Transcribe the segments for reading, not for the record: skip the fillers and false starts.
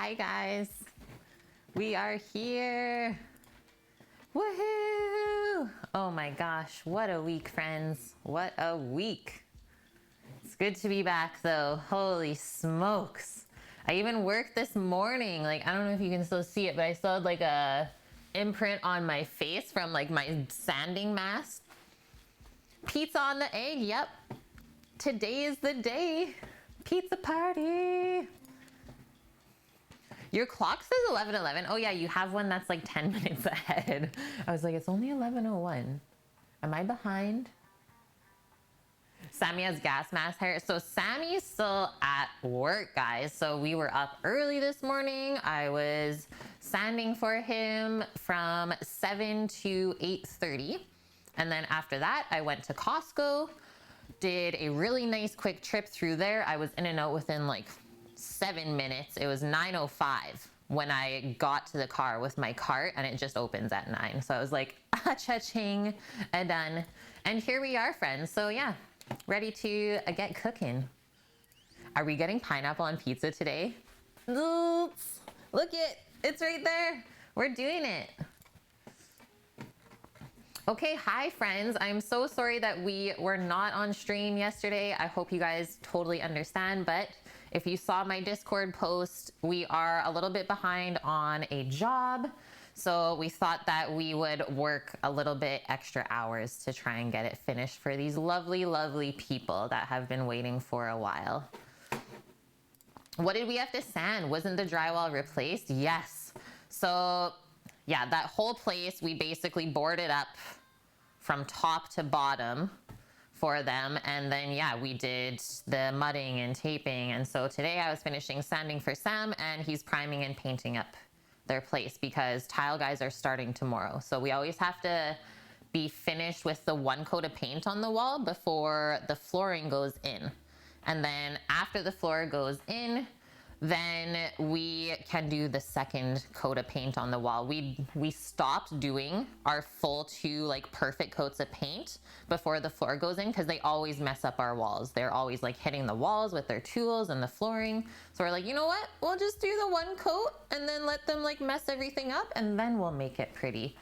Hi guys, we are here. Woohoo! Oh my gosh, what a week, friends. What a week. It's good to be back though. Holy smokes. I even worked this morning. Like, I don't know if you can still see it, but I still had like a imprint on my face from like my sanding mask. Pizza on the egg, yep. Today is the day. Pizza party. Your clock says 11:11. Oh yeah, you have one that's like 10 minutes ahead. I was like, it's only 11:01. Am I behind? Sammy has gas mask hair. So Sammy's still at work, guys. So we were up early this morning. I was sanding for him from 7 to 8:30. And then after that, I went to Costco, did a really nice quick trip through there. I was in and out within like 7 minutes. It was 9:05 when I got to the car with my cart, and it just opens at 9. So I was like, cha-ching, done. And here we are, friends. So yeah, ready to get cooking. Are we getting pineapple on pizza today? Oops, look it's right there. We're doing it. Okay, hi friends. I'm so sorry that we were not on stream yesterday. I hope you guys totally understand, but if you saw my Discord post, we are a little bit behind on a job. So we thought that we would work a little bit extra hours to try and get it finished for these lovely, lovely people that have been waiting for a while. What did we have to sand? Wasn't the drywall replaced? Yes. So yeah, that whole place, we basically boarded up from top to bottom for them. And then, yeah, we did the mudding and taping. And so today I was finishing sanding for Sam, and he's priming and painting up their place because tile guys are starting tomorrow. So we always have to be finished with the one coat of paint on the wall before the flooring goes in. And then after the floor goes in, then we can do the second coat of paint on the wall. We stopped doing our full 2 like perfect coats of paint before the floor goes in because they always mess up our walls. They're always like hitting the walls with their tools and the flooring. So we're like, you know what? We'll just do the one coat and then let them like mess everything up, and then we'll make it pretty.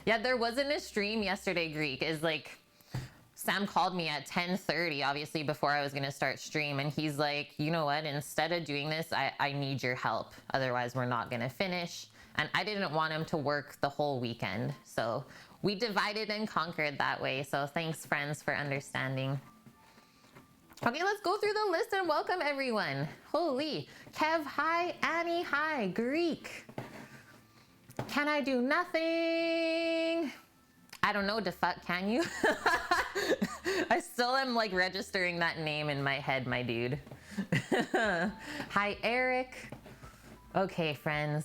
Yeah, there wasn't a stream yesterday, Greek. Is like, Sam called me at 10:30, obviously before I was going to start stream. And he's like, you know what, instead of doing this, I need your help. Otherwise, we're not going to finish. And I didn't want him to work the whole weekend. So we divided and conquered that way. So thanks, friends, for understanding. Okay, let's go through the list and welcome everyone. Holy. Kev, hi. Annie, hi. Greek. Can I do nothing? I don't know, defuck, can you? I still am like registering that name in my head, my dude. Hi, Eric. Okay, friends.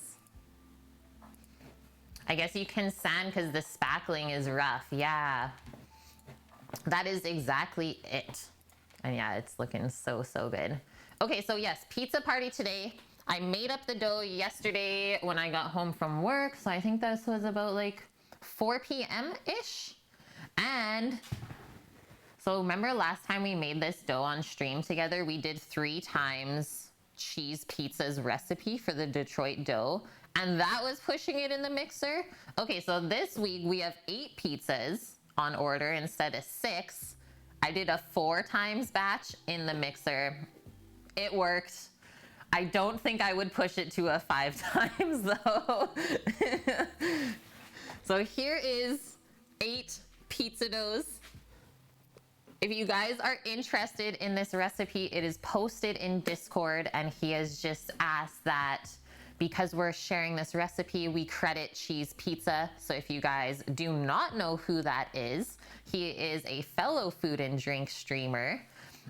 I guess you can sand because the spackling is rough. Yeah, that is exactly it. And yeah, it's looking so, so good. Okay, so yes, pizza party today. I made up the dough yesterday when I got home from work. So I think this was about like 4 p.m.-ish. And so remember last time we made this dough on stream together, we did 3 times cheese pizza's recipe for the Detroit dough. And that was pushing it in the mixer. Okay, so this week we have 8 pizzas on order instead of 6. I did a 4 times batch in the mixer. It worked. I don't think I would push it to a 5 times though. So here is 8 pizza doughs. If you guys are interested in this recipe, it is posted in Discord, and he has just asked that because we're sharing this recipe, we credit Cheese Pizza. So if you guys do not know who that is, he is a fellow food and drink streamer.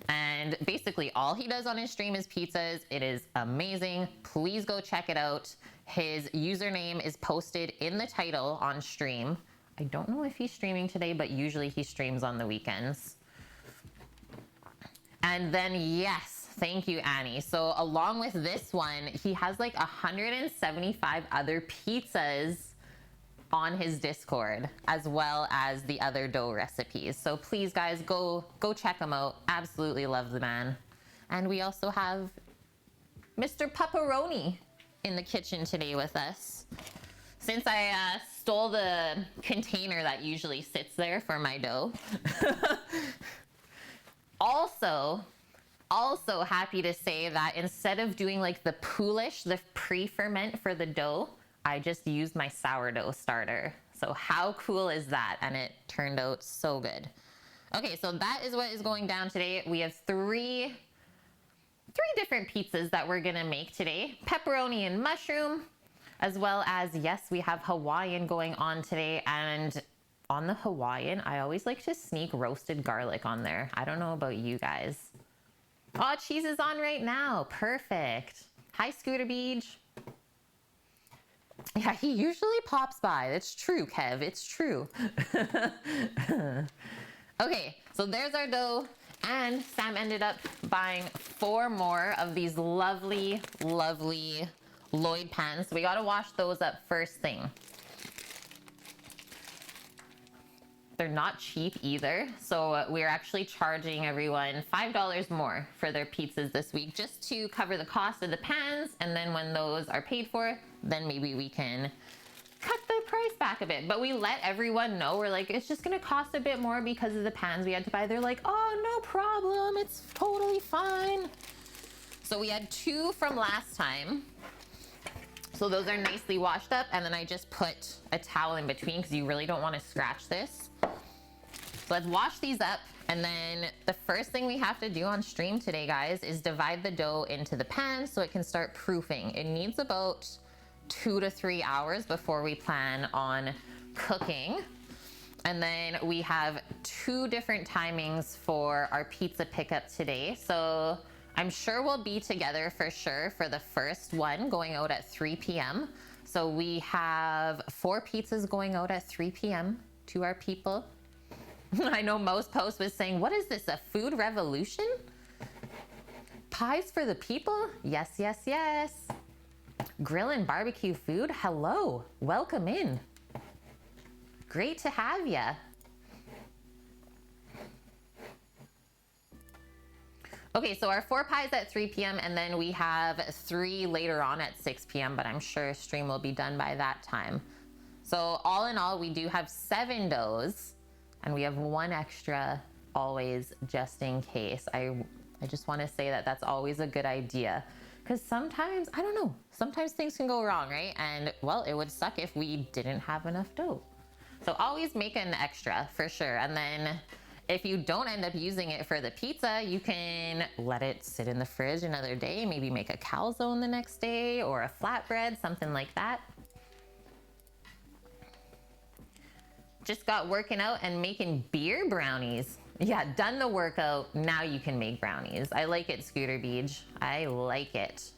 And basically all he does on his stream is pizzas. It is amazing. Please go check it out. His username is posted in the title on stream. I don't know if he's streaming today, but usually he streams on the weekends. And then yes, thank you, Annie. So along with this one, he has like 175 other pizzas on his Discord, as well as the other dough recipes. So please guys, go check him out. Absolutely love the man. And we also have Mr. Pepperoni in the kitchen today with us. Since I stole the container that usually sits there for my dough. Also happy to say that instead of doing like the poolish, the pre-ferment for the dough, I just used my sourdough starter. So how cool is that? And it turned out so good. Okay, so that is what is going down today. We have three different pizzas that we're gonna make today. Pepperoni and mushroom, as well as, yes, we have Hawaiian going on today. And on the Hawaiian, I always like to sneak roasted garlic on there. I don't know about you guys. Oh, cheese is on right now. Perfect. Hi, Scooter Beach. Yeah, he usually pops by. It's true, Kev. It's true. Okay, so there's our dough. And Sam ended up buying 4 more of these lovely, lovely Lloyd pans. So we got to wash those up first thing. They're not cheap either. So we're actually charging everyone $5 more for their pizzas this week just to cover the cost of the pans. And then when those are paid for, then maybe we can cut the price back a bit. But we let everyone know, we're like, it's just gonna cost a bit more because of the pans we had to buy. They're like, oh, no problem, it's totally fine. So we had 2 from last time. So those are nicely washed up, and then I just put a towel in between because you really don't want to scratch this. So let's wash these up, and then the first thing we have to do on stream today, guys, is divide the dough into the pan so it can start proofing. It needs about 2 to 3 hours before we plan on cooking. And then we have 2 different timings for our pizza pickup today. So I'm sure we'll be together for sure for the first one going out at 3 p.m. So we have 4 pizzas going out at 3 p.m. to our people. I know most posts was saying, what is this, a food revolution? Pies for the people? Yes, yes, yes. Grill and barbecue food? Hello, welcome in. Great to have ya. Okay, so our 4 pies at 3 p.m. and then we have 3 later on at 6 p.m. but I'm sure stream will be done by that time. So all in all, we do have 7 doughs and we have 1 extra always just in case. I just want to say that that's always a good idea. Because sometimes, I don't know, sometimes things can go wrong, right? And well, it would suck if we didn't have enough dough. So always make an extra for sure. And then if you don't end up using it for the pizza, you can let it sit in the fridge another day, maybe make a calzone the next day or a flatbread, something like that. Just got working out and making beer brownies. Yeah, done the workout, now you can make brownies. I like it, Scooter Beach. I like it.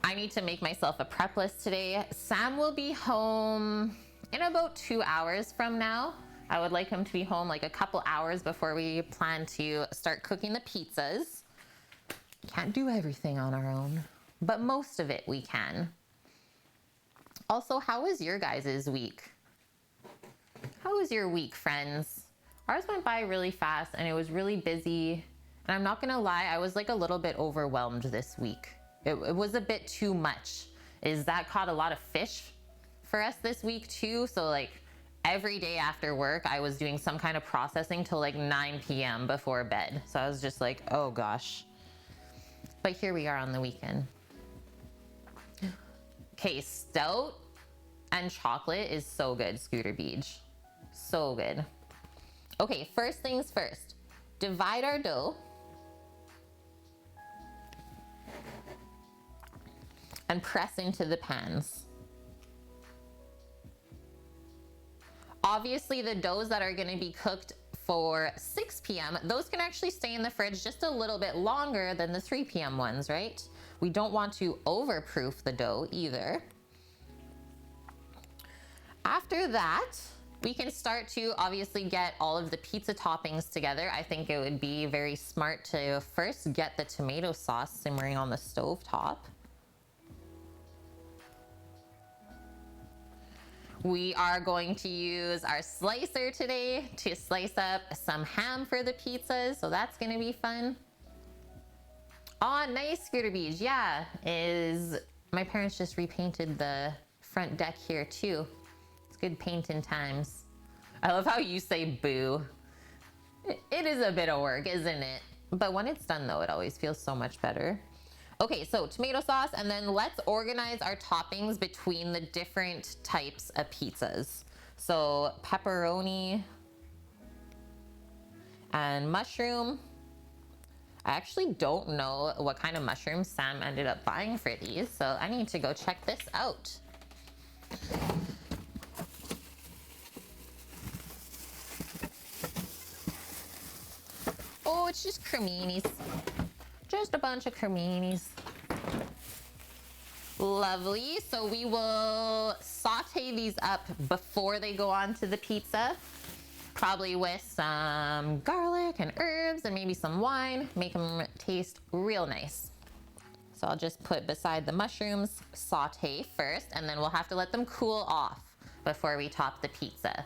I need to make myself a prep list today. Sam will be home in about 2 hours from now. I would like him to be home like a couple hours before we plan to start cooking the pizzas. Can't do everything on our own, but most of it we can. Also, how was your guys' week? How was your week, friends? Ours went by really fast and it was really busy. And I'm not gonna lie, I was like a little bit overwhelmed this week. It was a bit too much. That caught a lot of fish for us this week too. So like every day after work, I was doing some kind of processing till like 9 p.m. before bed. So I was just like, oh gosh. But here we are on the weekend. Okay, stout and chocolate is so good, Scooter Beach. So good. Okay, first things first. Divide our dough. And press into the pans. Obviously, the doughs that are going to be cooked for 6 p.m., those can actually stay in the fridge just a little bit longer than the 3 p.m. ones, right? We don't want to overproof the dough either. After that, we can start to obviously get all of the pizza toppings together. I think it would be very smart to first get the tomato sauce simmering on the stove top. We are going to use our slicer today to slice up some ham for the pizzas, so that's gonna be fun. Oh, nice, Scooter Beach. Yeah, my parents just repainted the front deck here too. It's good painting times. I love how you say boo. It is a bit of work, isn't it? But when it's done though, it always feels so much better. Okay, so tomato sauce, and then let's organize our toppings between the different types of pizzas. So pepperoni and mushroom. I actually don't know what kind of mushrooms Sam ended up buying for these, so I need to go check this out. Oh, it's just creminis. Just a bunch of creminis. Lovely. So we will saute these up before they go onto the pizza. Probably with some garlic and herbs and maybe some wine. Make them taste real nice. So I'll just put beside the mushrooms, saute first, and then we'll have to let them cool off before we top the pizza.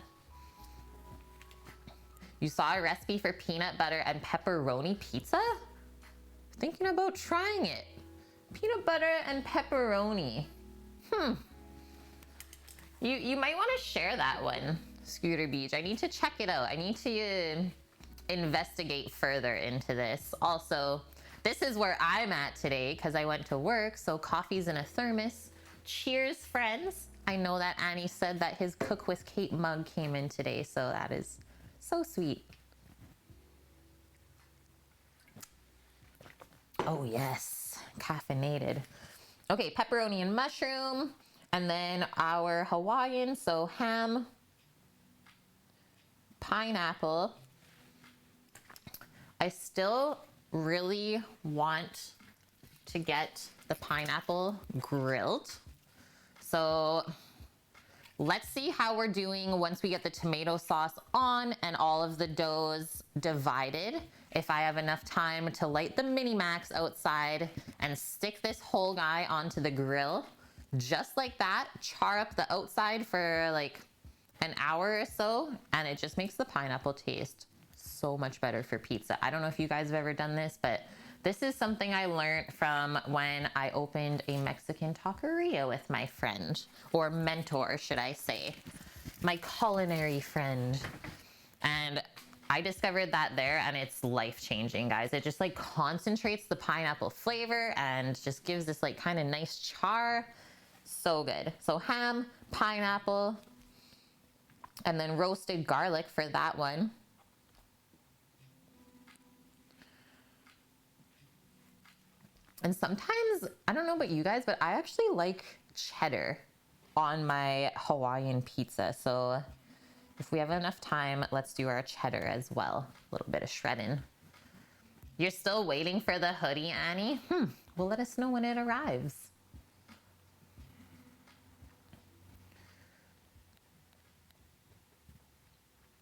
You saw a recipe for peanut butter and pepperoni pizza? Thinking about trying it. Peanut butter and pepperoni. You might want to share that one, Scooter Beach. I need to check it out. I need to investigate further into this. Also, this is where I'm at today because I went to work, so coffee's in a thermos. Cheers, friends. I know that Annie said that his Cook with Kate mug came in today, so that is so sweet. Oh yes, caffeinated. Okay, pepperoni and mushroom, and then our Hawaiian, so ham, pineapple. I still really want to get the pineapple grilled. So let's see how we're doing once we get the tomato sauce on and all of the doughs divided. If I have enough time to light the mini max outside and stick this whole guy onto the grill, just like that, char up the outside for like an hour or so, and it just makes the pineapple taste so much better for pizza. I don't know if you guys have ever done this, but this is something I learned from when I opened a Mexican taqueria with my friend, or mentor, should I say, my culinary friend. And I discovered that there, and it's life-changing, guys. It just like concentrates the pineapple flavor and just gives this like kind of nice char. So good. So ham, pineapple, and then roasted garlic for that one. And sometimes, I don't know about you guys, but I actually like cheddar on my Hawaiian pizza. So if we have enough time, let's do our cheddar as well. A little bit of shredding. You're still waiting for the hoodie, Annie? Well, let us know when it arrives.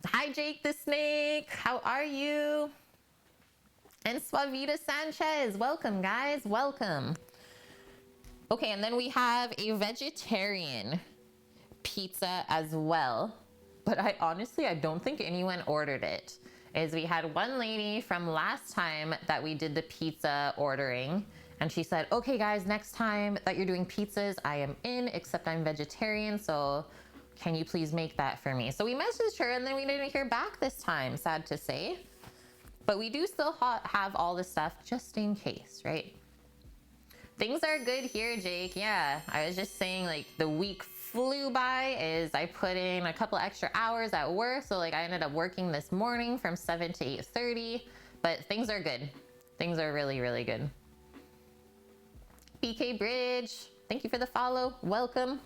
Hi, Jake the Snake. How are you? And Suavita Sanchez. Welcome, guys. Welcome. Okay, and then we have a vegetarian pizza as well. But I don't think anyone ordered it. We had one lady from last time that we did the pizza ordering, and she said, okay guys, next time that you're doing pizzas, I am in, except I'm vegetarian, so can you please make that for me? So we messaged her, and then we didn't hear back this time, sad to say. But we do still have all this stuff just in case, right? Things are good here, Jake. Yeah, I was just saying, like, the week flew by. I put in a couple extra hours at work, so like I ended up working this morning from 7 to 8:30, but things are good. Things are really, really good. BK Bridge, thank you for the follow. Welcome.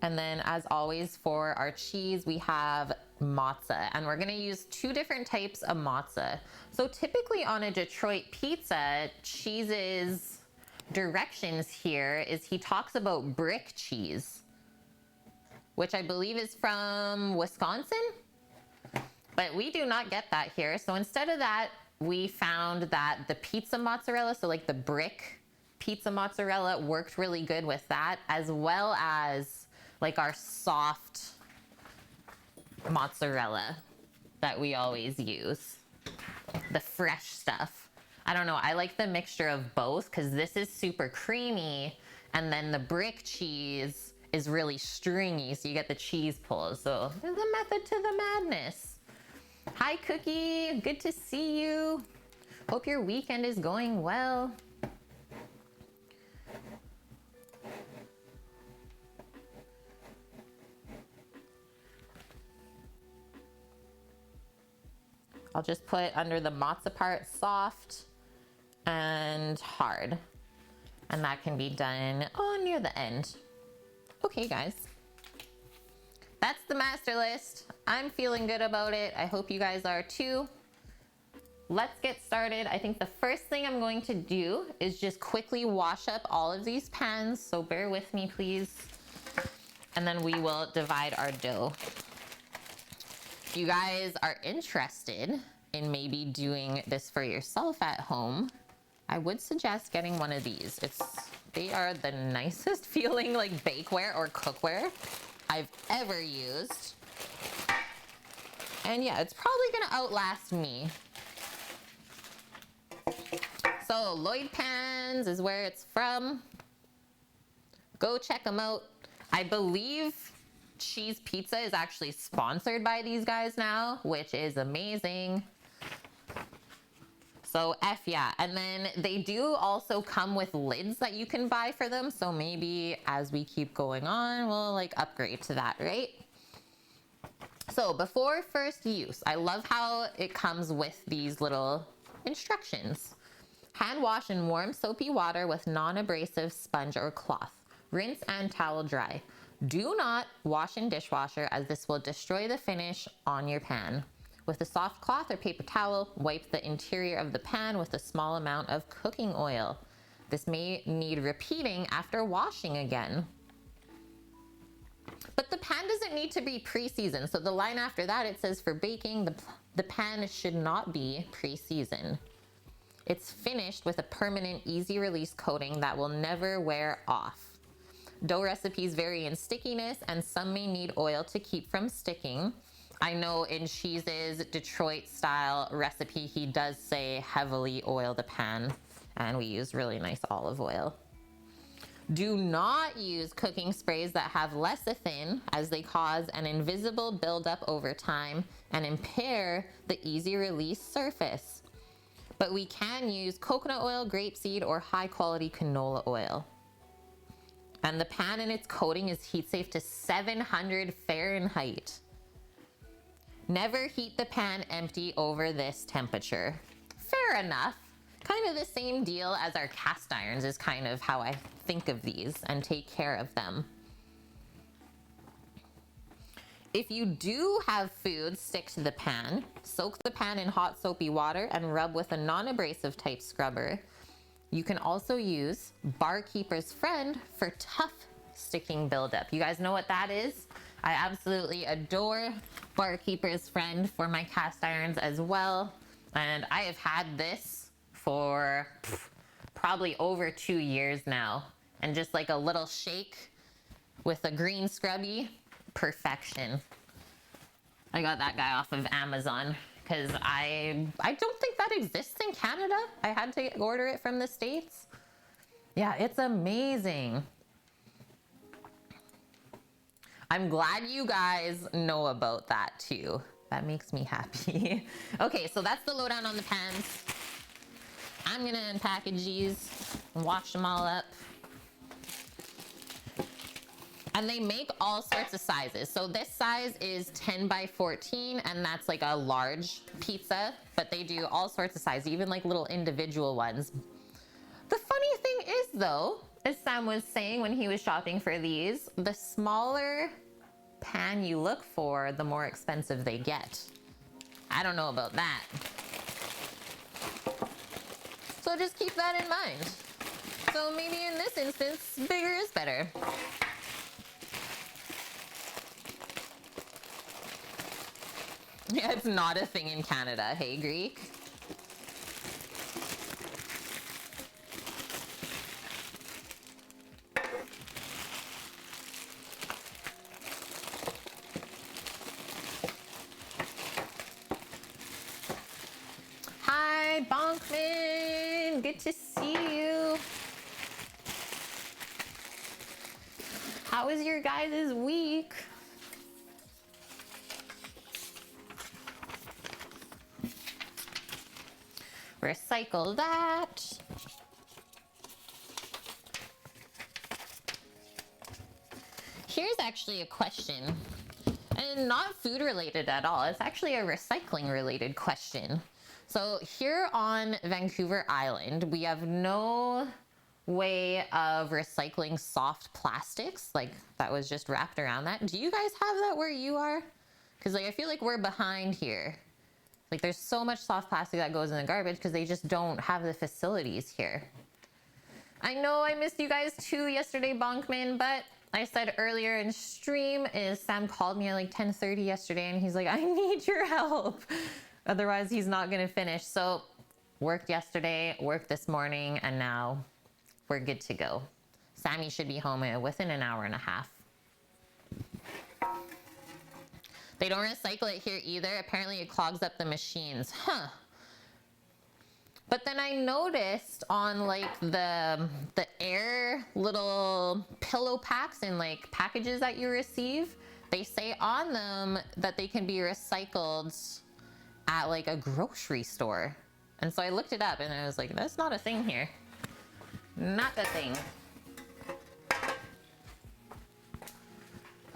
And then as always for our cheese, we have mozza, and we're gonna use 2 different types of mozza. So typically on a Detroit pizza, cheese's directions here is he talks about brick cheese, which I believe is from Wisconsin, but we do not get that here. So instead of that, we found that the pizza mozzarella, so like the brick pizza mozzarella, worked really good with that, as well as like our soft mozzarella that we always use. the fresh stuff. I don't know, I like the mixture of both because this is super creamy and then the brick cheese is really stringy, so you get the cheese pulls. So there's a method to the madness. Hi Cookie, good to see you. Hope your weekend is going well. I'll just put under the matzo part soft and hard. And that can be done near the end. Okay, guys. That's the master list. I'm feeling good about it. I hope you guys are too. Let's get started. I think the first thing I'm going to do is just quickly wash up all of these pans. So bear with me, please. And then we will divide our dough. If you guys are interested in maybe doing this for yourself at home, I would suggest getting one of these. They are the nicest feeling like bakeware or cookware I've ever used. And yeah, it's probably gonna outlast me. So Lloyd Pans is where it's from. Go check them out. I believe Cheese Pizza is actually sponsored by these guys now, which is amazing. So yeah. And then they do also come with lids that you can buy for them. So maybe as we keep going on, we'll like upgrade to that, right? So before first use, I love how it comes with these little instructions. Hand wash in warm soapy water with non-abrasive sponge or cloth. Rinse and towel dry. Do not wash in dishwasher as this will destroy the finish on your pan. With a soft cloth or paper towel, wipe the interior of the pan with a small amount of cooking oil. This may need repeating after washing again. But the pan doesn't need to be pre-seasoned. So the line after that, it says for baking, the pan should not be pre-seasoned. It's finished with a permanent easy release coating that will never wear off. Dough recipes vary in stickiness and some may need oil to keep from sticking. I know in Cheese's Detroit style recipe, he does say heavily oil the pan, and we use really nice olive oil. Do not use cooking sprays that have lecithin, as they cause an invisible buildup over time and impair the easy release surface. But we can use coconut oil, grapeseed, or high quality canola oil. And the pan and its coating is heat safe to 700 Fahrenheit. Never heat the pan empty over this temperature. Fair enough. Kind of the same deal as our cast irons is kind of how I think of these and take care of them. If you do have food stick to the pan, soak the pan in hot soapy water and rub with a non-abrasive type scrubber. You can also use Barkeeper's Friend for tough sticking buildup. You guys know what that is? I absolutely adore Barkeeper's Friend for my cast irons as well. And I have had this for probably over 2 years now. And just like a little shake with a green scrubby, perfection. I got that guy off of Amazon because I don't think that exists in Canada. I had to order it from the States. Yeah, it's amazing. I'm glad you guys know about that too. That makes me happy. Okay, so that's the lowdown on the pans. I'm gonna unpackage these and wash them all up. And they make all sorts of sizes. So this size is 10 by 14, and that's like a large pizza, but they do all sorts of sizes, even like little individual ones. The funny thing is though, as Sam was saying when he was shopping for these, the smaller pan you look for, the more expensive they get. I don't know about that. So just keep that in mind. So maybe in this instance, bigger is better. Yeah, it's not a thing in Canada. Hey, Greek. good to see you. How was your guys' week? Recycle that. Here's actually a question, and not food related at all. It's actually a recycling related question. So here on Vancouver Island, we have no way of recycling soft plastics, like that was just wrapped around that. Do you guys have that where you are? Because like I feel like we're behind here. Like there's so much soft plastic that goes in the garbage because they just don't have the facilities here. I know I missed you guys too yesterday, Bonkman, but I said earlier in stream is Sam called me at like 10:30 yesterday and he's like, I need your help. Otherwise he's not gonna finish. So worked yesterday, worked this morning, and now we're good to go. Sammy should be home within an hour and a half. They don't recycle it here either. Apparently it clogs up the machines. Huh. But then I noticed on like the air little pillow packs and like packages that you receive, they say on them that they can be recycled at like a grocery store. And so I looked it up and I was like, that's not a thing here. Not a thing.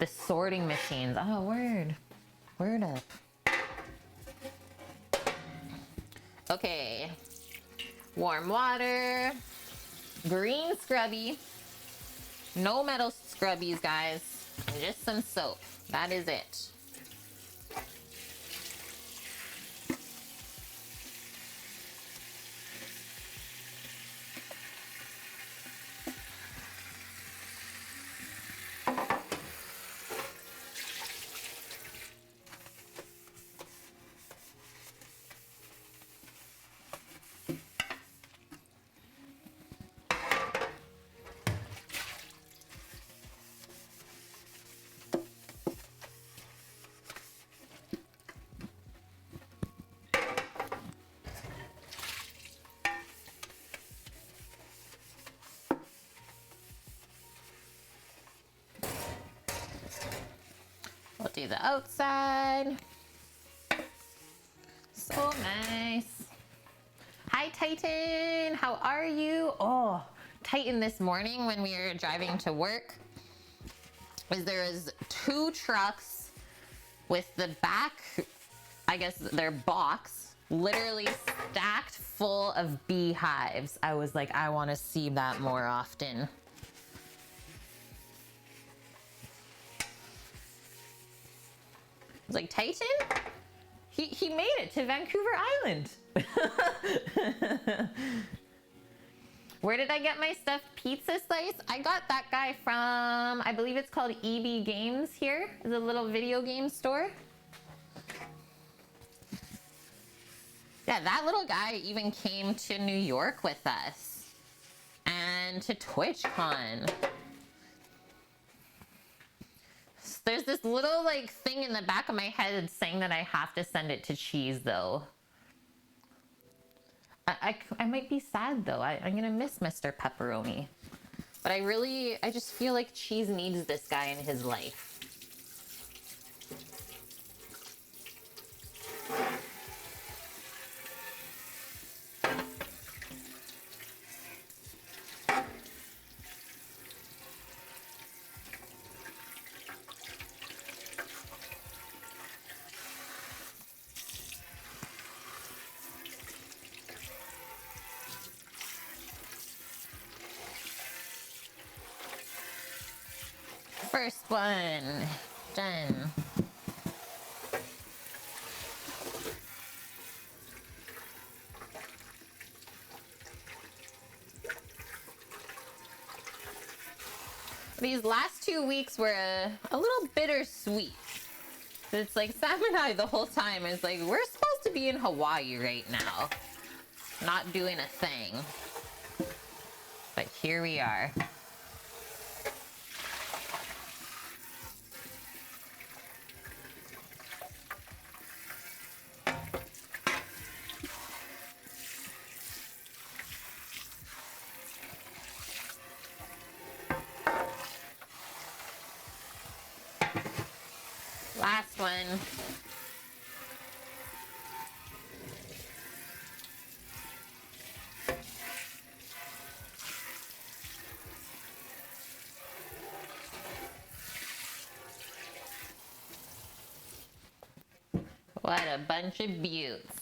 The sorting machines. Oh, word. Word up. Okay. Warm water. Green scrubby. No metal scrubbies, guys. Just some soap. That is it. We'll do the outside. So nice. Hi, Titan. How are you? Oh, Titan this morning when we were driving to work, there was 2 trucks with the back, I guess their box, literally stacked full of beehives. I was like, I want to see that more often. I was like, Titan? He made it to Vancouver Island. Where did I get my stuffed pizza slice? I got that guy from, I believe it's called EB Games here. It's a little video game store. Yeah, that little guy even came to New York with us. And to TwitchCon. There's this little like thing in the back of my head saying that I have to send it to Cheese though. I might be sad though. I'm gonna miss Mr. Pepperoni. But I just feel like Cheese needs this guy in his life. First one done. These last 2 weeks were a little bittersweet. It's like Sam and I the whole time is like, we're supposed to be in Hawaii right now, not doing a thing. But here we are. one. What a bunch of beauts.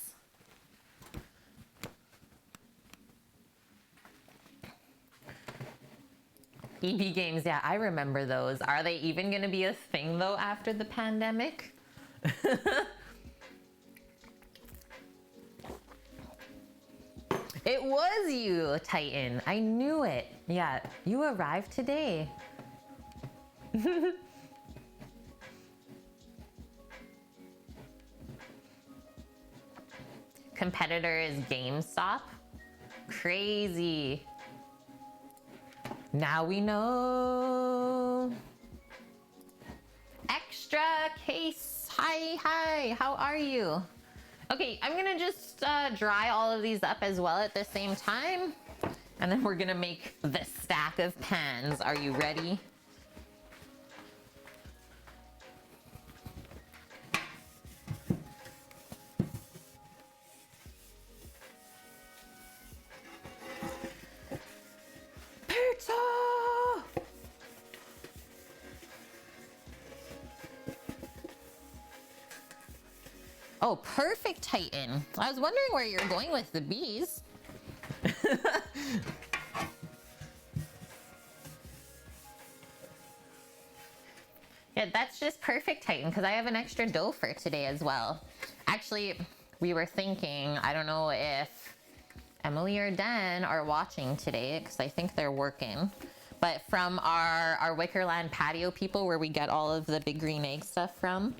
EB games, yeah, I remember those. Are they even gonna be a thing though after the pandemic? It was you, Titan. I knew it. Yeah, you arrived today. Competitor is GameStop. Crazy. Now we know. Extra case. Hi. How are you? Okay, I'm gonna just dry all of these up as well at the same time. And then we're gonna make the stack of pans. Are you ready? Pizza! Oh, perfect, Titan. I was wondering where you're going with the bees. Yeah, that's just perfect, Titan, because I have an extra dough for today as well. Actually, we were thinking, I don't know if Emily or Dan are watching today, because I think they're working. But from our Wickerland patio people, where we get all of the big green egg stuff from,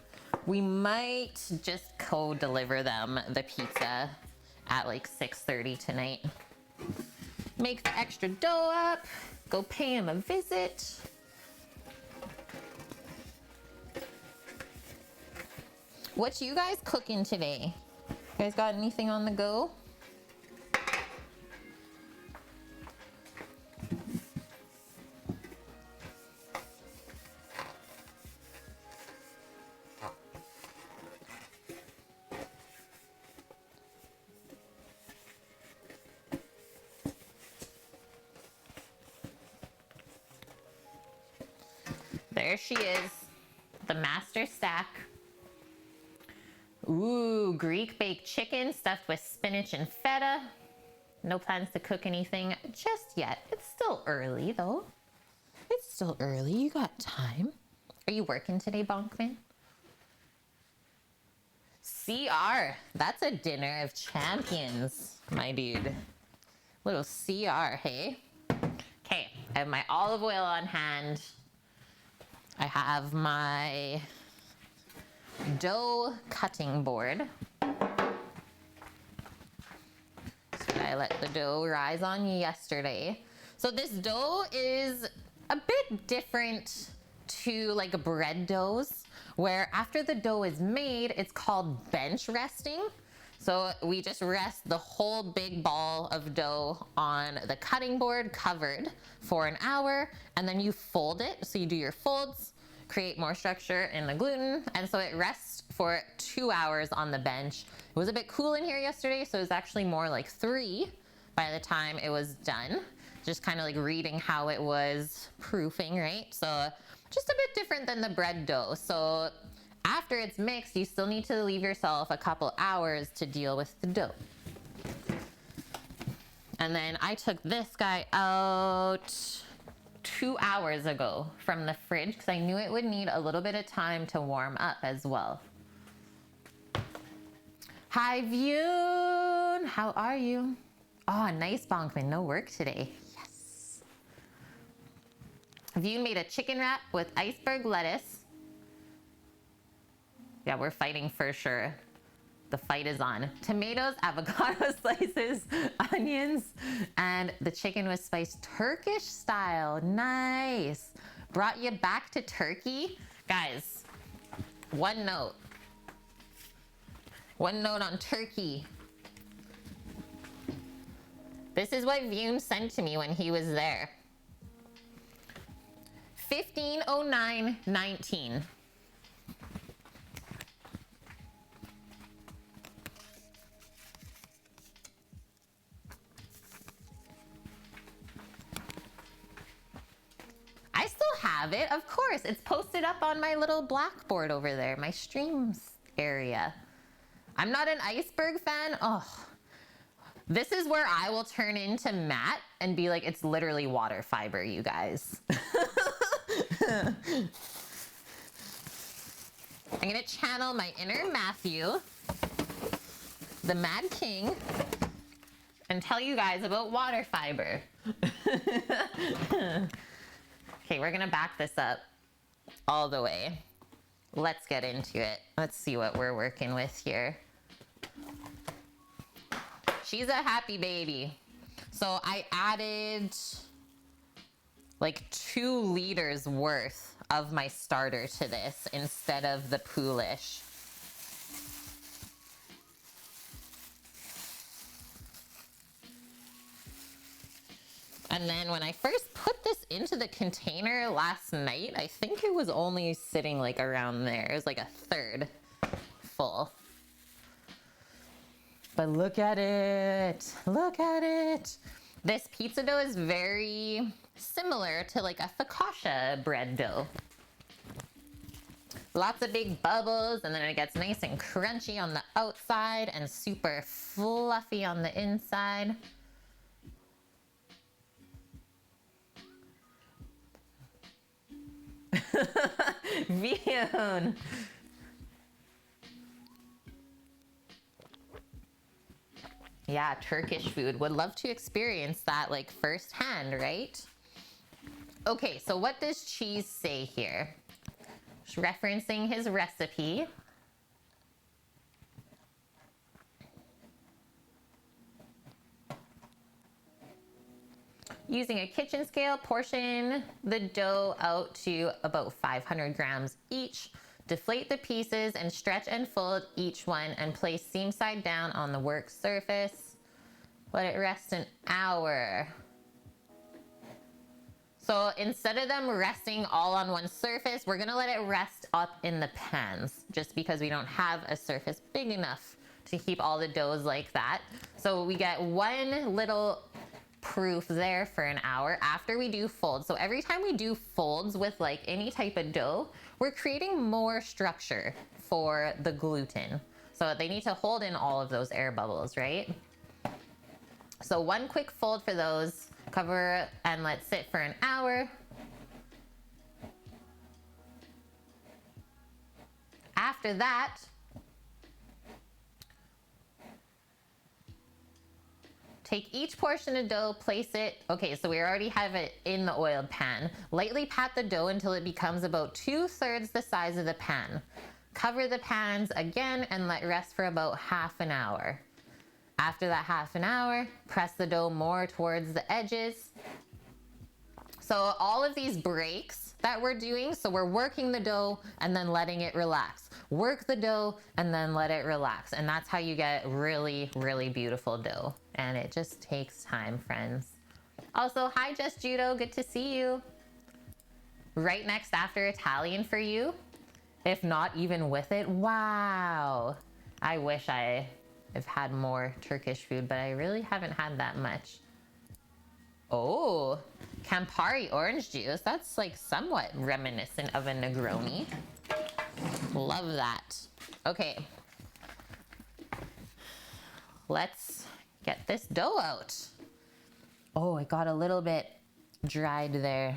we might just co-deliver them the pizza at like 6:30 tonight. Make the extra dough up, go pay him a visit. What you guys cooking today? You guys got anything on the go? There she is, the master stack. Ooh, Greek baked chicken stuffed with spinach and feta. No plans to cook anything just yet. It's still early though. It's still early, you got time. Are you working today, Bonkman? CR, that's a dinner of champions, my dude. Little CR, hey? Okay, I have my olive oil on hand. I have my dough cutting board. So I let the dough rise on yesterday. So this dough is a bit different to like bread doughs, where after the dough is made, it's called bench resting. So we just rest the whole big ball of dough on the cutting board covered for an hour, and then you fold it. So you do your folds, create more structure in the gluten, and so it rests for 2 hours on the bench. It was a bit cool in here yesterday, so it was actually more like 3 by the time it was done. Just kind of like reading how it was proofing, right? So just a bit different than the bread dough. So after it's mixed, you still need to leave yourself a couple hours to deal with the dough. And then I took this guy out 2 hours ago from the fridge because I knew it would need a little bit of time to warm up as well. Hi, Vune. How are you? Oh, nice, Bonkman. No work today. Yes. Vune made a chicken wrap with iceberg lettuce. Yeah, we're fighting for sure. The fight is on. Tomatoes, avocado slices, onions, and the chicken was spiced Turkish style. Nice. Brought you back to Turkey. Guys, one note. One note on Turkey. This is what Vune sent to me when he was there. 1509-19. have it. Of course, it's posted up on my little blackboard over there, my streams area. I'm not an iceberg fan. Oh, this is where I will turn into Matt and be like, it's literally water fiber, you guys. I'm gonna channel my inner Matthew, the Mad King, and tell you guys about water fiber. Okay, we're gonna back this up all the way. Let's get into it. Let's see what we're working with here. She's a happy baby. So I added like 2 liters worth of my starter to this instead of the poolish. And then when I first put this into the container last night, I think it was only sitting like around there. It was like a third full. But look at it. Look at it. This pizza dough is very similar to like a focaccia bread dough. Lots of big bubbles, and then it gets nice and crunchy on the outside and super fluffy on the inside. Vion. Yeah, Turkish food. Would love to experience that like firsthand, right? Okay, so what does Cheese say here? Just referencing his recipe. Using a kitchen scale, portion the dough out to about 500 grams each. Deflate the pieces and stretch and fold each one and place seam side down on the work surface. Let it rest an hour. So instead of them resting all on one surface, we're gonna let it rest up in the pans just because we don't have a surface big enough to keep all the doughs like that. So we get one little proof there for an hour after we do folds. So every time we do folds with like any type of dough, we're creating more structure for the gluten. So they need to hold in all of those air bubbles, right? So one quick fold for those, cover and let sit for an hour. After that, take each portion of dough, place it, okay, so we already have it in the oiled pan. Lightly pat the dough until it becomes about 2/3 the size of the pan. Cover the pans again and let rest for about half an hour. After that half an hour, press the dough more towards the edges. So all of these breaks that we're doing, so we're working the dough and then letting it relax. Work the dough and then let it relax. And that's how you get really, really beautiful dough. And it just takes time, friends. Also, hi Just Judo, good to see you. Right next after Italian for you. If not even with it, wow. I wish I have had more Turkish food, but I really haven't had that much. Oh, Campari orange juice. That's like somewhat reminiscent of a Negroni. Love that. Okay. Let's get this dough out. Oh, it got a little bit dried there.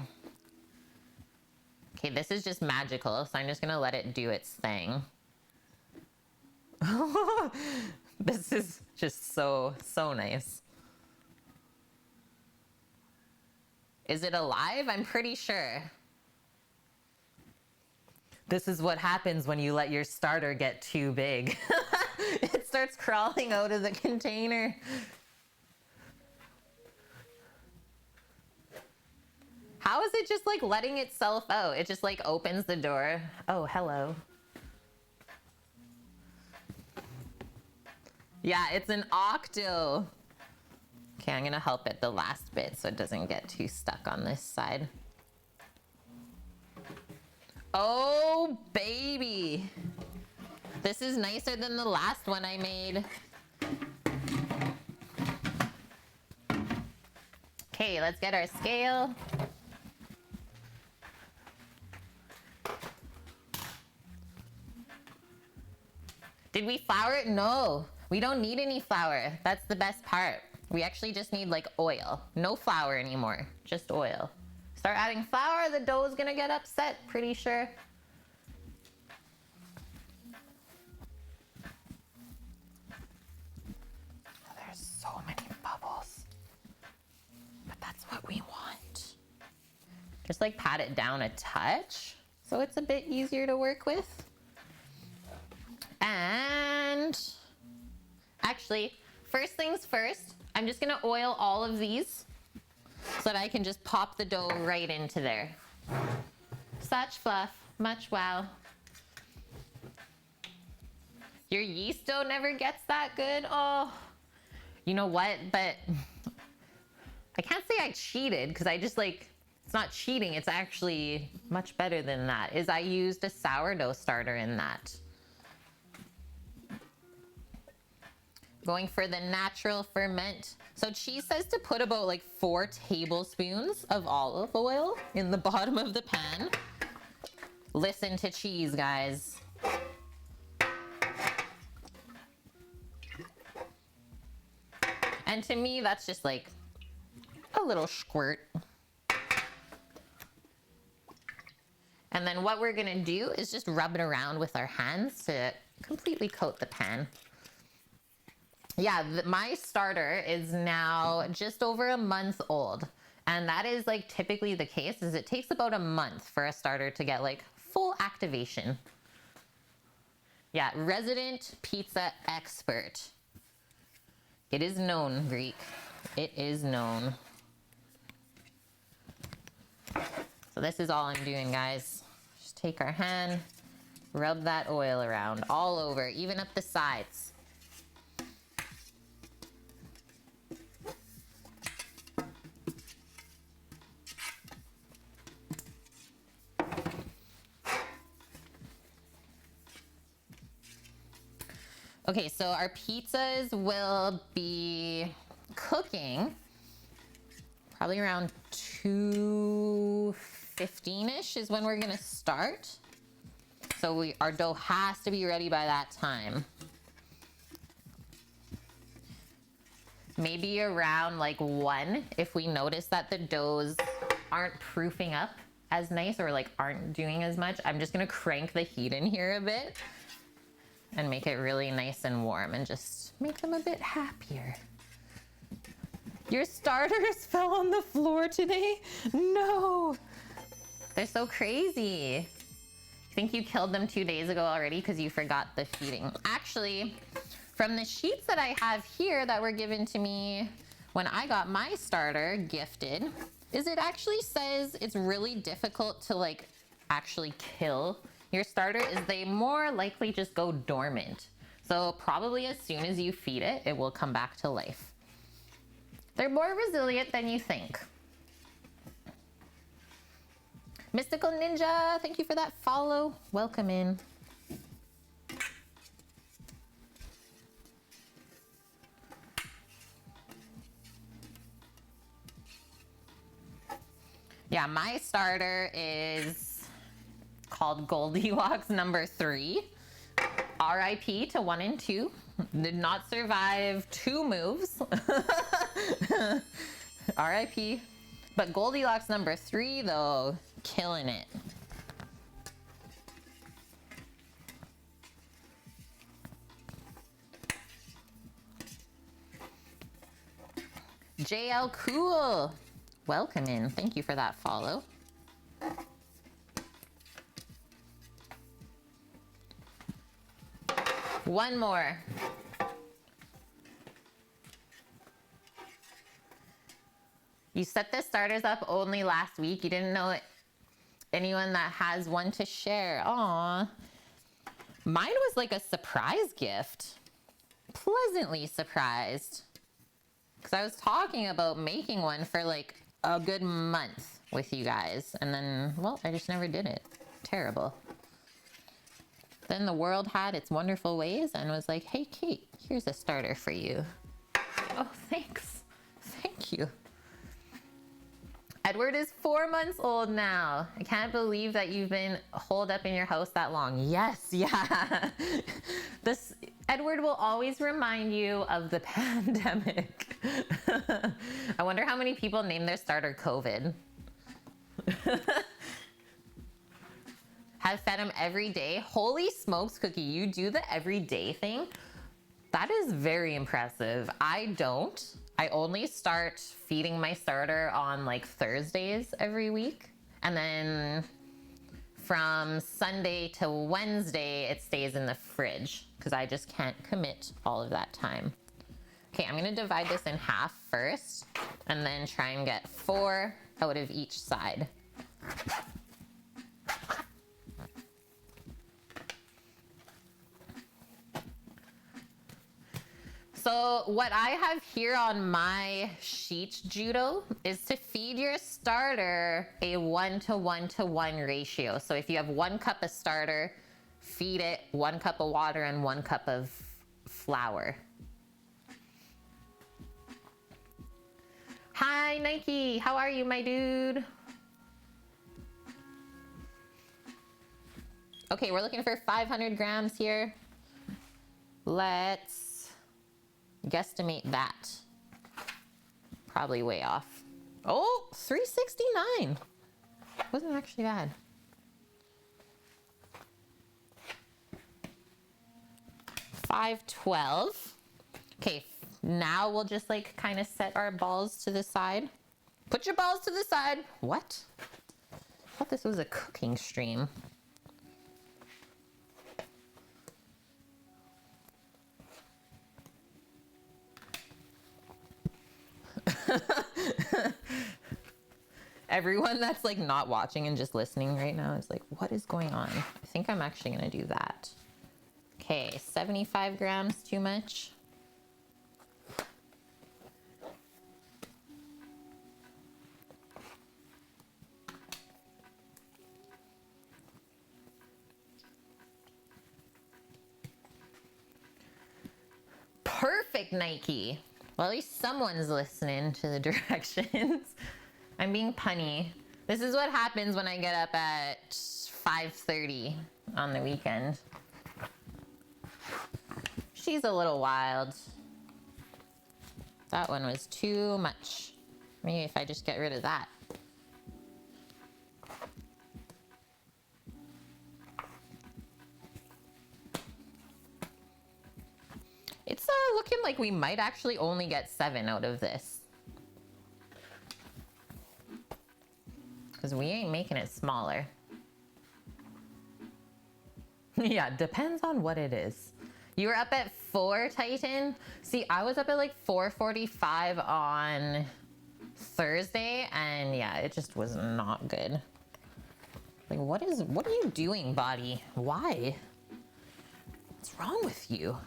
Okay, this is just magical, so I'm just gonna let it do its thing. This is just so nice. Is it alive? I'm pretty sure. This is what happens when you let your starter get too big. It starts crawling out of the container. How is it just like letting itself out? It just like opens the door. Oh, hello. Yeah, it's an octo. Okay, I'm gonna help it the last bit so it doesn't get too stuck on this side. Oh, baby. This is nicer than the last one I made. Okay, let's get our scale. Did we flour it? No, we don't need any flour. That's the best part. We actually just need like oil. No flour anymore, just oil. Start adding flour, the dough is gonna get upset, pretty sure. There's so many bubbles, but that's what we want. Just like pat it down a touch so it's a bit easier to work with. And actually, first things first, I'm just gonna oil all of these so that I can just pop the dough right into there. Such fluff, much wow. Your yeast dough never gets that good? Oh, you know what? But I can't say I cheated because I just like, it's not cheating. It's actually much better than that. Is I used a sourdough starter in that. Going for the natural ferment. So cheese says to put about like 4 tablespoons of olive oil in the bottom of the pan. Listen to cheese, guys. And to me, that's just like a little squirt. And then what we're gonna do is just rub it around with our hands to completely coat the pan. Yeah, my starter is now just over a month old. And that is like typically the case, is it takes about a month for a starter to get like full activation. Yeah, resident pizza expert. It is known, Greek. It is known. So this is all I'm doing, guys. Just take our hand, rub that oil around all over, even up the sides. Okay, so our pizzas will be cooking probably around 2:15-ish is when we're gonna start. So our dough has to be ready by that time. Maybe around like 1, if we notice that the doughs aren't proofing up as nice or like aren't doing as much, I'm just gonna crank the heat in here a bit and make it really nice and warm and just make them a bit happier. Your starters fell on the floor today? No, they're so crazy. I think you killed them 2 days ago already because you forgot the feeding. Actually, from the sheets that I have here that were given to me when I got my starter gifted, is it actually says it's really difficult to like actually kill your starter, is they more likely just go dormant. So probably as soon as you feed it, it will come back to life. They're more resilient than you think. Mystical Ninja, thank you for that follow. Welcome in. Yeah, my starter is called Goldilocks number 3. RIP to 1 and 2. Did not survive 2 moves. RIP. But Goldilocks number 3 though, killing it. JL Cool. Welcome in. Thank you for that follow. One more. You set the starters up only last week. You didn't know anyone that has one to share. Aw. Mine was like a surprise gift. Pleasantly surprised. Because I was talking about making one for like a good month with you guys. And then, well, I just never did it. Terrible. Then the world had its wonderful ways and was like, hey, Kate, here's a starter for you. Oh, thanks. Thank you. Edward is 4 months old now. I can't believe that you've been holed up in your house that long. Yes, yeah. This Edward will always remind you of the pandemic. I wonder how many people name their starter COVID. Have fed him every day. Holy smokes, Cookie, you do the everyday thing? That is very impressive. I don't. I only start feeding my starter on like Thursdays every week. And then from Sunday to Wednesday, it stays in the fridge because I just can't commit all of that time. Okay, I'm gonna divide this in half first and then try and get 4 out of each side. So what I have here on my sheet judo is to feed your starter a 1:1:1 ratio. So if you have 1 cup of starter, feed it 1 cup of water and 1 cup of flour. Hi, Nike. How are you, my dude? Okay, we're looking for 500 grams here. Let's guesstimate that. Probably way off. Oh, 369. Wasn't actually bad. $5.12. Okay, now we'll just like kind of set our balls to the side. Put your balls to the side. What? I thought this was a cooking stream. Everyone that's like not watching and just listening right now is like, what is going on? I think I'm actually gonna do that. Okay, 75 grams, too much. Perfect, Nike. Well, at least someone's listening to the directions. I'm being punny. This is what happens when I get up at 5:30 on the weekend. She's a little wild. That one was too much. Maybe if I just get rid of that. It's looking like we might actually only get 7 out of this. Because we ain't making it smaller. Yeah, depends on what it is. You were up at 4, Titan? See, I was up at like 4:45 on Thursday, and yeah, it just was not good. Like, what are you doing, body? Why? What's wrong with you?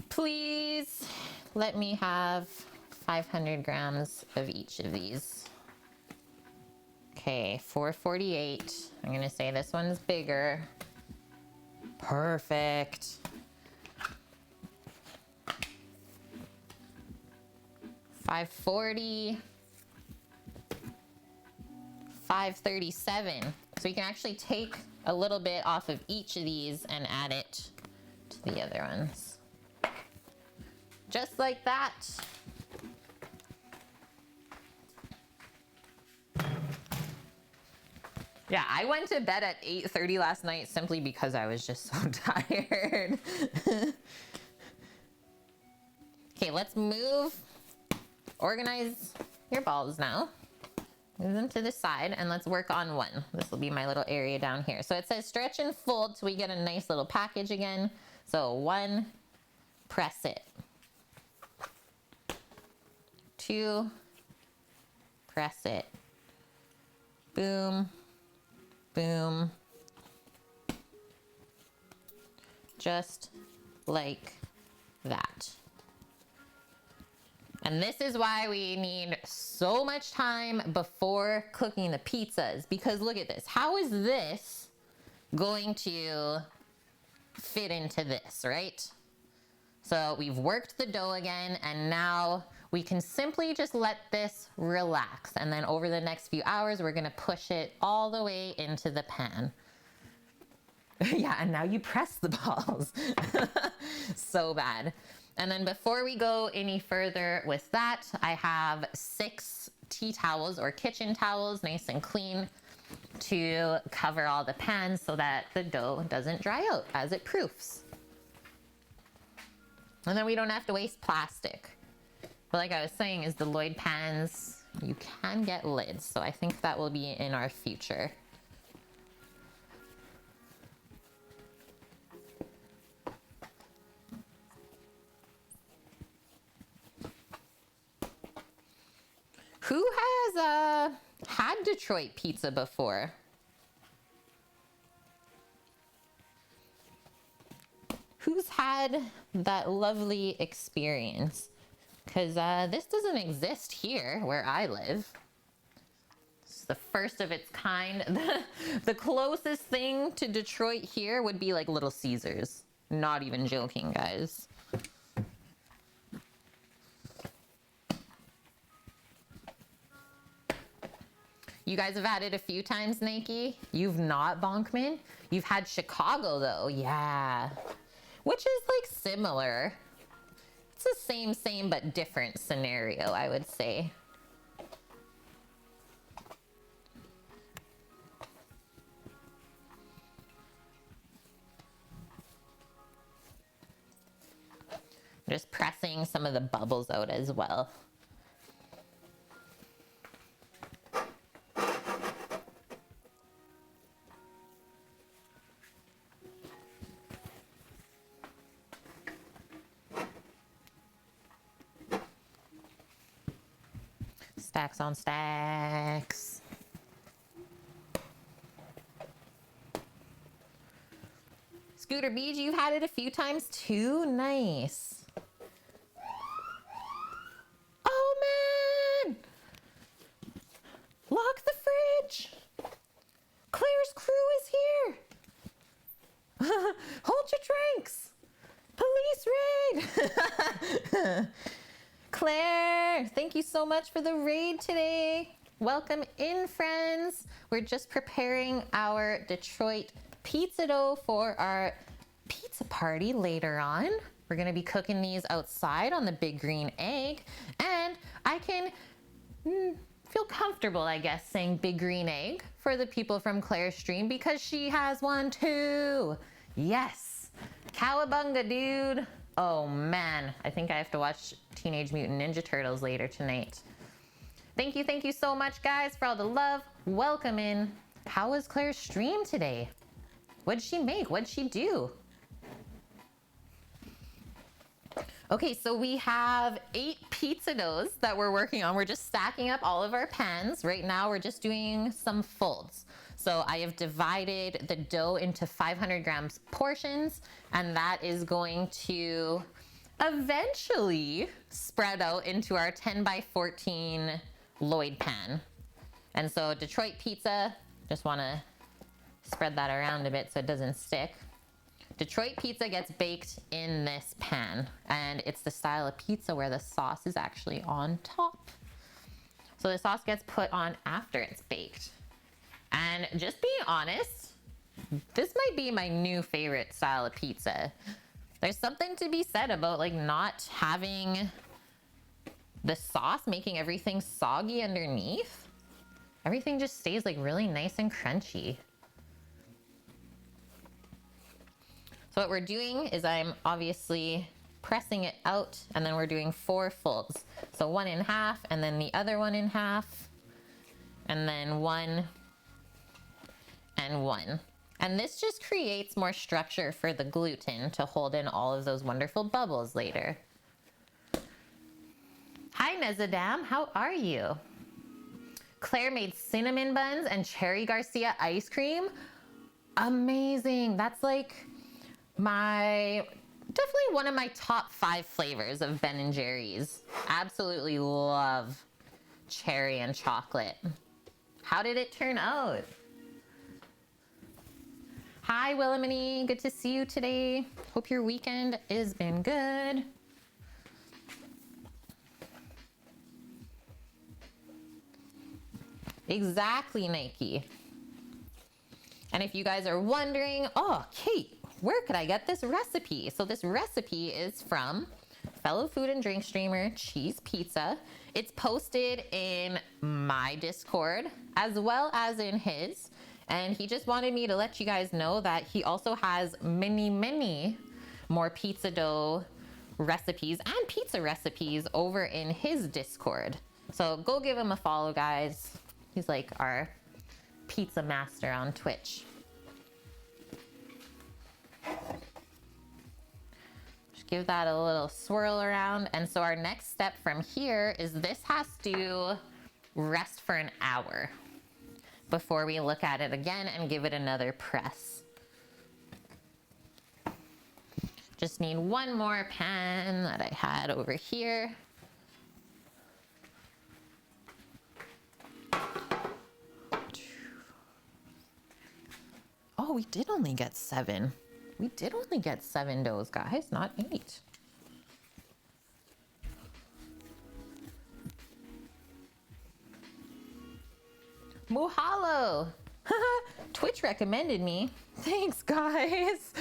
Please let me have 500 grams of each of these. Okay, 448. I'm gonna say this one's bigger. Perfect. 540. 537. So you can actually take a little bit off of each of these and add it to the other ones. Just like that. Yeah, I went to bed at 8:30 last night simply because I was just so tired. Okay, let's move. Organize your balls now. Move them to the side and let's work on one. This will be my little area down here. So it says stretch and fold so we get a nice little package again. So 1, press it. 2, press it. Boom, boom. Just like that. And this is why we need so much time before cooking the pizzas, because look at this. How is this going to fit into this, right? So we've worked the dough again, and now we can simply just let this relax. And then over the next few hours, we're gonna push it all the way into the pan. Yeah, and now you press the balls. So bad. And then before we go any further with that, I have 6 tea towels or kitchen towels, nice and clean, to cover all the pans so that the dough doesn't dry out as it proofs. And then we don't have to waste plastic. But like I was saying, is the Lloyd pans, you can get lids. So I think that will be in our future. Who has had Detroit pizza before? Who's had that lovely experience? Because this doesn't exist here where I live. It's the first of its kind. The closest thing to Detroit here would be like Little Caesars. Not even joking, guys. You guys have had it a few times, Nike. You've not, Bonkman? You've had Chicago, though. Yeah. Which is, like, similar. It's the same, but different scenario, I would say. Just pressing some of the bubbles out as well. Stacks on stacks. Scooter Beach, you've had it a few times too? Nice. Oh man! Lock the fridge! Claire's crew is here! Hold your drinks! Police raid! Claire, thank you so much for the raid today. Welcome in, friends. We're just preparing our Detroit pizza dough for our pizza party later on. We're gonna be cooking these outside on the big green egg, and I can feel comfortable, I guess, saying big green egg for the people from Claire's stream because she has one too. Yes, cowabunga, dude. Oh man, I think I have to watch Teenage Mutant Ninja Turtles later tonight. Thank you so much, guys, for all the love. Welcome in. How was Claire's stream today? What'd she make? What'd she do? Okay, so we have 8 pizza doughs that we're working on. We're just stacking up all of our pans. Right now, we're just doing some folds. So I have divided the dough into 500 grams portions, and that is going to eventually spread out into our 10 by 14 Lloyd pan. And so Detroit pizza, just wanna spread that around a bit so it doesn't stick. Detroit pizza gets baked in this pan, and it's the style of pizza where the sauce is actually on top. So the sauce gets put on after it's baked. And just being honest, this might be my new favorite style of pizza. There's something to be said about like not having the sauce making everything soggy underneath. Everything just stays like really nice and crunchy. So what we're doing is I'm obviously pressing it out, and then we're doing 4 folds. So 1 in half, and then the other 1 in half, and then 1 and 1. And this just creates more structure for the gluten to hold in all of those wonderful bubbles later. Hi Nezadam, how are you? Claire made cinnamon buns and cherry Garcia ice cream. Amazing. That's like my Definitely one of my top 5 flavors of Ben & Jerry's. Absolutely love cherry and chocolate. How did it turn out? Hi, Willamini. Good to see you today. Hope your weekend has been good. Exactly, Nike. And if you guys are wondering, oh, Kate, where could I get this recipe? So this recipe is from fellow food and drink streamer Cheese Pizza. It's posted in my Discord as well as in his. And he just wanted me to let you guys know that he also has many more pizza dough recipes and pizza recipes over in his Discord. So go give him a follow, guys. He's like our pizza master on Twitch. Just give that a little swirl around. And so our next step from here is this has to rest for an hour before we look at it again and give it another press. Just need one more pan that I had over here. Oh, we did only get 7. We did only get 7 doughs, guys, not 8. Mahalo! Twitch recommended me. Thanks, guys.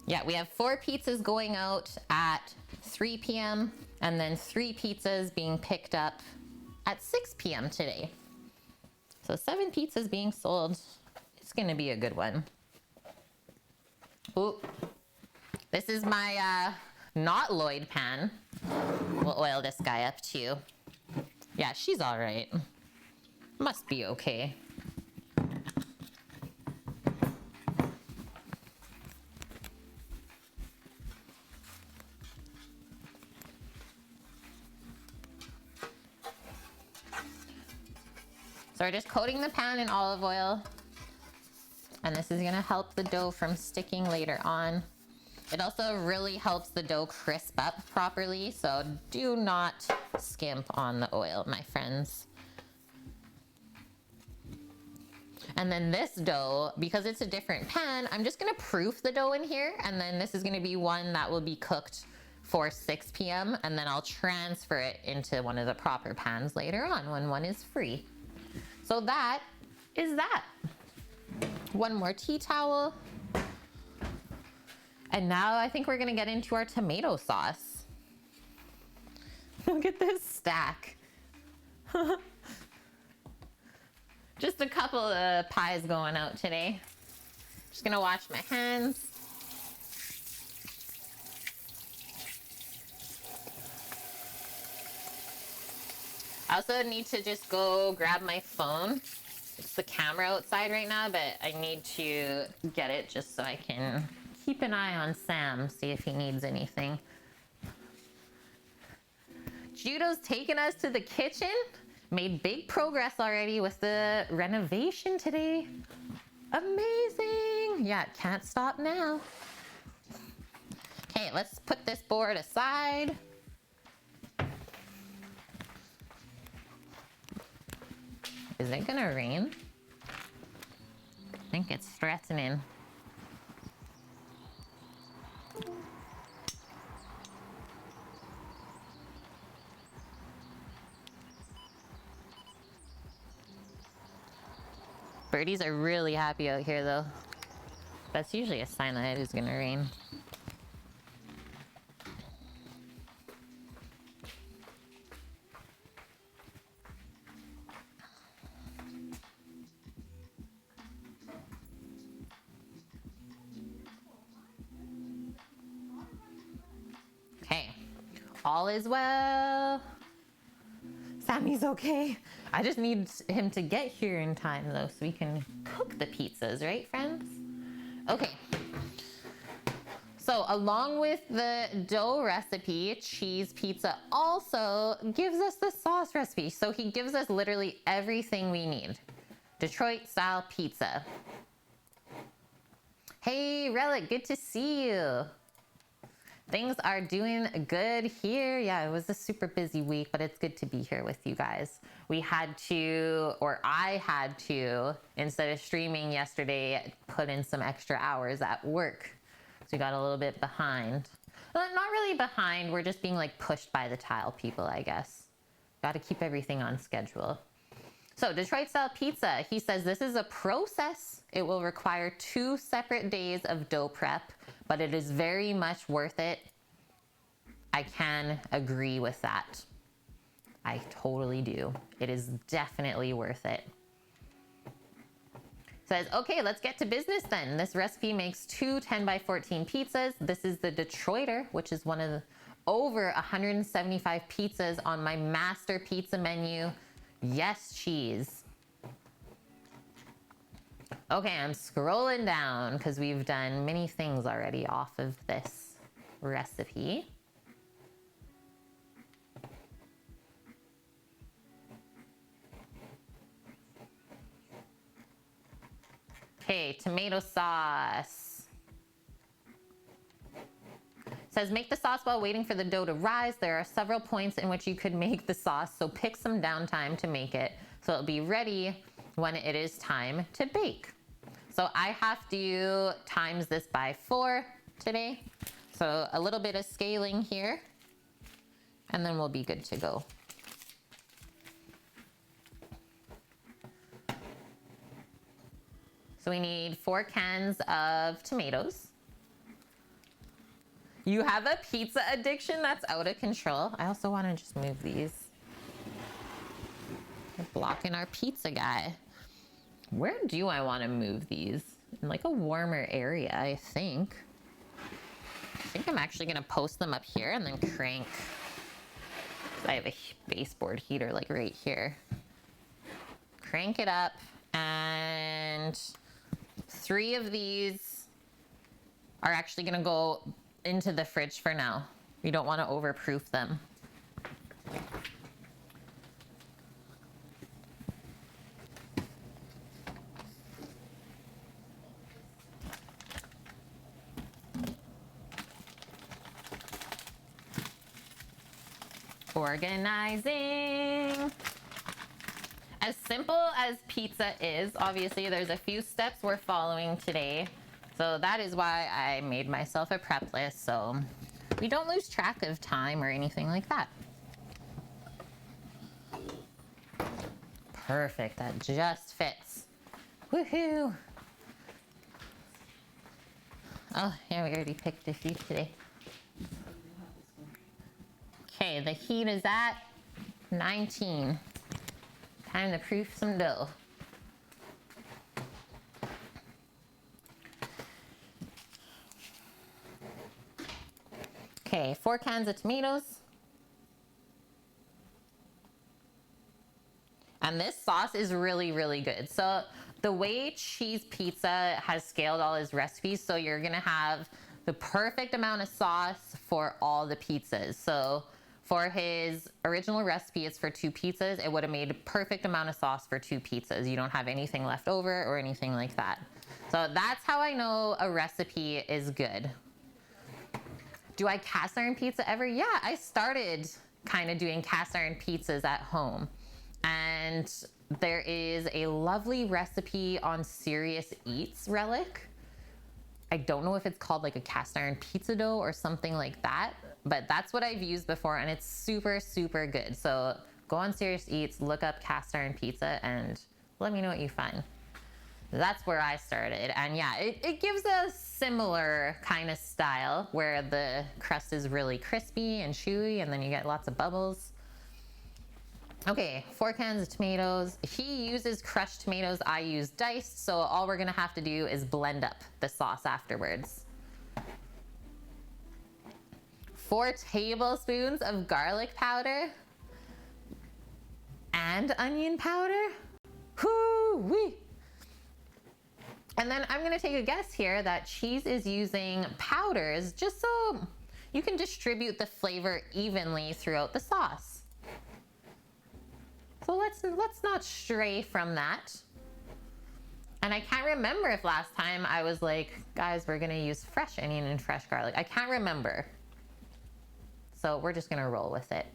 Yeah, we have 4 pizzas going out at 3 p.m. and then 3 pizzas being picked up at 6 p.m. today. So 7 pizzas being sold. It's gonna be a good one. Ooh, this is my not Lloyd pan. We'll oil this guy up too. Yeah, she's all right. Must be okay. So we're just coating the pan in olive oil. And this is gonna help the dough from sticking later on. It also really helps the dough crisp up properly, so do not skimp on the oil, my friends. And then this dough, because it's a different pan, I'm just gonna proof the dough in here, and then this is gonna be one that will be cooked for 6 p.m. and then I'll transfer it into one of the proper pans later on when one is free. So that is that. One more tea towel. And now I think we're gonna get into our tomato sauce. Look at this stack. Just a couple of pies going out today. Just gonna wash my hands. I also need to just go grab my phone. It's the camera outside right now, but I need to get it just so I can keep an eye on Sam, see if he needs anything. Judo's taken us to the kitchen. Made big progress already with the renovation today. Amazing. Yeah, can't stop now. Okay, let's put this board aside. Is it gonna rain? I think it's threatening. Birdies are really happy out here though. That's usually a sign that it is gonna rain. Okay, all is well. Sammy's okay. I just need him to get here in time though, so we can cook the pizzas, right, friends? Okay. So along with the dough recipe, Cheese Pizza also gives us the sauce recipe. So he gives us literally everything we need. Detroit style pizza. Hey, Relic, good to see you. Things are doing good here. Yeah, it was a super busy week, but it's good to be here with you guys. We had to, or I had to, instead of streaming yesterday, put in some extra hours at work. So we got a little bit behind. Well, not really behind, we're just being like pushed by the tile people, I guess. Got to keep everything on schedule. So Detroit style pizza, he says this is a process. It will require 2 separate days of dough prep, but it is very much worth it. I can agree with that. I totally do. It is definitely worth it. Says, okay, let's get to business then. This recipe makes 2 10 by 14 pizzas. This is the Detroiter, which is one of the over 175 pizzas on my master pizza menu. Yes, cheese. Okay, I'm scrolling down because we've done many things already off of this recipe. Okay, tomato sauce. Says make the sauce while waiting for the dough to rise. There are several points in which you could make the sauce, so pick some downtime to make it so it'll be ready when it is time to bake. So I have to times this by 4 today. So a little bit of scaling here, and then we'll be good to go. So we need 4 cans of tomatoes. You have a pizza addiction that's out of control. I also want to just move these. They're blocking our pizza guy. Where do I want to move these? In like a warmer area, I think. I think I'm actually going to post them up here and then crank. I have a baseboard heater like right here. Crank it up, and 3 of these are actually going to go into the fridge for now. We don't want to overproof them. Organizing. As simple as pizza is, obviously there's a few steps we're following today. So that is why I made myself a prep list, so we don't lose track of time or anything like that. Perfect, that just fits. Woohoo! Oh, yeah, we already picked a few today. Okay, the heat is at 19. Time to proof some dough. Okay, 4 cans of tomatoes. And this sauce is really, really good. So the way Cheese Pizza has scaled all his recipes, so you're gonna have the perfect amount of sauce for all the pizzas. So for his original recipe, it's for 2 pizzas. It would have made a perfect amount of sauce for 2 pizzas. You don't have anything left over or anything like that. So that's how I know a recipe is good. Do I cast iron pizza ever? Yeah, I started kind of doing cast iron pizzas at home. And there is a lovely recipe on Serious Eats, Relic. I don't know if it's called like a cast iron pizza dough or something like that, but that's what I've used before, and it's super, super good. So go on Serious Eats, look up cast iron pizza, and let me know what you find. That's where I started. And yeah, it gives a similar kind of style where the crust is really crispy and chewy, and then you get lots of bubbles. Okay, 4 cans of tomatoes. He uses crushed tomatoes, I use diced, so all we're gonna have to do is blend up the sauce afterwards. 4 tablespoons of garlic powder and onion powder. Whoo-wee! And then I'm gonna take a guess here that Cheese is using powders just so you can distribute the flavor evenly throughout the sauce. So let's not stray from that. And I can't remember if last time I was like, guys, we're gonna use fresh onion and fresh garlic. I can't remember. So we're just gonna roll with it.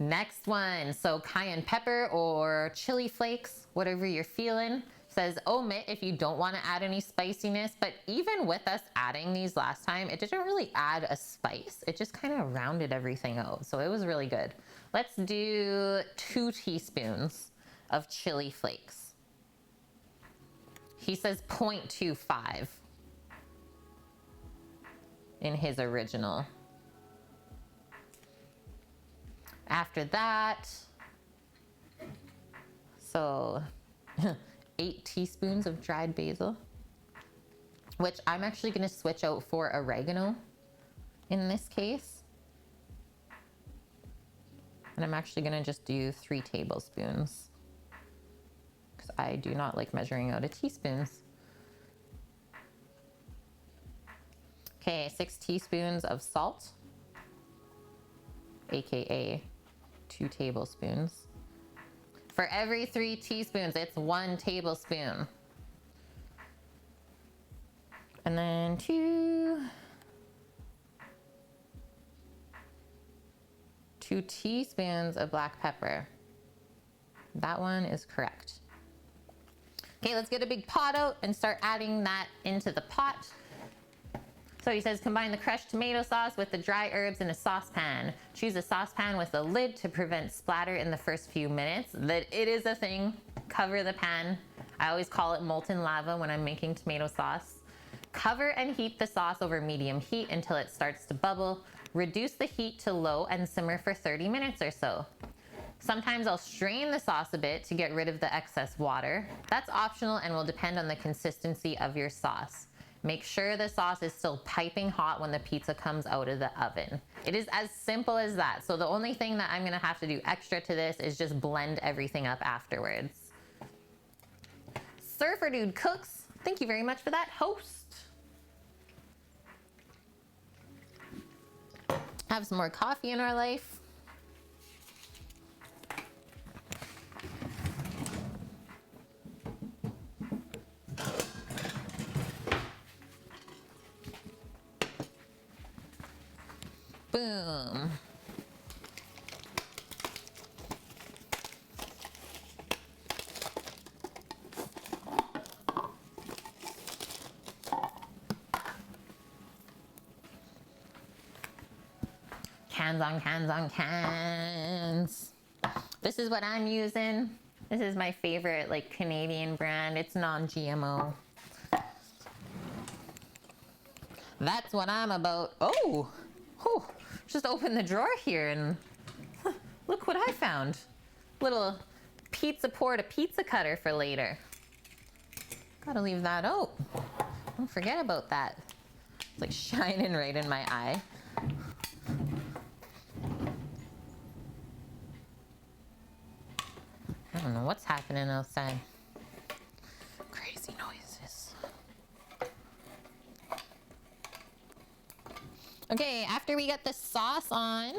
Next one, so cayenne pepper or chili flakes, whatever you're feeling. Says omit if you don't want to add any spiciness, but even with us adding these last time, it didn't really add a spice. It just kind of rounded everything out, so it was really good. Let's do 2 teaspoons of chili flakes. He says 0.25 in his original. After that, so 8 teaspoons of dried basil, which I'm actually going to switch out for oregano in this case. And I'm actually going to just do 3 tablespoons because I do not like measuring out of teaspoons. Okay, 6 teaspoons of salt, aka 2 tablespoons. For every 3 teaspoons, it's 1 tablespoon. And then 2 teaspoons of black pepper. That one is correct. Okay, let's get a big pot out and start adding that into the pot. So he says, combine the crushed tomato sauce with the dry herbs in a saucepan. Choose a saucepan with a lid to prevent splatter in the first few minutes. That it is a thing. Cover the pan. I always call it molten lava when I'm making tomato sauce. Cover and heat the sauce over medium heat until it starts to bubble. Reduce the heat to low and simmer for 30 minutes or so. Sometimes I'll strain the sauce a bit to get rid of the excess water. That's optional and will depend on the consistency of your sauce. Make sure the sauce is still piping hot when the pizza comes out of the oven. It is as simple as that. So the only thing that I'm gonna have to do extra to this is just blend everything up afterwards. Surfer Dude Cooks, thank you very much for that, host. Have some more coffee in our life. Boom. Cans on cans on cans. This is what I'm using. This is my favorite like Canadian brand. It's non-GMO. That's what I'm about. Oh, just open the drawer here and look what I found. Little pizza pizza cutter for later. Gotta leave that out. Don't forget about that. It's like shining right in my eye. I don't know what's happening outside. Crazy noises. Okay, after we get the sauce on,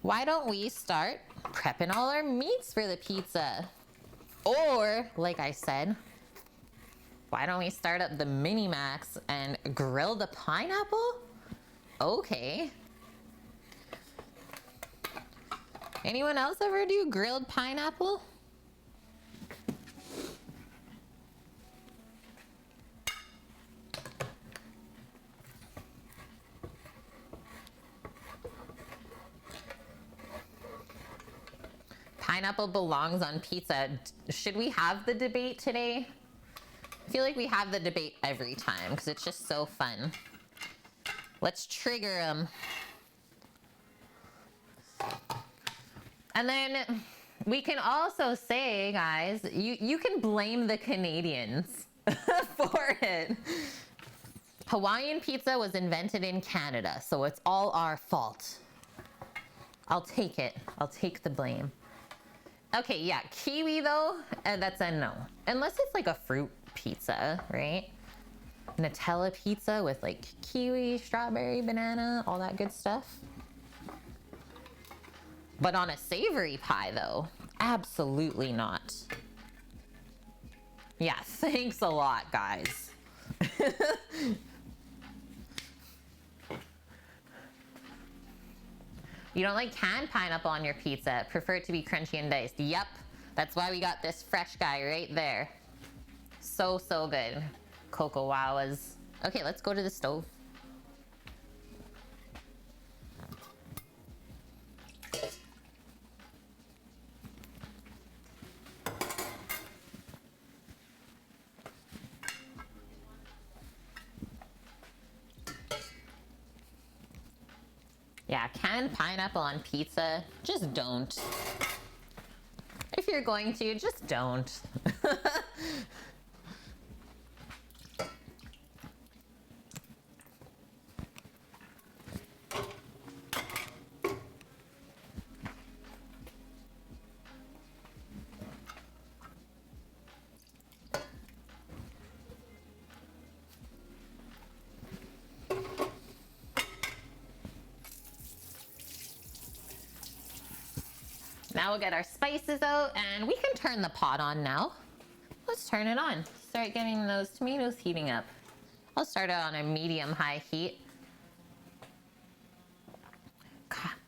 why don't we start prepping all our meats for the pizza? Or, like I said, why don't we start up the mini max and grill the pineapple? Okay. Anyone else ever do grilled pineapple? Pineapple belongs on pizza. Should we have the debate today? I feel like we have the debate every time because it's just so fun. Let's trigger them. And then we can also say, guys, you can blame the Canadians for it. Hawaiian pizza was invented in Canada, so it's all our fault. I'll take it. I'll take the blame. Okay, yeah, kiwi though, that's a no. Unless it's like a fruit pizza, right? Nutella pizza with like kiwi, strawberry, banana, all that good stuff. But on a savory pie though, absolutely not. Yeah, thanks a lot, guys. You don't like canned pineapple on your pizza, prefer it to be crunchy and diced. Yep, that's why we got this fresh guy right there. So good. Cocoa Wawas. Okay, let's go to the stove. Yeah, canned pineapple on pizza, just don't. If you're going to, just don't. Now we'll get our spices out and we can turn the pot on now. Let's turn it on. Start getting those tomatoes heating up. I'll start it on a medium-high heat.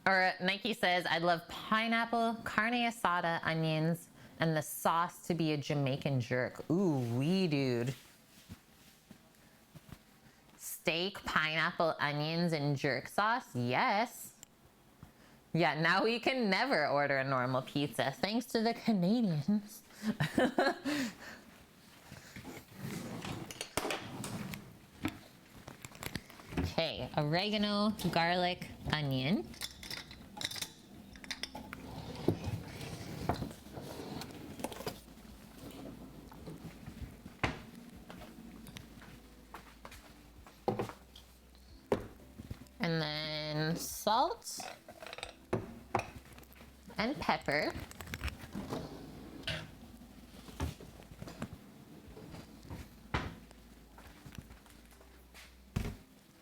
Or Nike says, I'd love pineapple, carne asada, onions, and the sauce to be a Jamaican jerk. Ooh, wee dude. Steak, pineapple, onions, and jerk sauce? Yes. Yeah, now we can never order a normal pizza, thanks to the Canadians. Okay, oregano, garlic, onion. And then salt and pepper.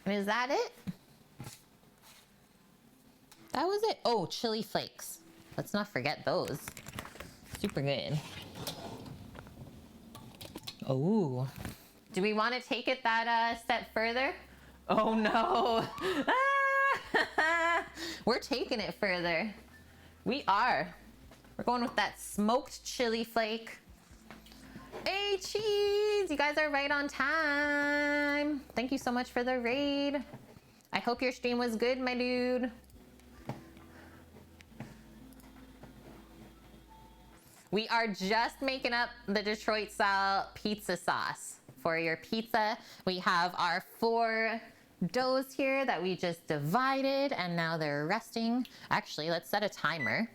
And is that it? That was it. Oh, chili flakes. Let's not forget those. Super good. Oh. Do we want to take it that step further? Oh no. We're taking it further. We are. We're going with that smoked chili flake. Hey, cheese! You guys are right on time. Thank you so much for the raid. I hope your stream was good, my dude. We are just making up the Detroit style pizza sauce for your pizza. We have our 4 doughs here that we just divided and now they're resting. Actually, let's set a timer.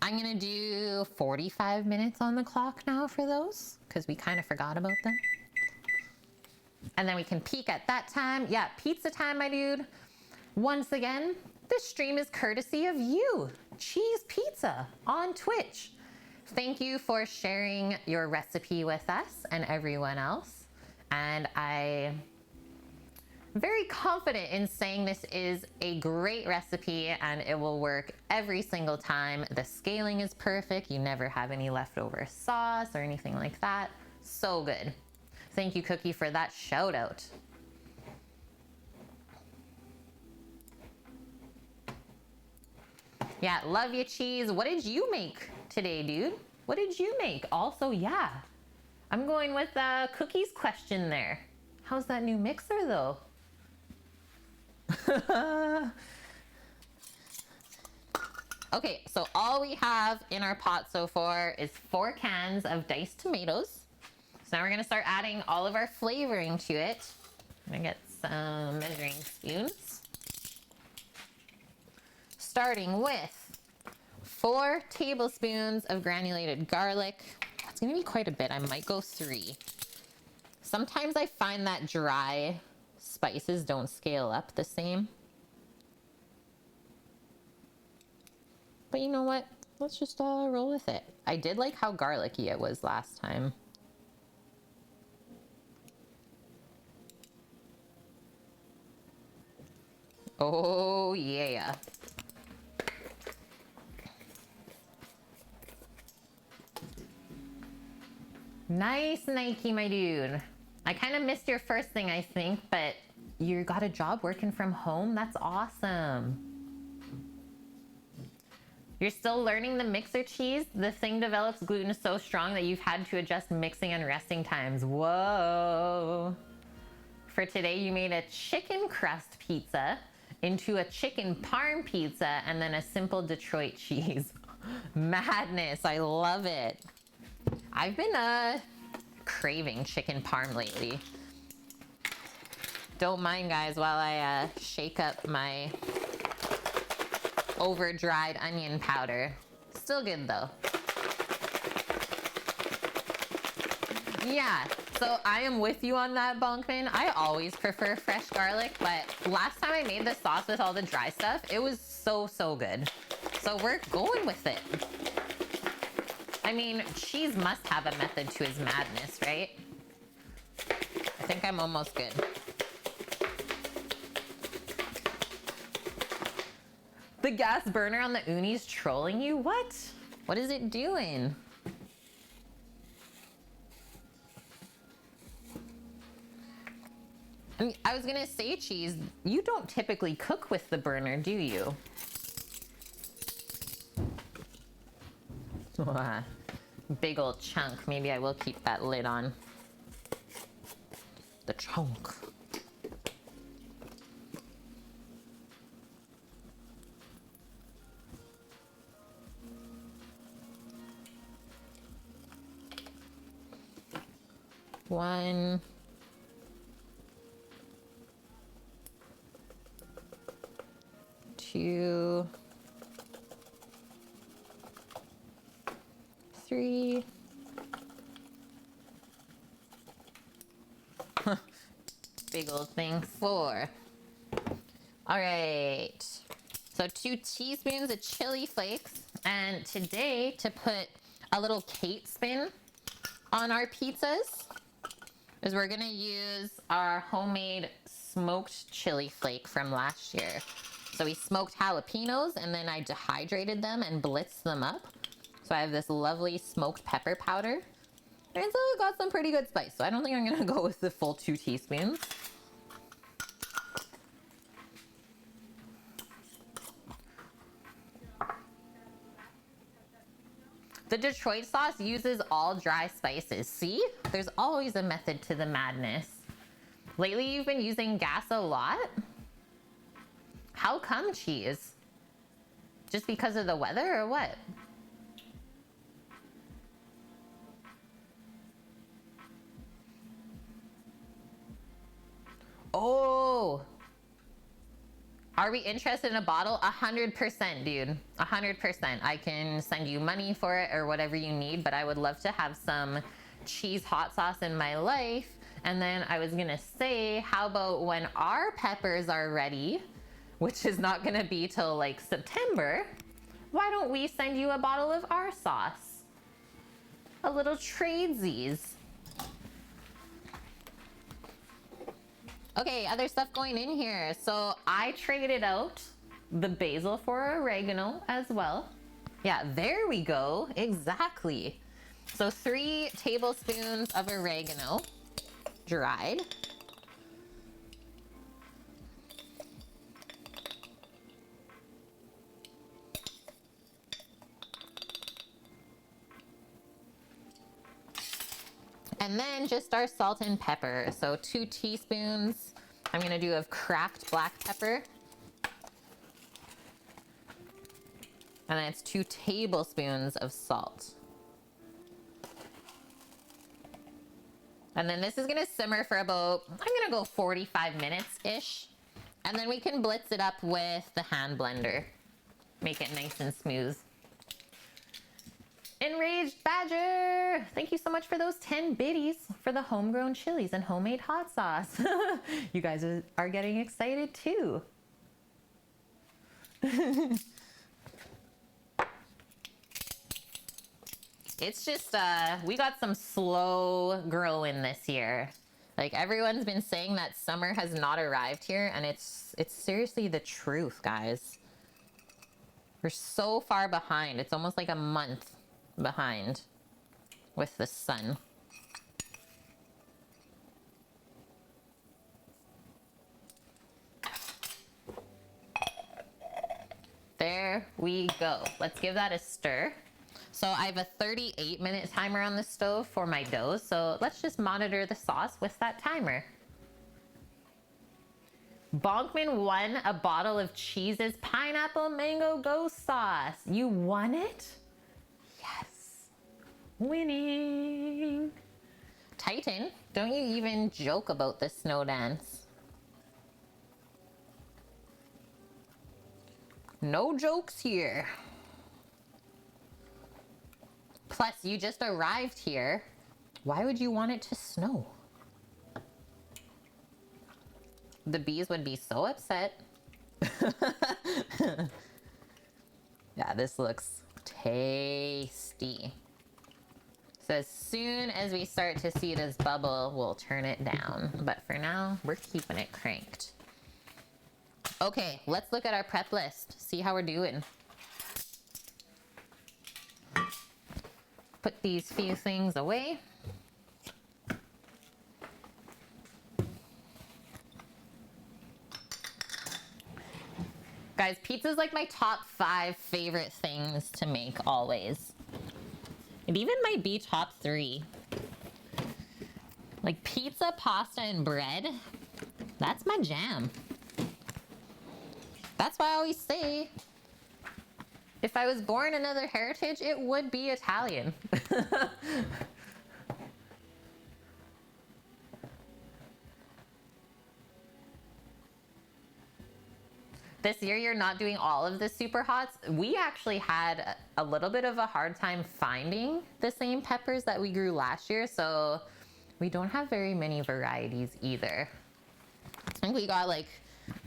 I'm gonna do 45 minutes on the clock now for those because we kind of forgot about them. And then we can peek at that time. Yeah, pizza time, my dude. Once again, this stream is courtesy of you, Cheese Pizza on Twitch. Thank you for sharing your recipe with us and everyone else. And I'm very confident in saying this is a great recipe and it will work every single time. The scaling is perfect. You never have any leftover sauce or anything like that. So good. Thank you, Cookie, for that shout out. Yeah, love you, Cheese. What did you make today, dude? What did you make? Also, yeah, I'm going with Cookie's question there. How's that new mixer though? Okay, so all we have in our pot so far is 4 cans of diced tomatoes. So now we're gonna start adding all of our flavoring to it. I'm gonna get some measuring spoons. Starting with 4 tablespoons of granulated garlic. That's gonna be quite a bit. I might go 3. Sometimes I find that dry spices don't scale up the same. But you know what? Let's just roll with it. I did like how garlicky it was last time. Oh, yeah. Nice, Nike, my dude. I kind of missed your first thing, I think, but you got a job working from home? That's awesome. You're still learning the mixer cheese? The thing develops gluten so strong that you've had to adjust mixing and resting times. Whoa. For today, you made a chicken crust pizza into a chicken parm pizza and then a simple Detroit cheese. Madness, I love it. I've been craving chicken parm lately. Don't mind, guys, while I shake up my over-dried onion powder. Still good though. Yeah, so I am with you on that, Bonkman. I always prefer fresh garlic, but last time I made the sauce with all the dry stuff, it was so good. So we're going with it. I mean, cheese must have a method to his madness, right? I think I'm almost good. The gas burner on the uni's trolling you? What? What is it doing? I mean, I was gonna say, Cheese, you don't typically cook with the burner, do you? Big old chunk. Maybe I will keep that lid on. The chunk. One. Two. Three. Big old thing. Four. All right. So 2 teaspoons of chili flakes. And today, to put a little Kate spin on our pizzas, is we're gonna use our homemade smoked chili flake from last year. So we smoked jalapenos and then I dehydrated them and blitzed them up. So I have this lovely smoked pepper powder. And so it got some pretty good spice. So I don't think I'm gonna go with the full 2 teaspoons. The Detroit sauce uses all dry spices. See? There's always a method to the madness. Lately, you've been using gas a lot? How come, Cheese? Just because of the weather or what? Oh! Are we interested in a bottle? 100%, dude. 100%. I can send you money for it or whatever you need, but I would love to have some cheese hot sauce in my life. And then I was gonna say, how about when our peppers are ready, which is not gonna be till like September, why don't we send you a bottle of our sauce? A little tradesies. Okay, other stuff going in here. So I traded out the basil for oregano as well. Yeah, there we go. Exactly. So 3 tablespoons of oregano, dried. And then just our salt and pepper. So 2 teaspoons, I'm gonna do of cracked black pepper. And then it's 2 tablespoons of salt. And then this is gonna simmer for about, I'm gonna go 45 minutes-ish. And then we can blitz it up with the hand blender. Make it nice and smooth. Enraged Badger! Thank you so much for those 10 biddies for the homegrown chilies and homemade hot sauce. You guys are getting excited too. It's just, we got some slow growing this year. Like, everyone's been saying that summer has not arrived here, and it's seriously the truth, guys. We're so far behind. It's almost like a month behind with the sun. There we go. Let's give that a stir. So I have a 38-minute timer on the stove for my dough. So let's just monitor the sauce with that timer. Bonkman won a bottle of Cheese's Pineapple Mango Ghost Sauce. You won it? Yes. Winning. Titan, don't you even joke about the snow dance. No jokes here. Plus, you just arrived here. Why would you want it to snow? The bees would be so upset. Yeah, this looks tasty. So as soon as we start to see this bubble, we'll turn it down. But for now, we're keeping it cranked. Okay, let's look at our prep list. See how we're doing. Put these few things away. Guys, pizza's like my top 5 favorite things to make always. It even might be top 3. Like pizza, pasta, and bread. That's my jam. That's why I always say, if I was born another heritage, it would be Italian. This year, you're not doing all of the super hots. We actually had a little bit of a hard time finding the same peppers that we grew last year, so we don't have very many varieties either. I think we got like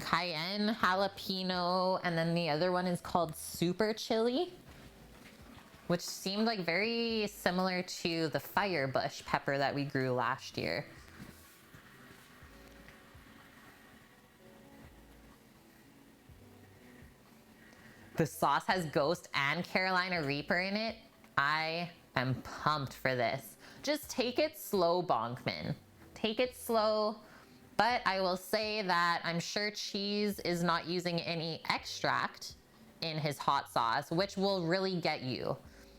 cayenne, jalapeno, and then the other one is called super chili, which seemed like very similar to the firebush pepper that we grew last year. The sauce has Ghost and Carolina Reaper in it. I am pumped for this. Just take it slow, Bonkman. Take it slow. But I will say that I'm sure Cheese is not using any extract in his hot sauce, which will really get you.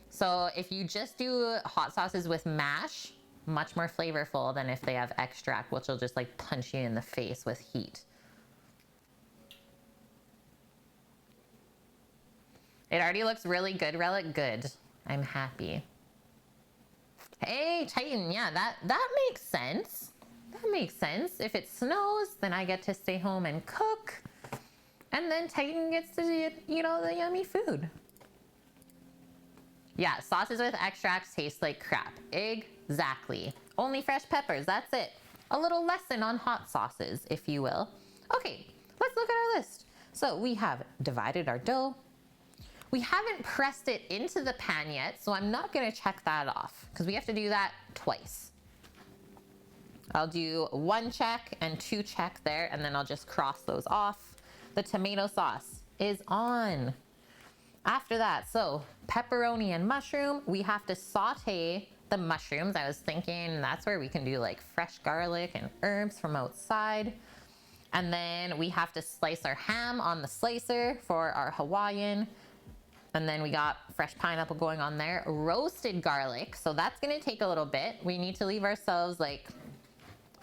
So if you just do hot sauces with mash, much more flavorful than if they have extract, which will just like punch you in the face with heat. It already looks really good, Relic. Good. I'm happy. Hey, Titan. Yeah, that makes sense. That makes sense. If it snows, then I get to stay home and cook. And then Titan gets to eat all the yummy food. Yeah, sauces with extracts taste like crap. Exactly. Only fresh peppers. That's it. A little lesson on hot sauces, if you will. Okay, let's look at our list. So we have divided our dough. We haven't pressed it into the pan yet, so I'm not gonna check that off because we have to do that twice. I'll do 1 check and 2 check there, and then I'll just cross those off. The tomato sauce is on. After that, so pepperoni and mushroom, we have to saute the mushrooms. I was thinking that's where we can do like fresh garlic and herbs from outside. And then we have to slice our ham on the slicer for our Hawaiian. And then we got fresh pineapple going on there. Roasted garlic, so that's gonna take a little bit. We need to leave ourselves like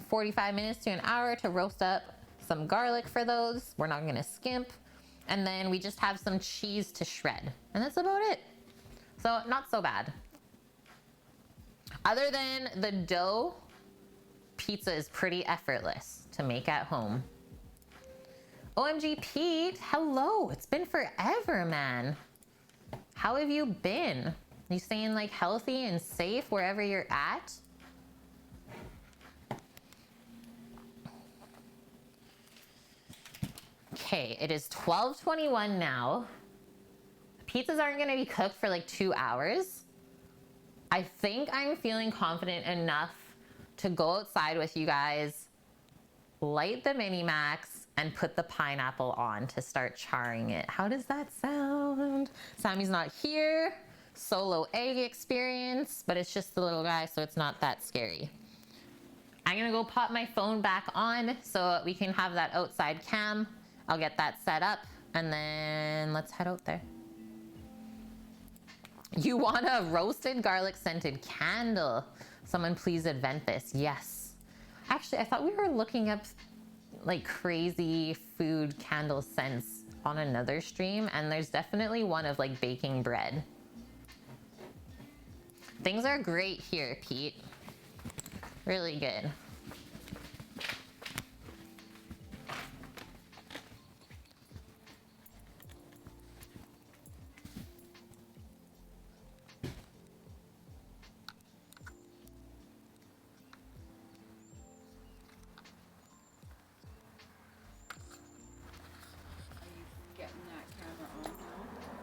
45 minutes to an hour to roast up some garlic for those. We're not gonna skimp. And then we just have some cheese to shred. And that's about it. So not so bad. Other than the dough, pizza is pretty effortless to make at home. OMG Pete, hello. It's been forever, man. How have you been? You staying like healthy and safe wherever you're at? Okay, it is 12:21 now. Pizzas aren't gonna be cooked for like 2 hours. I think I'm feeling confident enough to go outside with you guys, light the Mini Max, and put the pineapple on to start charring it. How does that sound? Sammy's not here. Solo egg experience, but it's just the little guy, so it's not that scary. I'm gonna go pop my phone back on so we can have that outside cam. I'll get that set up and then let's head out there. You want a roasted garlic scented candle? Someone please invent this. Yes. Actually, I thought we were looking up like crazy food candle scents on another stream, and there's definitely one of like baking bread. Things are great here, Pete. Really good.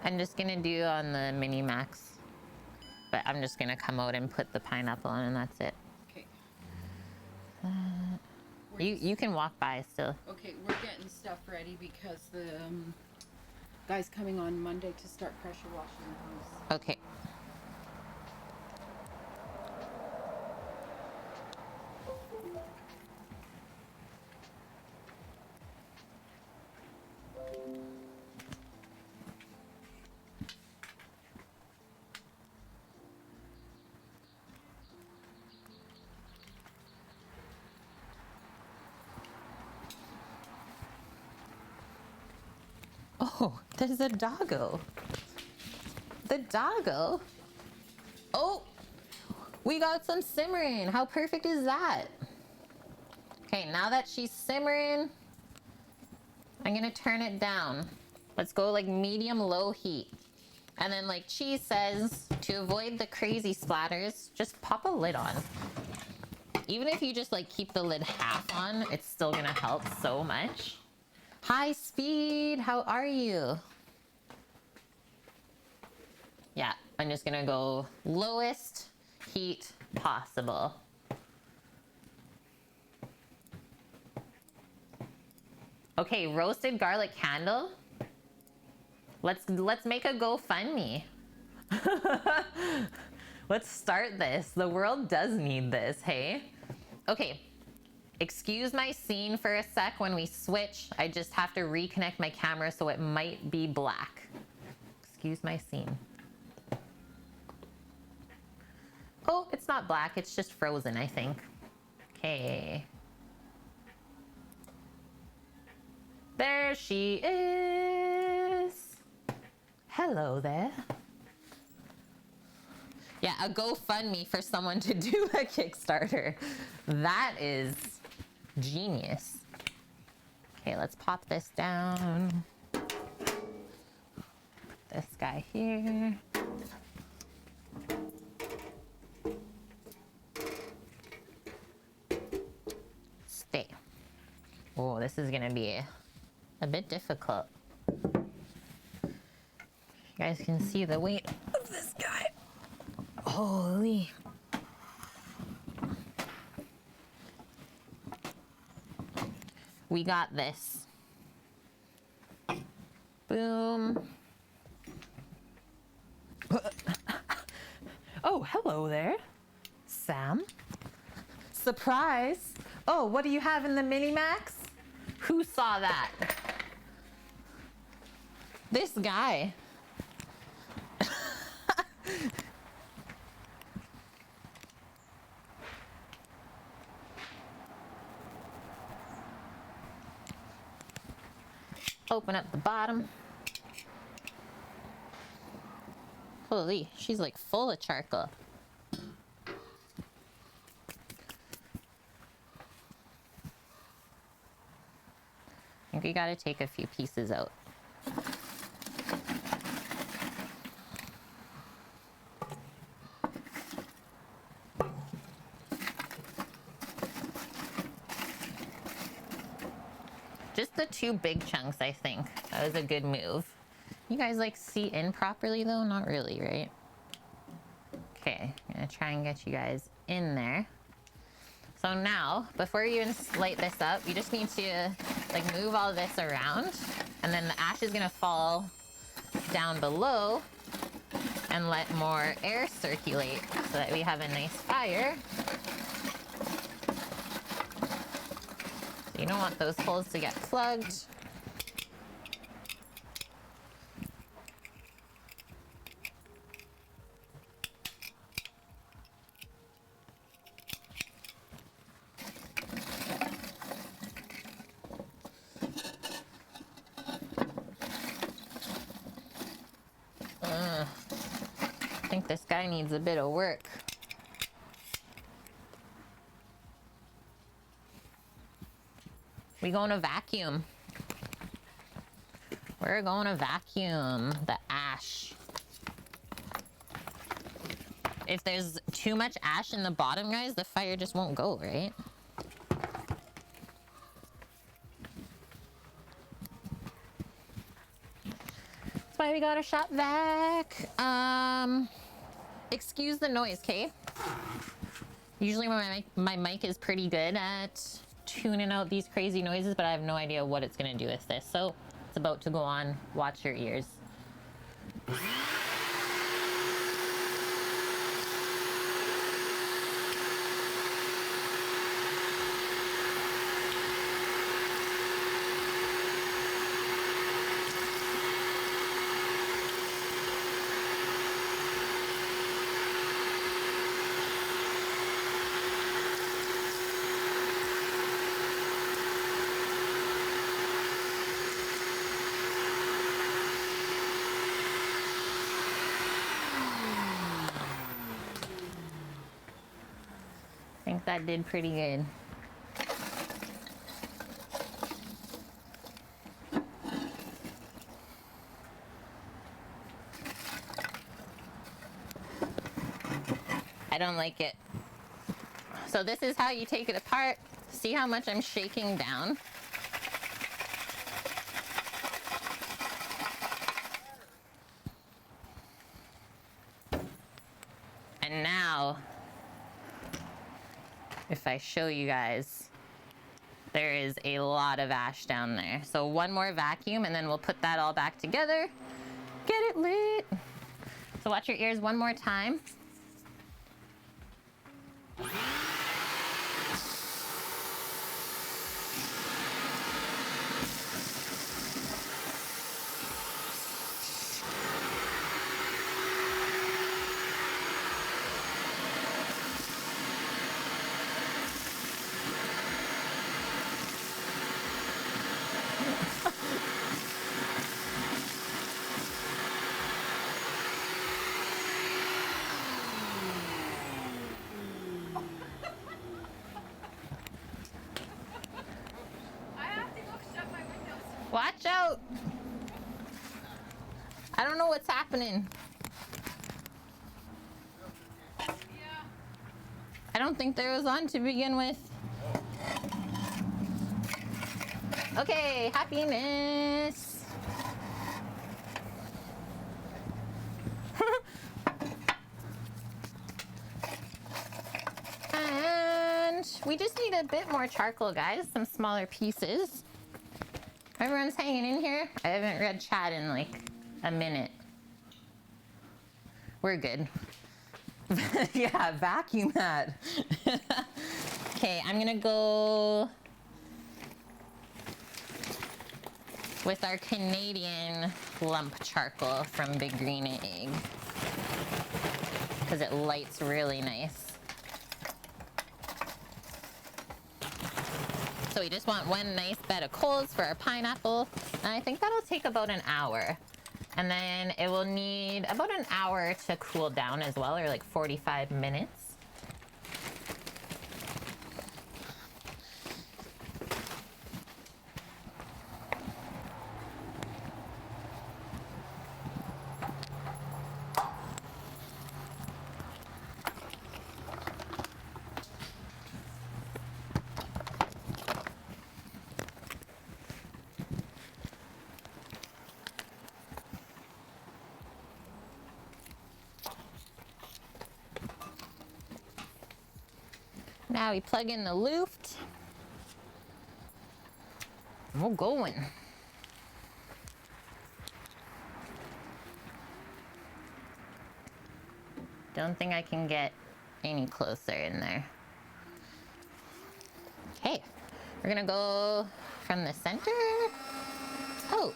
I'm just gonna do on the Mini Max, but I'm just gonna come out and put the pineapple on and that's it. Okay. You can walk by still. Okay, we're getting stuff ready because the guy's coming on Monday to start pressure washing the house. Okay. Oh, there's a doggo. The doggo? Oh, we got some simmering. How perfect is that? Okay, now that she's simmering, I'm gonna turn it down. Let's go like medium low heat. And then like Cheese says, to avoid the crazy splatters, just pop a lid on. Even if you just like keep the lid half on, it's still gonna help so much. Hi Speed, how are you? Yeah, I'm just gonna go lowest heat possible. Okay, roasted garlic candle. Let's make a GoFundMe. Let's start this. The world does need this, hey? Okay. Excuse my scene for a sec when we switch. I just have to reconnect my camera so it might be black. Excuse my scene. Oh, it's not black. It's just frozen, I think. Okay. There she is. Hello there. Yeah, a GoFundMe for someone to do a Kickstarter. That is genius. Okay, let's pop this down. Put this guy here. Stay. Oh, this is gonna be a bit difficult. You guys can see the weight of this guy. Holy. We got this. Boom. Oh, hello there, Sam. Surprise. Oh, what do you have in the Mini Max? Who saw that? This guy. Open up the bottom. Holy, she's like full of charcoal. I think we gotta take a few pieces out. Just the two big chunks, I think. That was a good move. You guys like see in properly though? Not really, right? Okay, I'm gonna try and get you guys in there. So now, before you even light this up, you just need to like move all this around, and then the ash is gonna fall down below and let more air circulate so that we have a nice fire. So you don't want those holes to get plugged. I think this guy needs a bit of work. We going to vacuum. We're going to vacuum the ash. If there's too much ash in the bottom, guys, the fire just won't go, right? That's why we got a shop vac. Excuse the noise, okay? Usually my mic is pretty good at tuning out these crazy noises, but I have no idea what it's gonna do with this. So it's about to go on. Watch your ears. I think that did pretty good. I don't like it. So this is how you take it apart. See how much I'm shaking down? And now, if I show you guys, there is a lot of ash down there. So one more vacuum and then we'll put that all back together. Get it lit. So watch your ears one more time. Watch out! I don't know what's happening. I don't think there was on to begin with. Okay, happiness. And we just need a bit more charcoal, guys. Some smaller pieces. Everyone's hanging in here. I haven't read chat in like a minute. We're good. Yeah, vacuum that. Okay, I'm gonna go with our Canadian lump charcoal from Big Green Egg because it lights really nice. So we just want one nice bed of coals for our pineapple, and I think that'll take about an hour. And then it will need about an hour to cool down as well, or like 45 minutes. Now we plug in the luft. We're going. Don't think I can get any closer in there. Okay, we're gonna go from the center. Oh.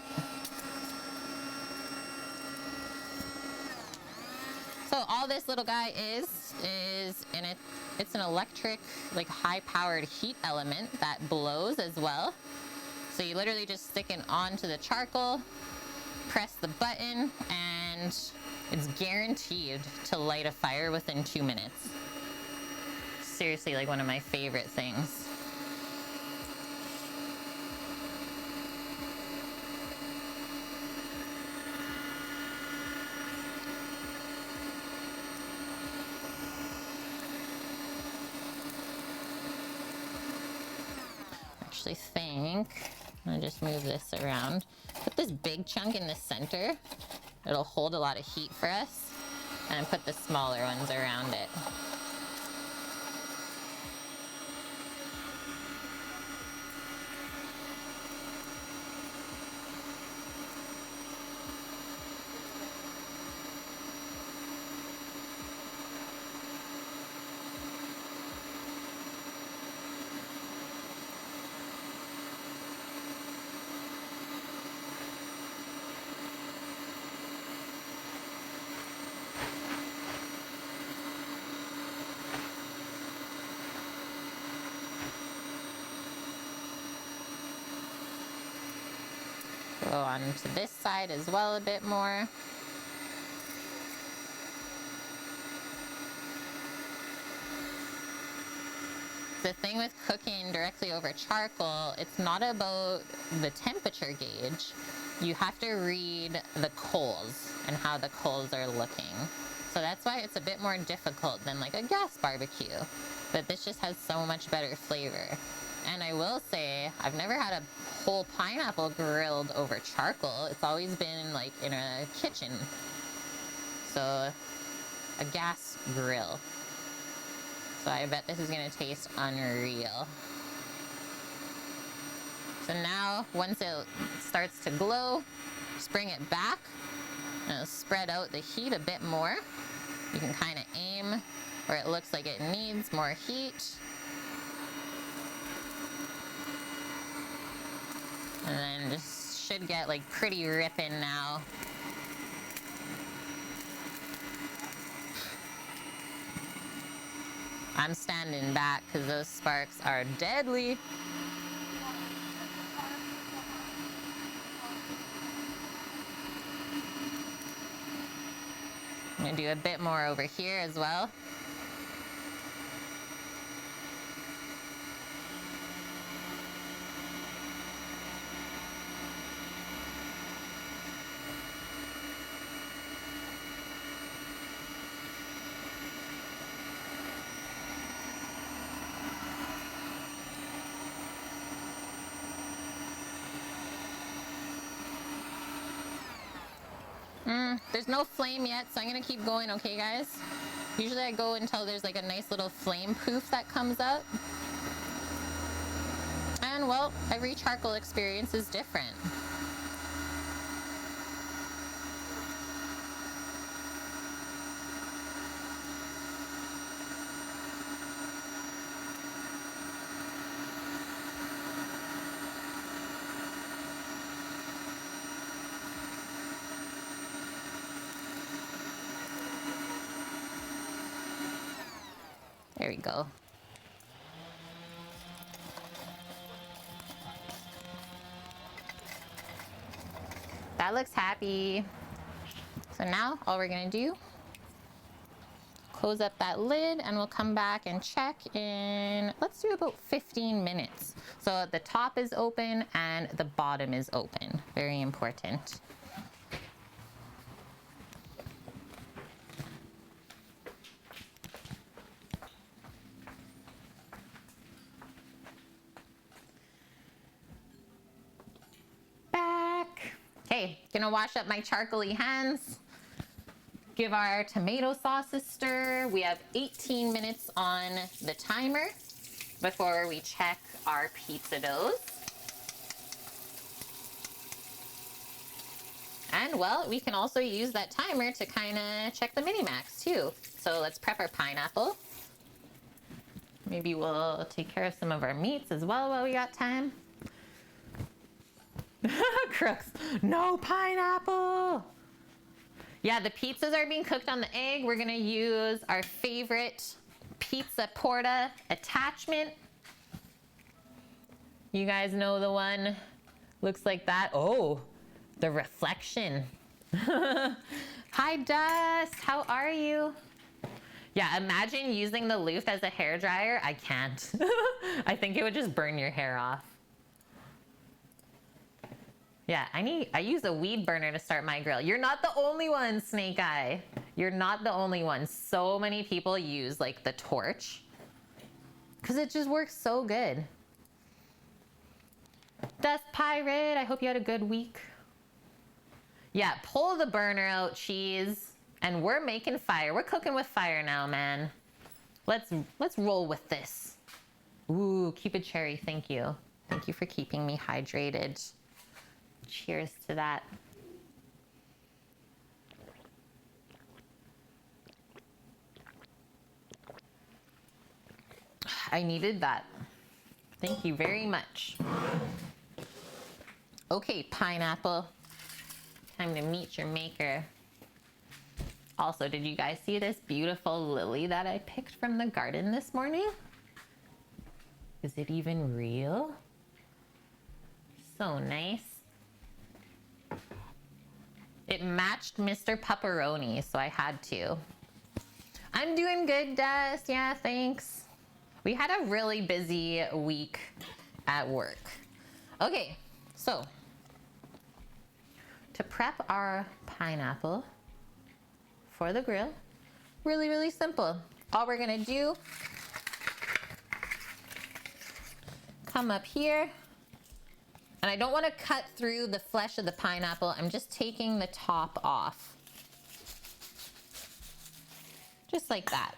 So all this little guy is it's an electric, like high-powered heat element that blows as well. So you literally just stick it onto the charcoal, press the button, and it's guaranteed to light a fire within 2 minutes. Seriously, like one of my favorite things. Actually think I'm gonna just move this around. Put this big chunk in the center. It'll hold a lot of heat for us. And put the smaller ones around it. Go on to this side as well a bit more. The thing with cooking directly over charcoal, it's not about the temperature gauge. You have to read the coals and how the coals are looking. So that's why it's a bit more difficult than like a gas barbecue. But this just has so much better flavor. And I will say, I've never had a whole pineapple grilled over charcoal. It's always been like in a kitchen. So a gas grill. So I bet this is gonna taste unreal. So now, once it starts to glow, just bring it back and it'll spread out the heat a bit more. You can kind of aim where it looks like it needs more heat. And then just should get like pretty ripping now. I'm standing back because those sparks are deadly. I'm gonna do a bit more over here as well. There's no flame yet, so I'm gonna keep going, okay guys? Usually I go until there's like a nice little flame poof that comes up. And well, every charcoal experience is different. There we go. That looks happy. So now all we're gonna do, close up that lid and we'll come back and check in, let's do about 15 minutes. So the top is open and the bottom is open. Very important. Okay, gonna wash up my charcoaly hands. Give our tomato sauce a stir. We have 18 minutes on the timer before we check our pizza doughs. And well, we can also use that timer to kind of check the mini-max too. So let's prep our pineapple. Maybe we'll take care of some of our meats as well while we got time. Crooks, no pineapple. Yeah, the pizzas are being cooked on the egg. We're gonna use our favorite pizza porta attachment. You guys know the one, looks like that. Oh, the reflection. Hi, Dust, how are you? Yeah, imagine using the loofah as a hairdryer. I can't. I think it would just burn your hair off. Yeah, I use a weed burner to start my grill. You're not the only one, Snake Eye. You're not the only one. So many people use like the torch because it just works so good. Dust Pirate, I hope you had a good week. Yeah, pull the burner out, cheese. And we're making fire. We're cooking with fire now, man. Let's roll with this. Ooh, Cupid Cherry, thank you. Thank you for keeping me hydrated. Cheers to that. I needed that. Thank you very much. Okay, pineapple. Time to meet your maker. Also, did you guys see this beautiful lily that I picked from the garden this morning? Is it even real? So nice. It matched Mr. Pepperoni, so I had to. I'm doing good, Dust. Yeah, thanks. We had a really busy week at work. Okay, so to prep our pineapple for the grill, really, really simple. All we're gonna do, come up here, and I don't wanna cut through the flesh of the pineapple. I'm just taking the top off. Just like that.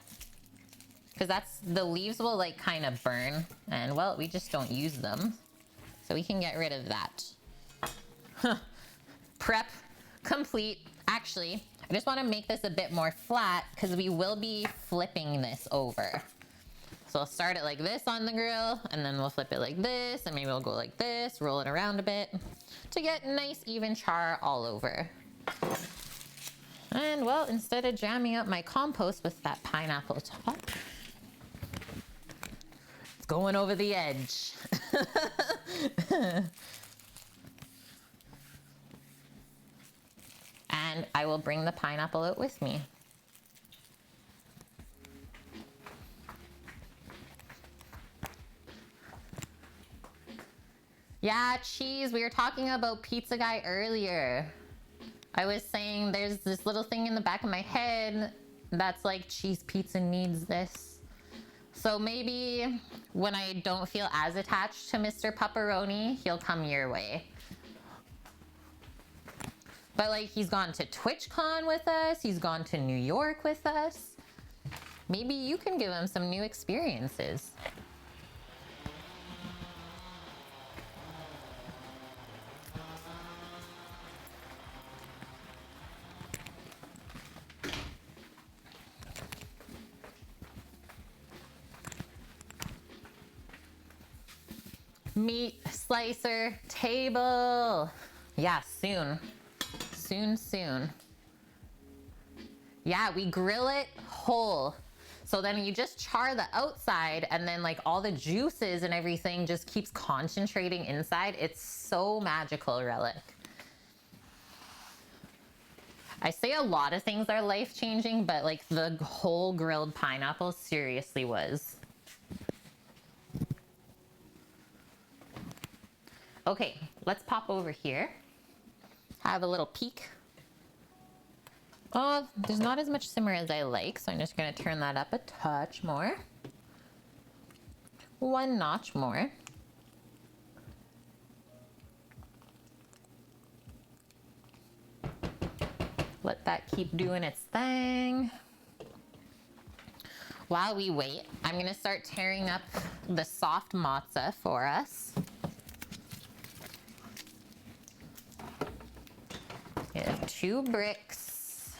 Because the leaves will like kind of burn, and well, we just don't use them. So we can get rid of that. Prep complete. Actually, I just want to make this a bit more flat because we will be flipping this over. So I'll start it like this on the grill, and then we'll flip it like this, and maybe we'll go like this, roll it around a bit to get nice even char all over. And well, instead of jamming up my compost with that pineapple top, it's going over the edge. And I will bring the pineapple out with me. Yeah, cheese. We were talking about Pizza Guy earlier. I was saying there's this little thing in the back of my head that's like cheese pizza needs this. So maybe when I don't feel as attached to Mr. Pepperoni, he'll come your way. But like he's gone to TwitchCon with us, he's gone to New York with us. Maybe you can give him some new experiences. Meat slicer table. Yeah, soon. Soon. Yeah, we grill it whole. So then you just char the outside, and then like all the juices and everything just keeps concentrating inside. It's so magical, Relic. I say a lot of things are life-changing, but like the whole grilled pineapple seriously was. Okay, let's pop over here. Have a little peek. Oh, there's not as much simmer as I like, so I'm just gonna turn that up a touch more. One notch more. let that keep doing its thing. While we wait, I'm gonna start tearing up the soft matzah for us. We have 2 bricks.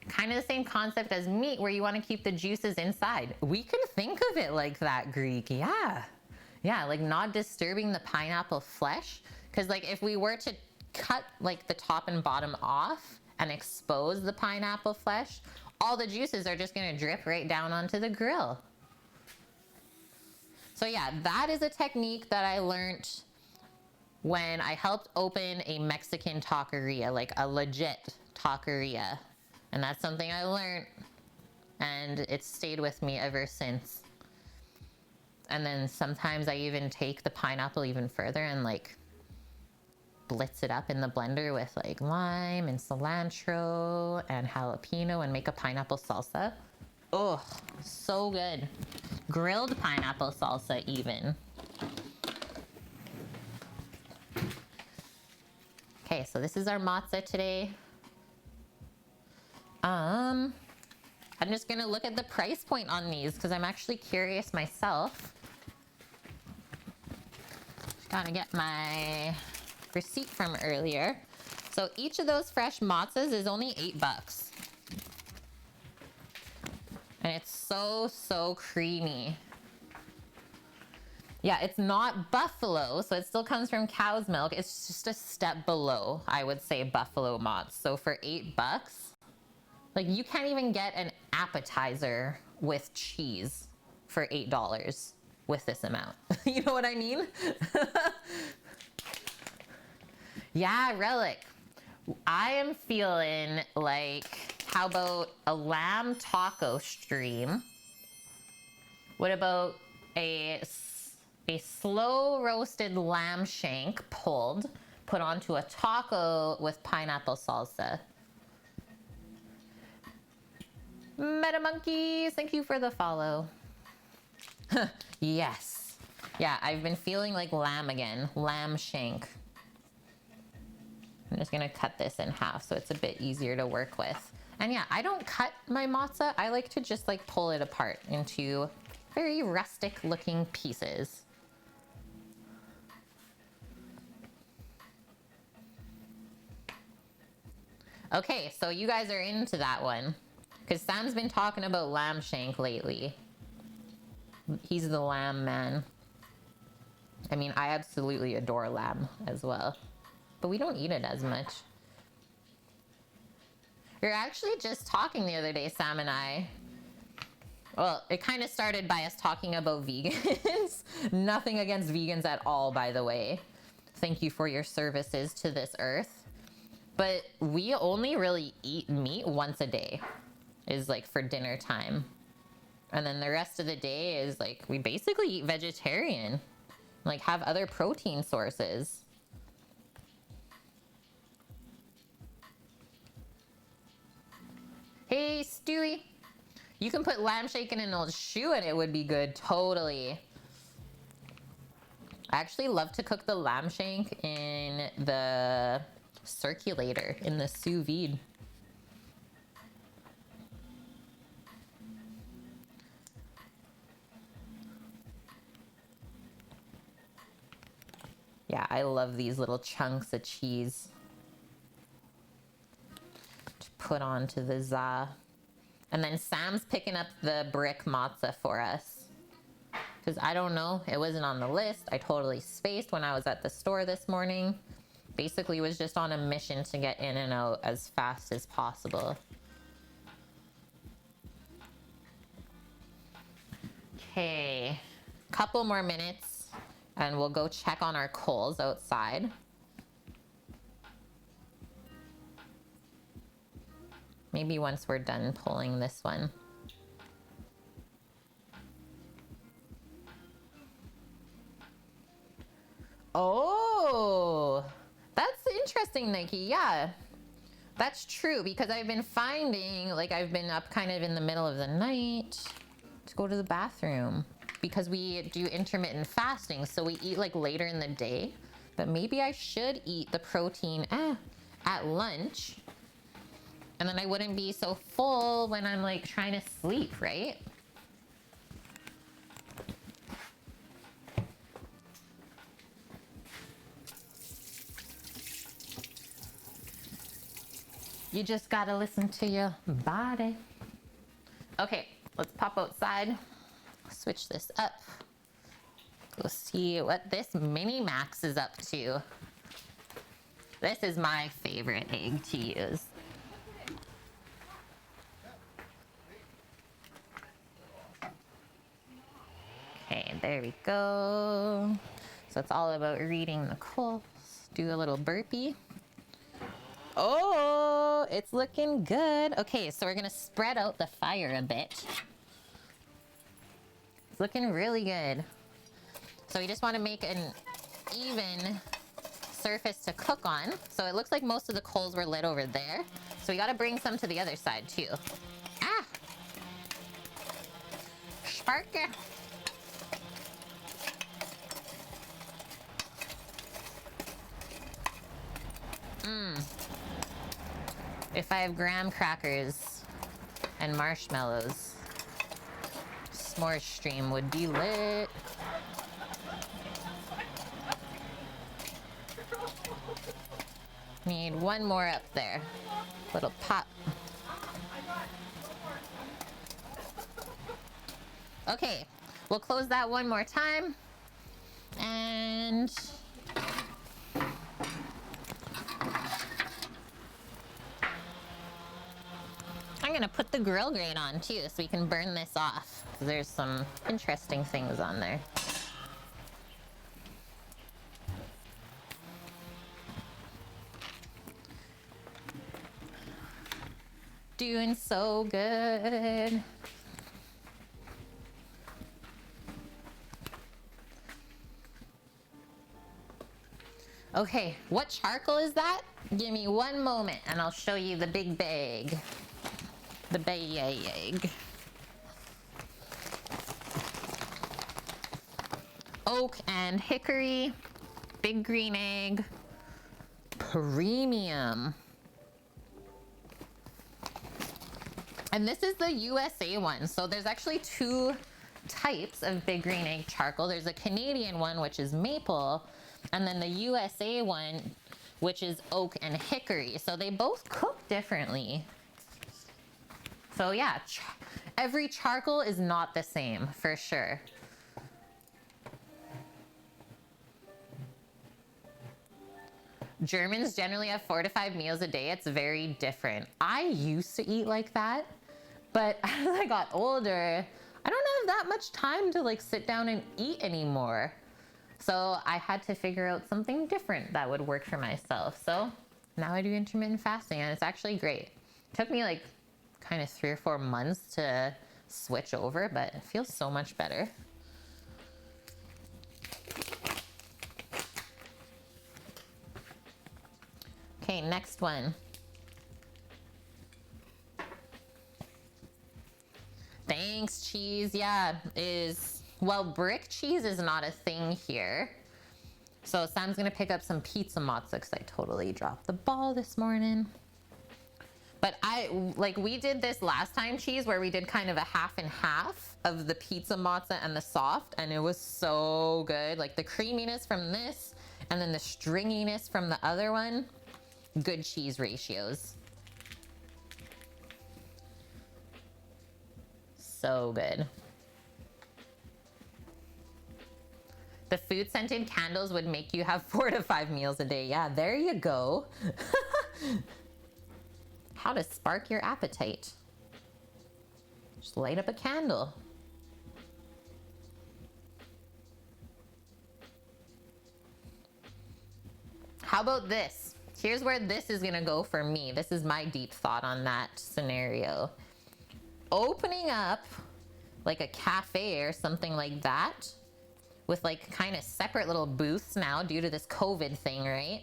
Kind of the same concept as meat where you want to keep the juices inside. We can think of it like that, Greek. Yeah. Yeah, like not disturbing the pineapple flesh. Because like if we were to cut like the top and bottom off and expose the pineapple flesh, all the juices are just going to drip right down onto the grill. So yeah, that is a technique that I learned when I helped open a Mexican taqueria, like a legit taqueria. And that's something I learned, and it's stayed with me ever since. And then sometimes I even take the pineapple even further and like blitz it up in the blender with like lime and cilantro and jalapeno and make a pineapple salsa. Oh, so good. Grilled pineapple salsa even. Okay, so this is our matzah today. I'm just gonna look at the price point on these because I'm actually curious myself. Just gotta get my receipt from earlier. So each of those fresh matzahs is only $8. And it's so creamy. Yeah, it's not buffalo, so it still comes from cow's milk. It's just a step below, I would say, buffalo mozz. So for $8, like you can't even get an appetizer with cheese for $8 with this amount. You know what I mean? Yeah, Relic. I am feeling like, how about a lamb taco stream? What about a slow roasted lamb shank pulled, put onto a taco with pineapple salsa? Meta Monkeys, thank you for the follow. Yes. Yeah, I've been feeling like lamb again. Lamb shank. I'm just gonna cut this in half so it's a bit easier to work with. And yeah, I don't cut my matzah. I like to just like pull it apart into very rustic looking pieces. Okay, so you guys are into that one. Because Sam's been talking about lamb shank lately. He's the lamb man. I mean, I absolutely adore lamb as well. But we don't eat it as much. We were actually just talking the other day, Sam and I. Well, it kind of started by us talking about vegans. Nothing against vegans at all, by the way. Thank you for your services to this earth. But we only really eat meat once a day. Is like for dinner time. And then the rest of the day is like, we basically eat vegetarian. Like have other protein sources. Hey, Stewie. You can put lamb shank in an old shoe and it would be good. Totally. I actually love to cook the lamb shank in the circulator, in the sous vide. Yeah, I love these little chunks of cheese to put onto the za. And then Sam's picking up the brick matzah for us. Because I don't know, it wasn't on the list. I totally spaced when I was at the store this morning. Basically was just on a mission to get in and out as fast as possible. Okay, couple more minutes and we'll go check on our coals outside. Maybe once we're done pulling this one. Oh, that's interesting, Nike. Yeah, that's true because I've been finding like I've been up kind of in the middle of the night to go to the bathroom because we do intermittent fasting. So we eat like later in the day. but maybe I should eat the protein at lunch. And then I wouldn't be so full when I'm like trying to sleep, right? You just gotta listen to your body. Okay, let's pop outside. Switch this up. Go see what this Mini Max is up to. This is my favorite egg to use. Okay, there we go. So it's all about reading the calls. Do a little burpee. Oh, it's looking good. Okay, so we're gonna spread out the fire a bit. It's looking really good. So we just want to make an even surface to cook on. So it looks like most of the coals were lit over there. So we got to bring some to the other side too. Ah! Sparky! If I have graham crackers and marshmallows, s'more stream would be lit. Need one more up there. Little pop. Okay, we'll close that one more time. And I'm gonna put the grill grate on too so we can burn this off. There's some interesting things on there. Doing so good. Okay, what charcoal is that? Give me one moment and I'll show you the big bag. The bag. Oak and hickory, big green egg, premium. And this is the USA one. So there's actually two types of big green egg charcoal. There's a Canadian one, which is maple, and then the USA one, which is oak and hickory. So they both cook differently. So yeah, every charcoal is not the same, for sure. Germans generally have 4 to 5 meals a day. It's very different. I used to eat like that, but as I got older, I don't have that much time to like sit down and eat anymore. So I had to figure out something different that would work for myself. So now I do intermittent fasting and it's actually great. It took me like kind of 3 or 4 months to switch over, but it feels so much better. Okay, next one. Thanks, cheese. Yeah, well, brick cheese is not a thing here. So Sam's gonna pick up some pizza mozza because I totally dropped the ball this morning. But we did this last time, cheese, where we did kind of a half and half of the pizza mozza and the soft, and it was so good. Like the creaminess from this and then the stringiness from the other one. Good cheese ratios. So good. The food scented candles would make you have 4 to 5 meals a day. Yeah, there you go. How to spark your appetite. Just light up a candle. How about this? Here's where this is gonna go for me. This is my deep thought on that scenario. Opening up like a cafe or something like that with like kind of separate little booths now due to this COVID thing, right?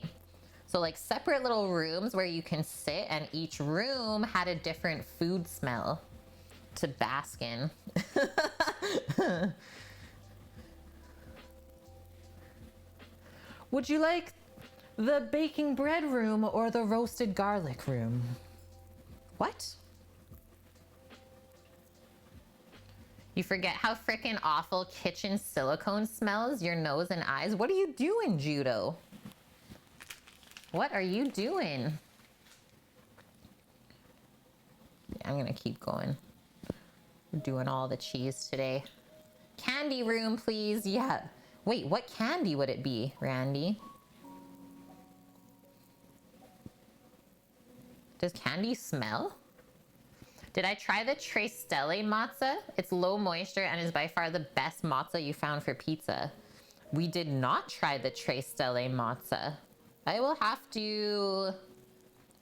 So like separate little rooms where you can sit, and each room had a different food smell to bask in. Would you like the baking bread room or the roasted garlic room? What? You forget how freaking awful kitchen silicone smells, your nose and eyes? What are you doing, Judo? What are you doing? I'm gonna keep going. We're doing all the cheese today. Candy room, please. Yeah. Wait, what candy would it be, Randy? Does candy smell? Did I try the Tre Stelle matzo? It's low moisture and is by far the best matzo you found for pizza. We did not try the Tre Stelle matzo. I will have to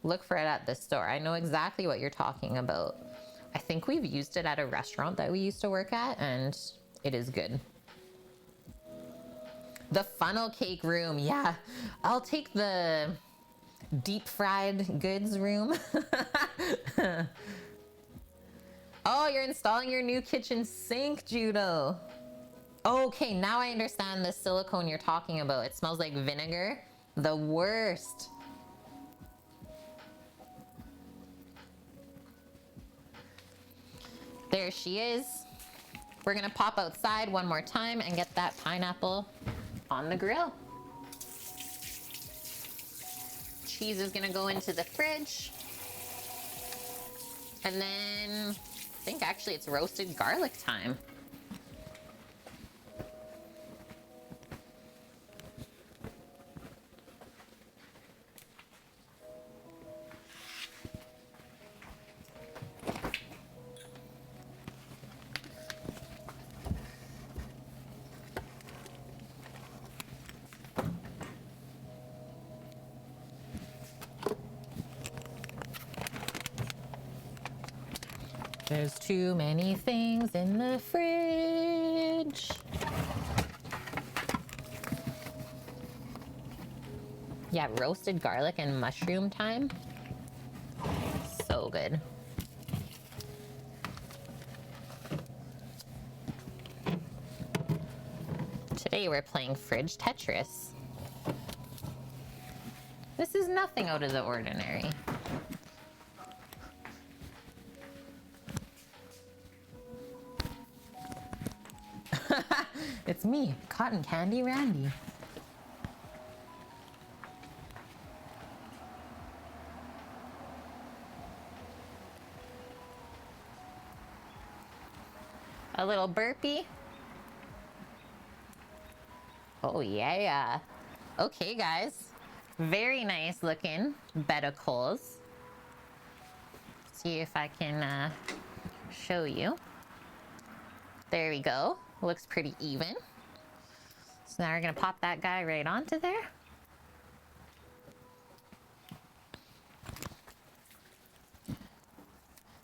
look for it at the store. I know exactly what you're talking about. I think we've used it at a restaurant that we used to work at, and it is good. The funnel cake room, yeah. I'll take the deep fried goods room. Oh, you're installing your new kitchen sink, Judo. Okay, now I understand the silicone you're talking about. It smells like vinegar. The worst. There she is. We're gonna pop outside one more time and get that pineapple on the grill. Cheese is gonna go into the fridge. And then I think actually it's roasted garlic time. There's too many things in the fridge. Yeah, roasted garlic and mushroom time. So good. Today we're playing Fridge Tetris. This is nothing out of the ordinary. It's me, Cotton Candy Randy. A little burpee. Oh yeah. Okay guys, very nice looking bed of coals. See if I can show you. There we go. Looks pretty even. So now we're gonna pop that guy right onto there.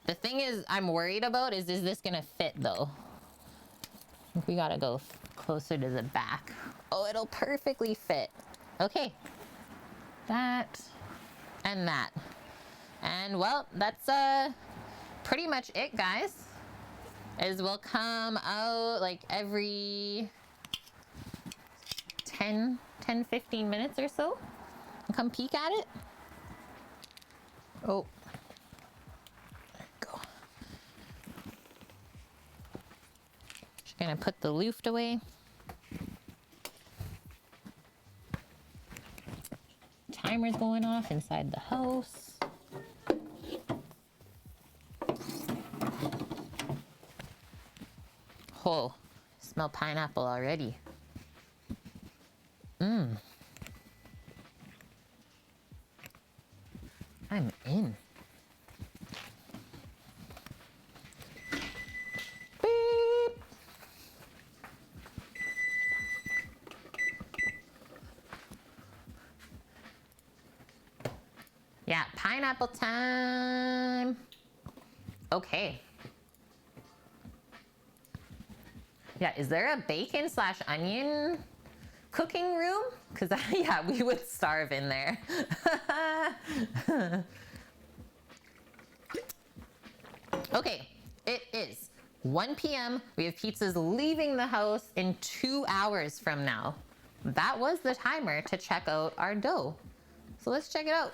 The thing is I'm worried about is this gonna fit though? I think we gotta go closer to the back. Oh, it'll perfectly fit. Okay. That and that. And well, that's pretty much it, guys. Is we'll come out like every 10, 15 minutes or so and come peek at it. Oh, there we go. Just gonna put the loofed away. Timer's going off inside the house. Oh, smell pineapple already. I'm in. Beep. Yeah, pineapple time. Okay. Yeah, is there a bacon / onion cooking room? Because yeah, we would starve in there. Okay, it is 1 p.m. We have pizzas leaving the house in 2 hours from now. that was the timer to check out our dough. So let's check it out.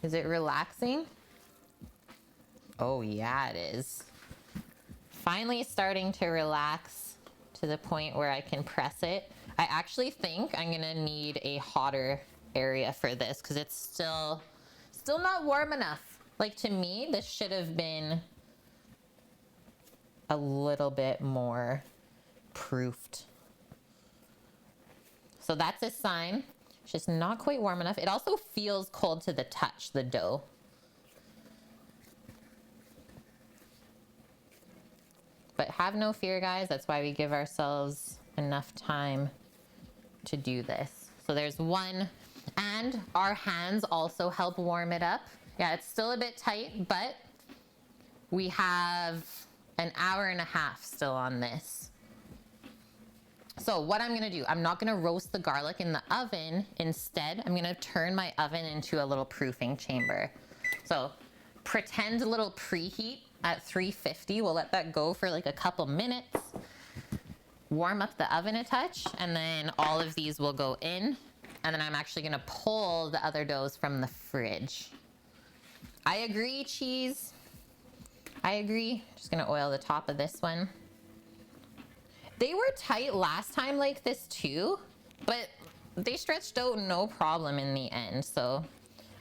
Is it relaxing? Oh yeah, it is. Finally starting to relax to the point where I can press it. I actually think I'm gonna need a hotter area for this because it's still not warm enough. Like, to me, this should have been a little bit more proofed. So that's a sign. It's just not quite warm enough. It also feels cold to the touch, the dough. But have no fear, guys. That's why we give ourselves enough time to do this. So there's one, and our hands also help warm it up. Yeah, it's still a bit tight, but we have an hour and a half still on this. So what I'm gonna do, I'm not gonna roast the garlic in the oven. Instead, I'm gonna turn my oven into a little proofing chamber. So pretend a little preheat at 350. We'll let that go for like a couple minutes. Warm up the oven a touch, and then all of these will go in. And then I'm actually gonna pull the other doughs from the fridge. I agree, cheese. I agree. Just gonna oil the top of this one. They were tight last time like this too, but they stretched out no problem in the end. So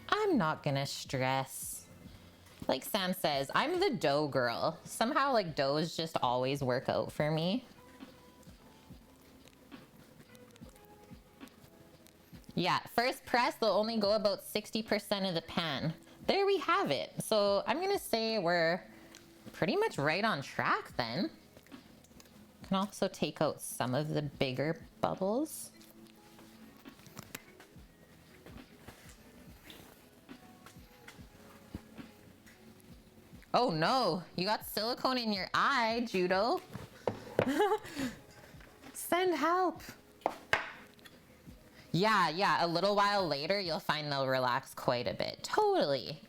I'm not gonna stress. Like Sam says, I'm the dough girl. Somehow like doughs just always work out for me. Yeah, first press, they'll only go about 60% of the pan. There we have it. So I'm gonna say we're pretty much right on track then. Can also take out some of the bigger bubbles. Oh no, you got silicone in your eye, Judo. Send help. Yeah, a little while later, you'll find they'll relax quite a bit. Totally.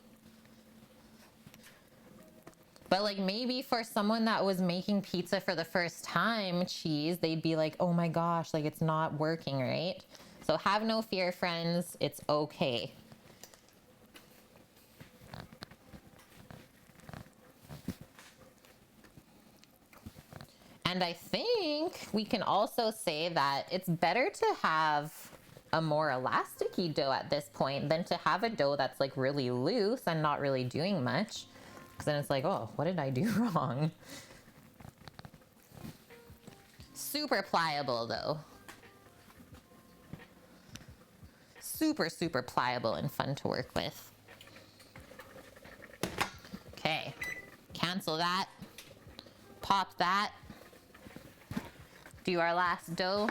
But like maybe for someone that was making pizza for the first time, cheese, they'd be like, oh my gosh, like it's not working, right? So have no fear, friends. It's okay. And I think we can also say that it's better to have a more elasticy dough at this point than to have a dough that's like really loose and not really doing much. Because then it's like, oh, what did I do wrong? Super pliable though. Super, super pliable and fun to work with. Okay, cancel that. Pop that. Do our last dough.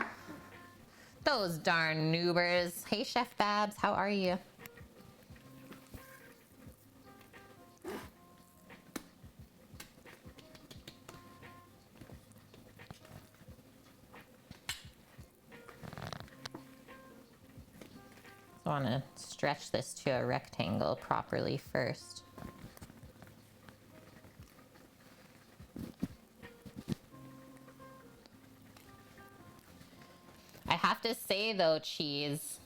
Those darn noobers. Hey, Chef Babs, how are you? I want to stretch this to a rectangle properly first. I have to say though, cheese,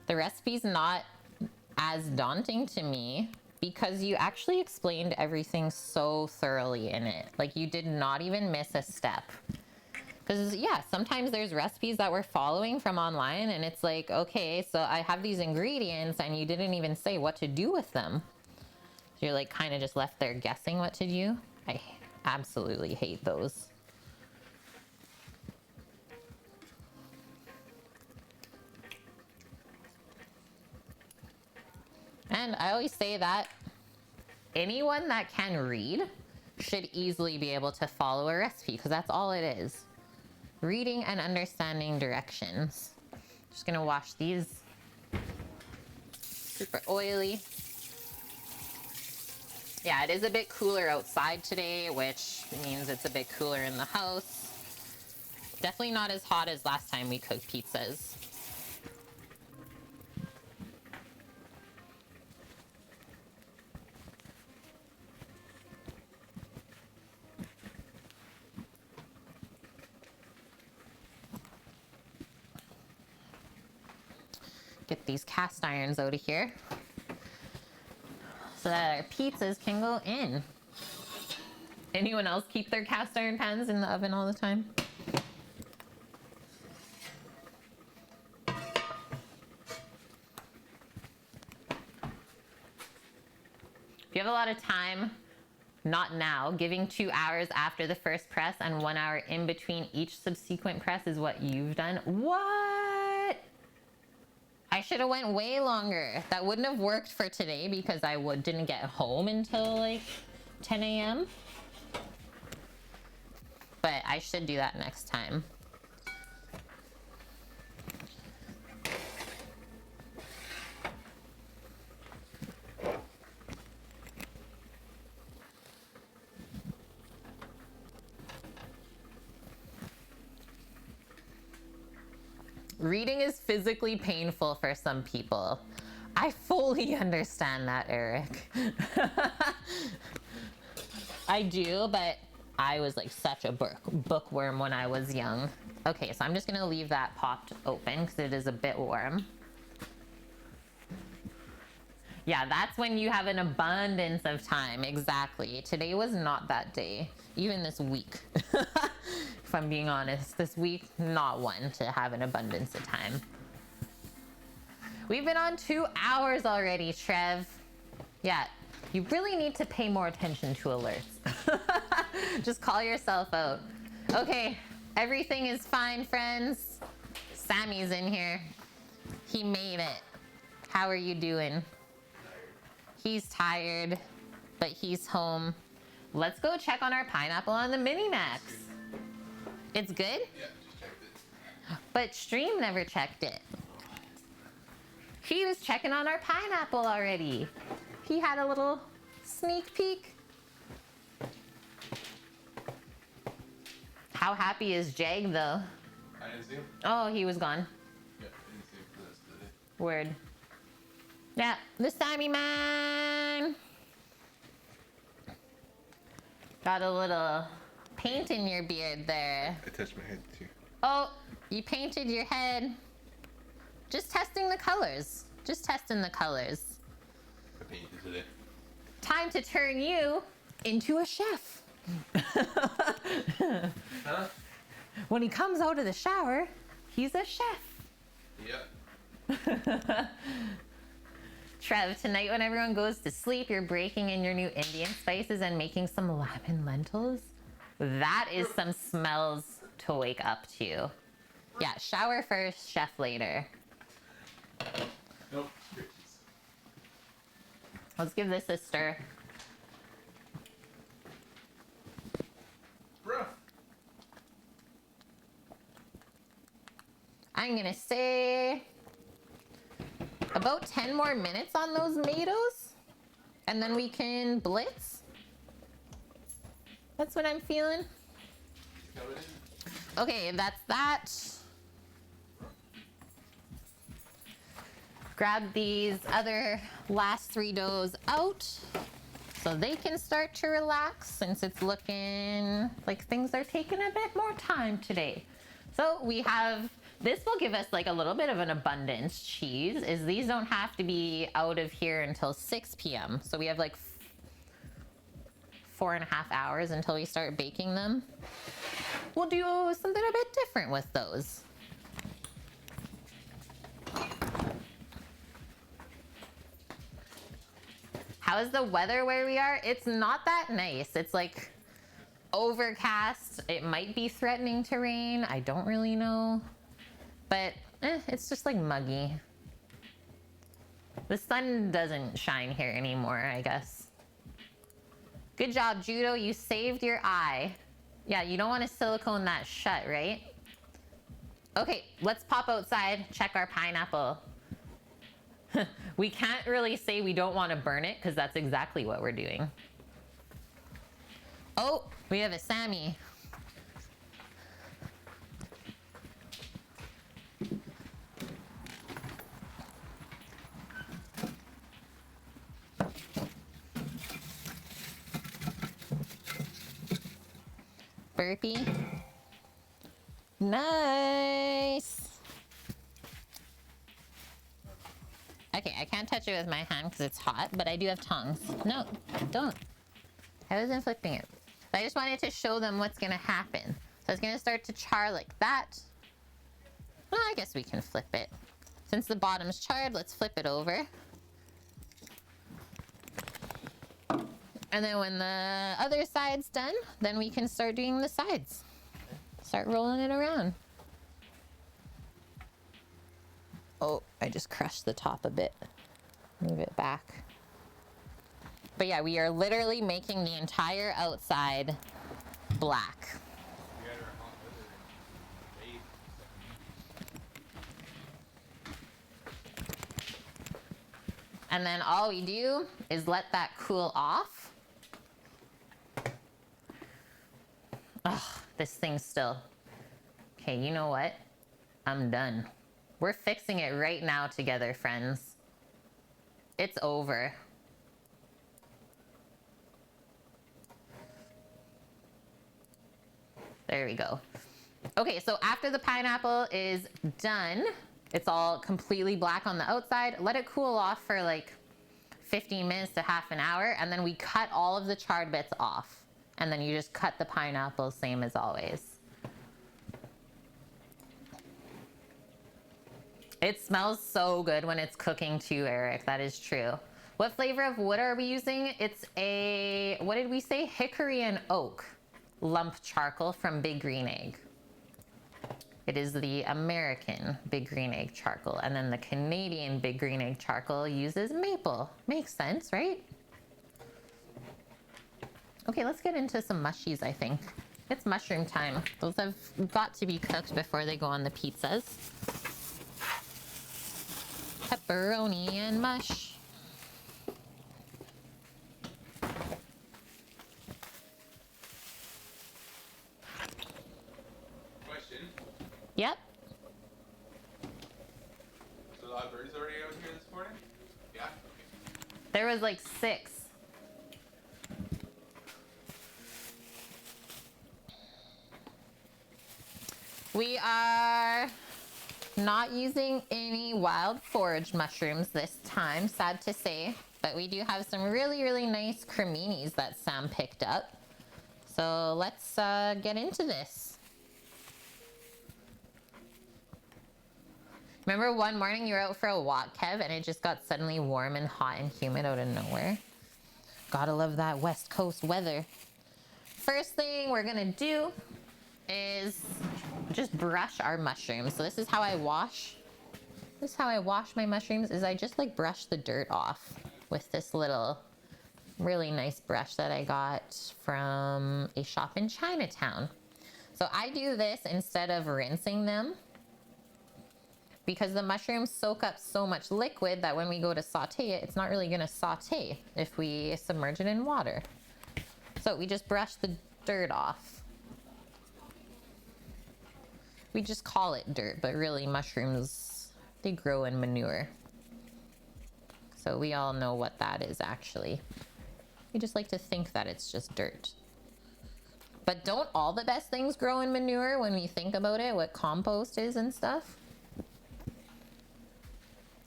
the recipe's not as daunting to me because you actually explained everything so thoroughly in it. Like you did not even miss a step. Because yeah, sometimes there's recipes that we're following from online and it's like, okay, so I have these ingredients and you didn't even say what to do with them. So you're like kind of just left there guessing what to do. I absolutely hate those. And I always say that anyone that can read should easily be able to follow a recipe because that's all it is. Reading and understanding directions. Just gonna wash these. Super oily. Yeah, it is a bit cooler outside today, which means it's a bit cooler in the house. Definitely not as hot as last time we cooked pizzas. Get these cast irons out of here so that our pizzas can go in. Anyone else keep their cast iron pans in the oven all the time? If you have a lot of time, not now, giving 2 hours after the first press and 1 hour in between each subsequent press is what you've done. What? I should have went way longer. That wouldn't have worked for today because I didn't get home until like 10 a.m. But I should do that next time. Reading is physically painful for some people. I fully understand that, Eric. I do, but I was like such a bookworm when I was young. Okay, so I'm just gonna leave that popped open because it is a bit warm. Yeah, that's when you have an abundance of time. Exactly. Today was not that day. Even this week. If I'm being honest, this week, not one to have an abundance of time. We've been on 2 hours already, Trev. Yeah, you really need to pay more attention to alerts. Just call yourself out. Okay, everything is fine, friends. Sammy's in here. He made it. How are you doing? He's tired, but he's home. Let's go check on our pineapple on the Minimax. It's good? Yeah, just checked it. But Stream never checked it. He was checking on our pineapple already. He had a little sneak peek. How happy is Jag though? I didn't see him. Oh, he was gone. Yeah, I didn't see him for the rest of the day. Word. Yeah, the Sammy man. Got a little paint in your beard there. I touched my head too. Oh, you painted your head. Just testing the colors. Just testing the colors. I painted today. Time to turn you into a chef. Huh? When he comes out of the shower, he's a chef. Yeah. Trev, tonight when everyone goes to sleep, you're breaking in your new Indian spices and making some lemon lentils. That is some smells to wake up to. Yeah, shower first, chef later. Nope. Let's give this a stir. Bruh. I'm gonna say about 10 more minutes on those tomatoes, and then we can blitz. That's what I'm feeling. Okay, that's that. Grab these other last 3 doughs out so they can start to relax since it's looking like things are taking a bit more time today. So we have, this will give us like a little bit of an abundance cheese, is these don't have to be out of here until 6 p.m. So we have like 4.5 hours until we start baking them. We'll do something a bit different with those. How is the weather where we are? It's not that nice. It's like overcast. It might be threatening to rain. I don't really know. But it's just like muggy. The sun doesn't shine here anymore, I guess. Good job, Judo. You saved your eye. Yeah, you don't want to silicone that shut, right? Okay, let's pop outside, check our pineapple. We can't really say we don't want to burn it because that's exactly what we're doing. Oh, we have a Sammy. Burpee. Nice. Okay, I can't touch it with my hand because it's hot, but I do have tongs. No, don't. I wasn't flipping it. I just wanted to show them what's gonna happen. So it's gonna start to char like that. Well, I guess we can flip it. Since the bottom's charred, let's flip it over. And then when the other side's done, then we can start doing the sides. Start rolling it around. Oh, I just crushed the top a bit. Move it back. But yeah, we are literally making the entire outside black. And then all we do is let that cool off. Ugh, this thing's still. Okay, you know what? I'm done. We're fixing it right now together, friends. It's over. There we go. Okay, so after the pineapple is done, it's all completely black on the outside. Let it cool off for like 15 minutes to half an hour, and then we cut all of the charred bits off. And then you just cut the pineapple, same as always. It smells so good when it's cooking too, Eric. That is true. What flavor of wood are we using? It's a, what did we say? Hickory and oak lump charcoal from Big Green Egg. It is the American Big Green Egg charcoal. And then the Canadian Big Green Egg charcoal uses maple. Makes sense, right? Okay, let's get into some mushies, I think. It's mushroom time. Those have got to be cooked before they go on the pizzas. Pepperoni and mush. Question. Yep. So a lot of birds already out here this morning? Yeah? Okay. There was like 6. We are not using any wild foraged mushrooms this time, sad to say, but we do have some really, really nice creminis that Sam picked up. So let's get into this. Remember one morning you were out for a walk, Kev, and it just got suddenly warm and hot and humid out of nowhere? Gotta love that West Coast weather. First thing we're gonna do is just brush our mushrooms. So this is how I wash. This is how I wash my mushrooms, is I just like brush the dirt off with this little really nice brush that I got from a shop in Chinatown. So I do this instead of rinsing them because the mushrooms soak up so much liquid that when we go to saute it, it's not really gonna saute if we submerge it in water. So we just brush the dirt off. We just call it dirt, but really mushrooms, they grow in manure. So we all know what that is actually. We just like to think that it's just dirt. But don't all the best things grow in manure when we think about it, what compost is and stuff?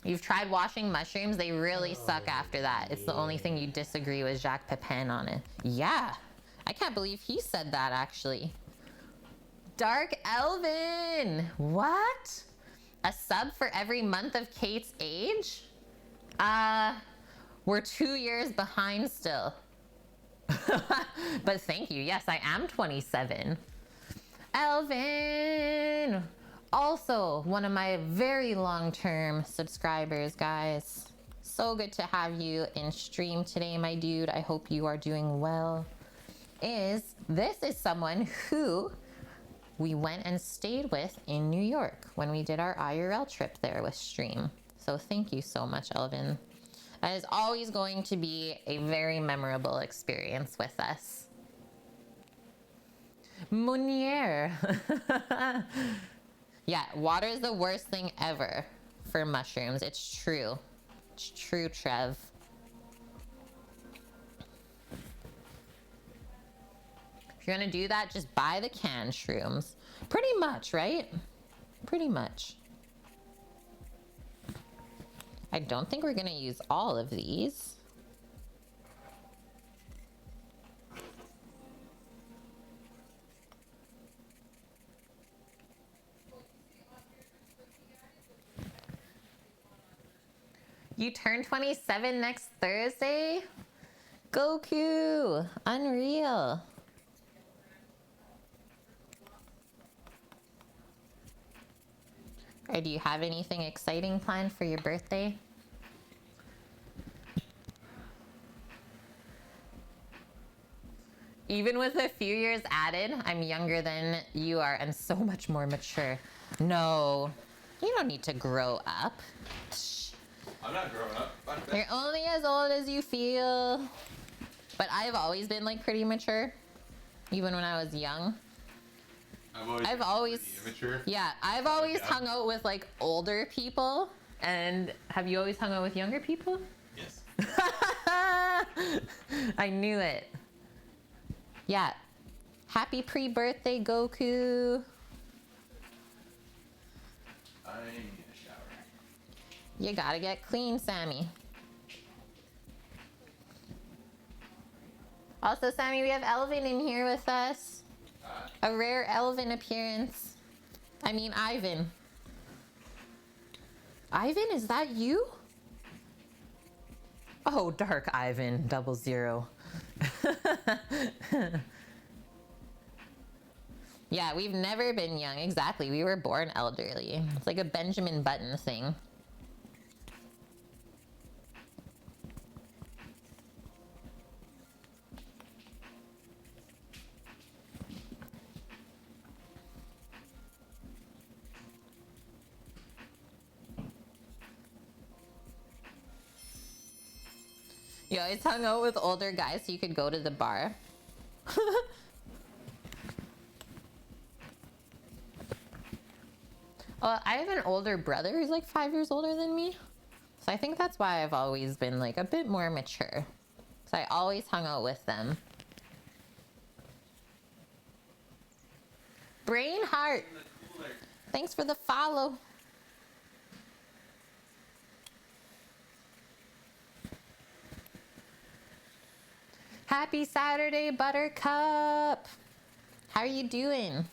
You've tried washing mushrooms, they really suck after that. It's the only thing you disagree with Jacques Pepin on it. Yeah, I can't believe he said that actually. Dark Elvin, what? A sub for every month of Kate's age? We're 2 years behind still. But thank you, yes, I am 27. Elvin, also one of my very long-term subscribers, guys. So good to have you in stream today, my dude. I hope you are doing well. This is someone who we went and stayed with in New York when we did our IRL trip there with stream. So thank you so much, Elvin. That is always going to be a very memorable experience with us. Munier. Yeah, water is the worst thing ever for mushrooms. It's true. It's true, Trev. If you're gonna do that, just buy the canned shrooms. Pretty much, right? Pretty much. I don't think we're gonna use all of these. You turn 27 next Thursday? Goku! Unreal. Or do you have anything exciting planned for your birthday? Even with a few years added, I'm younger than you are and so much more mature. No, you don't need to grow up. I'm not growing up. Fuck that. You're only as old as you feel. But I've always been like pretty mature, even when I was young. I've always immature. Yeah, I've always Yeah. hung out with like older people. And have you always hung out with younger people? Yes. I knew it. Yeah. Happy pre-birthday, Goku. I need a shower. You gotta get clean, Sammy. Also, Sammy, we have Elvin in here with us. A rare Elvin appearance. I mean, Ivan. Ivan, is that you? Oh, Dark Ivan, 00. Yeah, we've never been young. Exactly. We were born elderly. It's like a Benjamin Button thing. You always hung out with older guys so you could go to the bar. Well, I have an older brother who's like 5 years older than me. So I think that's why I've always been like a bit more mature. So I always hung out with them. Brainheart, thanks for the follow. Happy Saturday, Buttercup. How are you doing?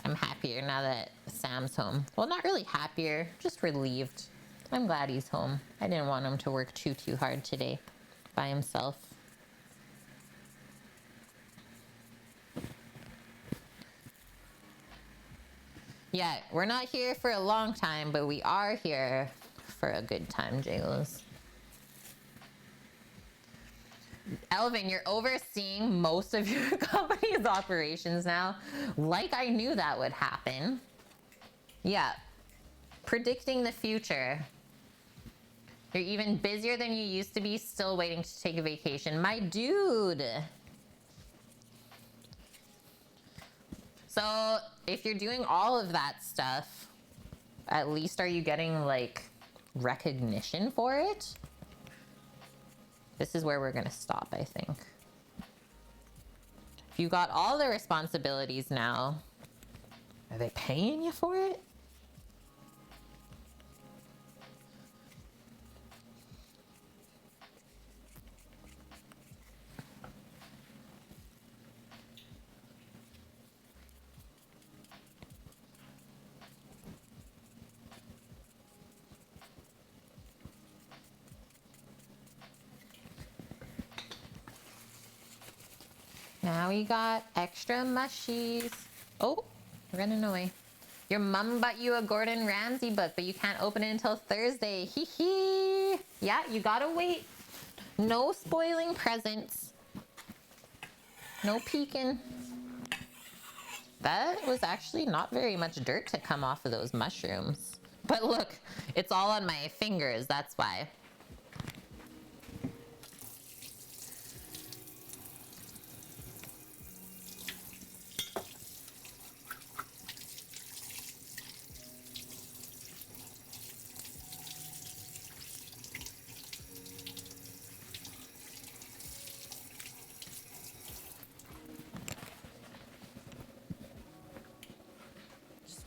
I'm happier now that Sam's home. Well, not really happier, just relieved. I'm glad he's home. I didn't want him to work too hard today by himself. Yeah, we're not here for a long time, but we are here for a good time, Jaylos. Elvin, you're overseeing most of your company's operations now. Like I knew that would happen. Yeah. Predicting the future. You're even busier than you used to be, still waiting to take a vacation. My dude. So, if you're doing all of that stuff, at least are you getting, like, recognition for it? This is where we're gonna stop, I think. If you got all the responsibilities now, are they paying you for it? Now we got extra mushies. Oh, running away. Your mom bought you a Gordon Ramsay book, but you can't open it until Thursday. Hee hee. Yeah, you gotta wait. No spoiling presents. No peeking. That was actually not very much dirt to come off of those mushrooms. But look, it's all on my fingers, that's why.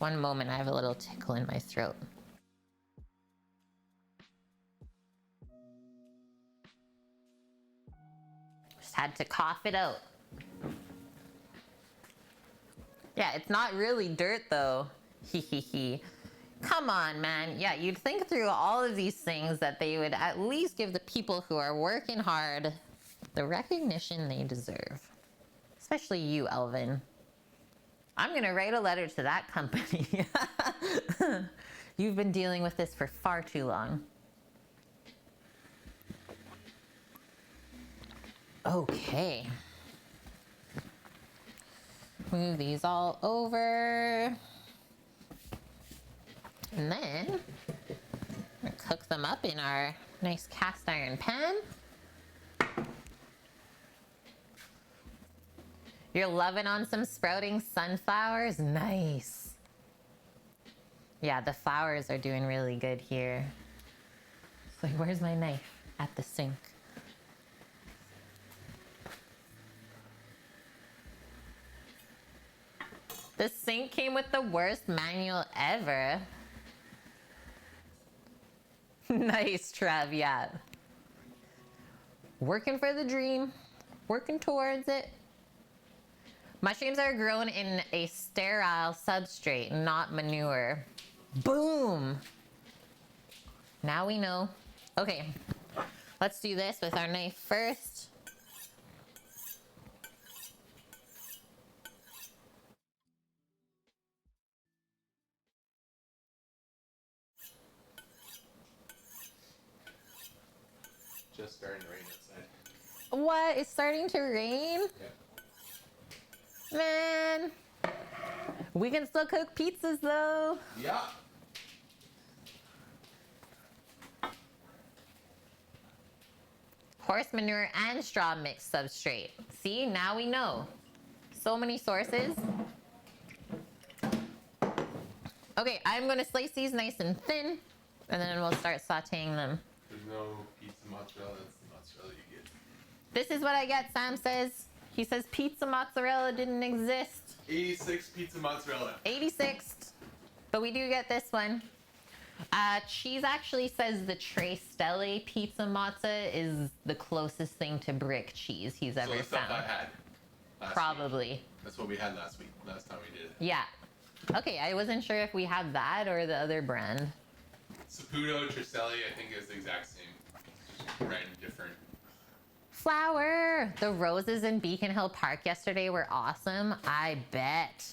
One moment, I have a little tickle in my throat. Just had to cough it out. Yeah, it's not really dirt though. Hee hee hee. Come on, man. Yeah, you'd think through all of these things that they would at least give the people who are working hard the recognition they deserve. Especially you, Elvin. I'm gonna write a letter to that company. You've been dealing with this for far too long. Okay. Move these all over. And then I'm gonna cook them up in our nice cast iron pan. You're loving on some sprouting sunflowers? Nice. Yeah, the flowers are doing really good here. It's like, where's my knife? At the sink. The sink came with the worst manual ever. Nice, Trev, yeah. Working for the dream. Working towards it. Mushrooms are grown in a sterile substrate, not manure. Boom! Now we know. Okay, let's do this with our knife first. Just starting to rain outside. What? It's starting to rain? Yeah. Man, we can still cook pizzas though. Yeah. Horse manure and straw mixed substrate. See, now we know. So many sources. Okay, I'm gonna slice these nice and thin, and then we'll start sauteing them. There's no pizza mozzarella. That's the mozzarella you get. This is what I get, Sam says. He says pizza mozzarella didn't exist. 86 pizza mozzarella. 86. But we do get this one. Cheese actually says the Tre Stelle pizza mozza is the closest thing to brick cheese he's ever So the stuff I found. had last Probably. week. That's what we had last week. Last time we did it. Yeah. Okay, I wasn't sure if we had that or the other brand. Saputo, Tristelli, I think is the exact same. Just brand different. Flower! The roses in Beacon Hill Park yesterday were awesome. I bet.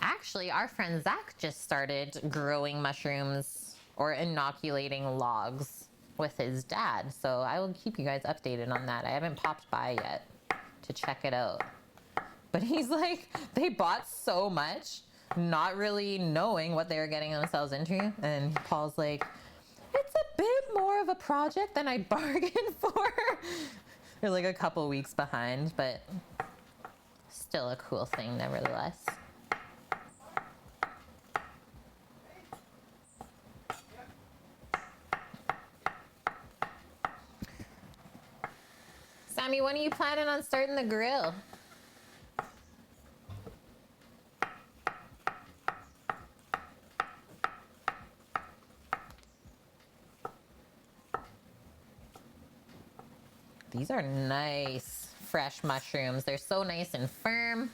Actually, our friend Zach just started growing mushrooms or inoculating logs with his dad. So I will keep you guys updated on that. I haven't popped by yet to check it out. But he's like, they bought so much, not really knowing what they were getting themselves into. And Paul's like, it's a bit more of a project than I bargained for. They're like a couple weeks behind, but still a cool thing nevertheless. Sammy, when are you planning on starting the grill? These are nice, fresh mushrooms. They're so nice and firm.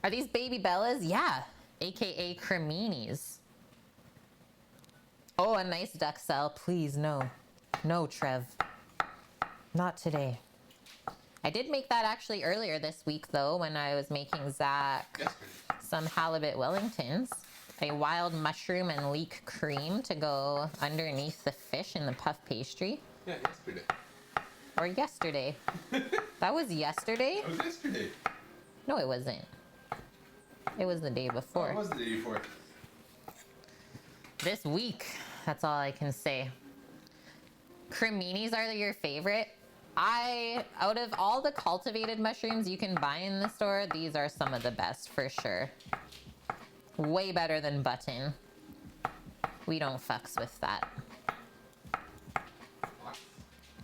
Are these baby Bellas? Yeah, AKA creminis. Oh, a nice duck cell. Please, no. No, Trev. Not today. I did make that actually earlier this week, though, when I was making Zach Yesterday. some halibut Wellingtons. A wild mushroom and leek cream to go underneath the fish in the puff pastry. Yeah, yesterday. Or yesterday. That was yesterday? That was yesterday. No, it wasn't. It was the day Oh, before. it was the day before. This week. That's all I can say. Creminis are your favorite. Out of all the cultivated mushrooms you can buy in the store, these are some of the best for sure. Way better than button. We don't fucks with that.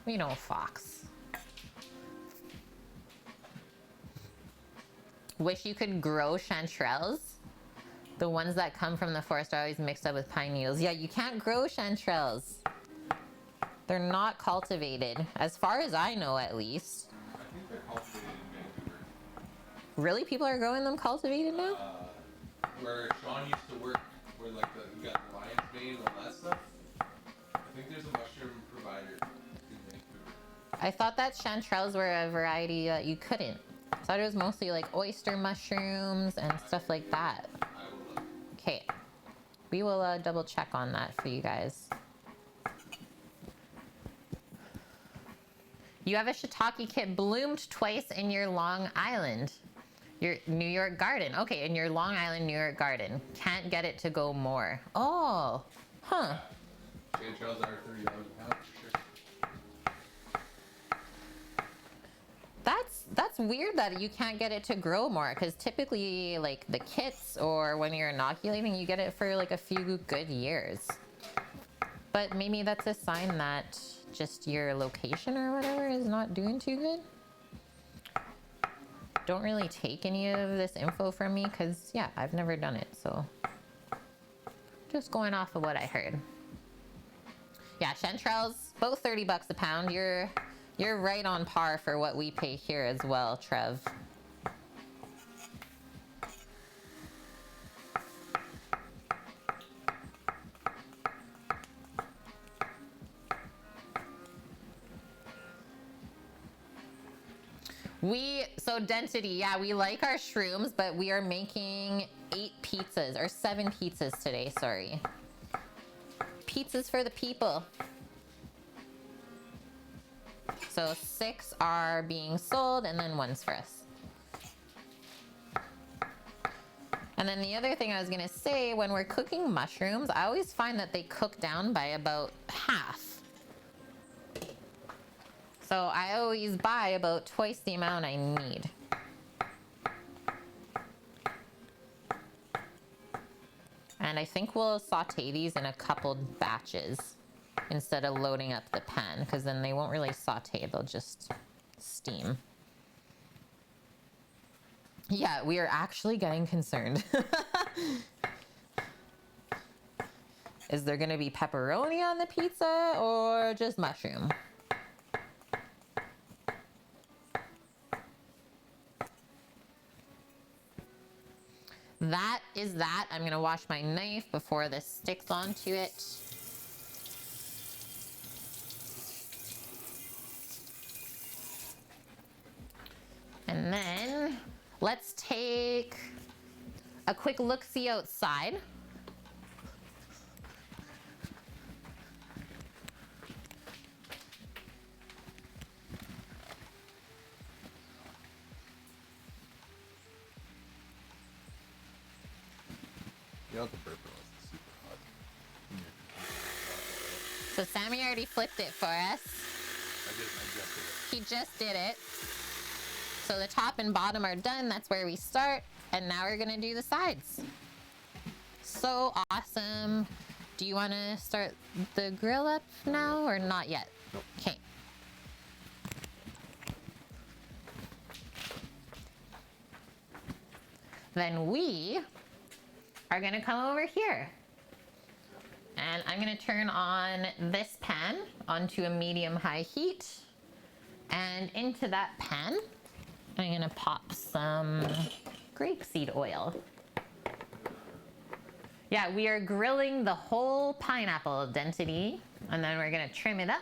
We don't fox. wish you could grow chanterelles. The ones that come from the forest are always mixed up with pine needles. Yeah, you can't grow chanterelles. They're not cultivated, as far as I know at least. I think they're cultivated in Vancouver. Really? People are growing them cultivated now? Where Sean used to work, where like you got lion's mane and all that stuff. I think there's a mushroom provider in Vancouver. I thought that chanterelles were a variety that you couldn't. I thought it was mostly like oyster mushrooms and stuff like that. I will look. Okay, we will double check on that for you guys. You have a shiitake kit bloomed twice in your Long Island, your New York garden. Okay, in your Long Island, New York garden. Can't get it to go more. Oh, huh. Chanterelles are $30 a pound for sure. That's weird that you can't get it to grow more, because typically like the kits or when you're inoculating, you get it for like a few good years. But maybe that's a sign that just your location or whatever is not doing too good. Don't really take any of this info from me because yeah, I've never done it, so just going off of what I heard. Yeah, chanterelles, both $30 a pound. You're right on par for what we pay here as well, Trev. So density, yeah, we like our shrooms, but we are making 8 pizzas, or 7 pizzas today, sorry. Pizzas for the people. So 6 are being sold, and then 1's for us. And then the other thing I was gonna say, when we're cooking mushrooms, I always find that they cook down by about half. So I always buy about twice the amount I need. And I think we'll saute these in a couple batches instead of loading up the pan, because then they won't really saute, they'll just steam. Yeah, we are actually getting concerned. Is there gonna be pepperoni on the pizza or just mushroom? That is that. I'm gonna wash my knife before this sticks onto it. And then let's take a quick look-see outside. Yeah, the burger was super hot. So Sammy already flipped it for us. I just did it. He just did it. So the top and bottom are done. That's where we start. And now we're gonna do the sides. So awesome. Do you wanna start the grill up now or not yet? Nope. Okay. Then we are gonna come over here. And I'm gonna turn on this pan onto a medium-high heat. And into that pan, I'm gonna pop some grapeseed oil. Yeah, we are grilling the whole pineapple density, and then we're gonna trim it up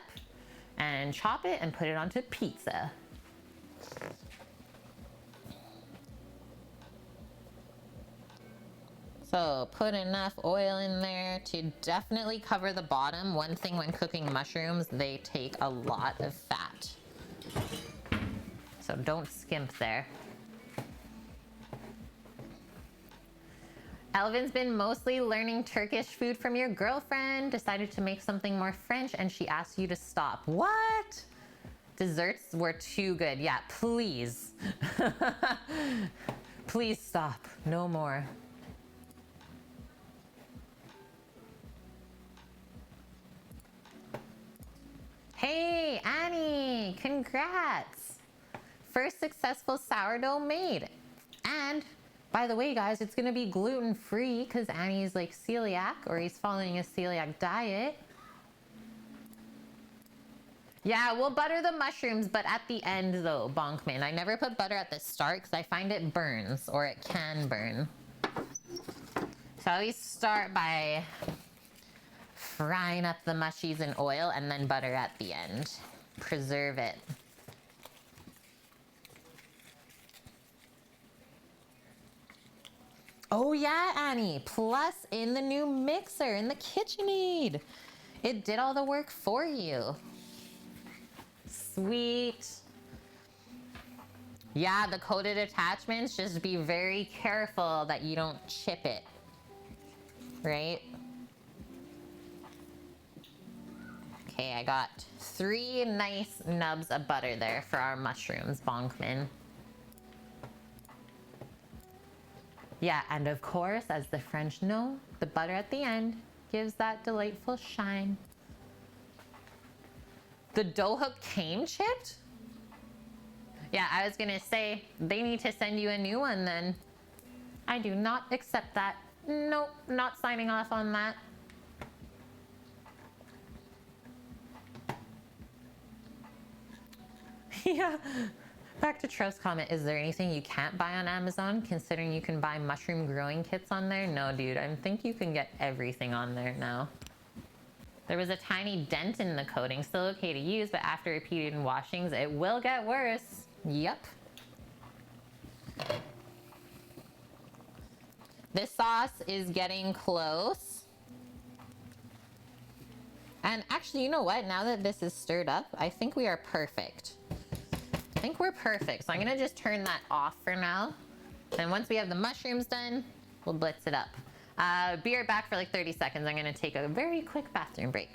and chop it and put it onto pizza. So put enough oil in there to definitely cover the bottom. One thing when cooking mushrooms, they take a lot of fat. So don't skimp there. Elvin's been mostly learning Turkish food from your girlfriend, decided to make something more French, and she asked you to stop. What? Desserts were too good. Yeah, please. Please stop. No more. Hey, Annie, congrats. First successful sourdough made. And by the way, guys, it's gonna be gluten-free because Annie's like celiac, or he's following a celiac diet. Yeah, we'll butter the mushrooms, but at the end though, Bonkman. I never put butter at the start because I find it burns, or it can burn. So I always start by frying up the mushies in oil and then butter at the end. Preserve it. Oh yeah, Annie. Plus in the new mixer in the KitchenAid. It did all the work for you. Sweet. Yeah, the coated attachments, just be very careful that you don't chip it. Right? Okay, I got 3 nice nubs of butter there for our mushrooms, Bonkman. Yeah, and of course, as the French know, the butter at the end gives that delightful shine. The dough hook came chipped? Yeah, I was gonna say, they need to send you a new one then. I do not accept that. Nope, not signing off on that. Yeah. Back to Trev's comment, is there anything you can't buy on Amazon, considering you can buy mushroom growing kits on there? No, dude, I think you can get everything on there now. There was a tiny dent in the coating, still okay to use, but after repeated washings, it will get worse. Yep. This sauce is getting close. And actually, you know what? Now that this is stirred up, I think we are perfect. I think we're perfect. So I'm gonna just turn that off for now. And once we have the mushrooms done, we'll blitz it up. Be right back for like 30 seconds. I'm gonna take a very quick bathroom break.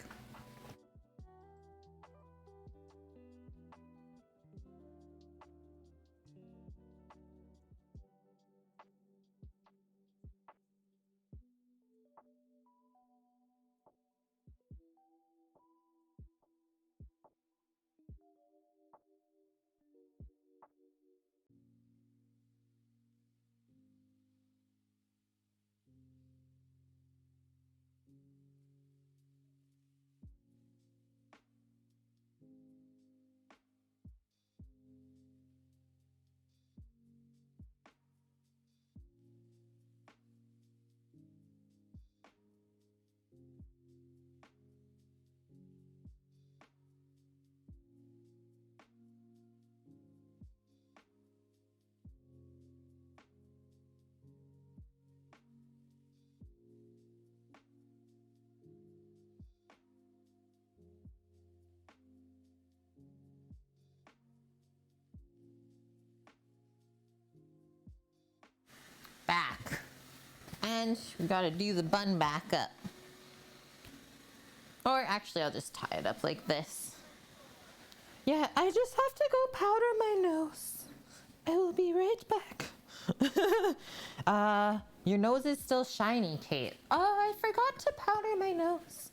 Back. And we gotta do the bun back up. Or actually, I'll just tie it up like this. Yeah, I just have to go powder my nose. I will be right back. Your nose is still shiny, Kate. Oh, I forgot to powder my nose.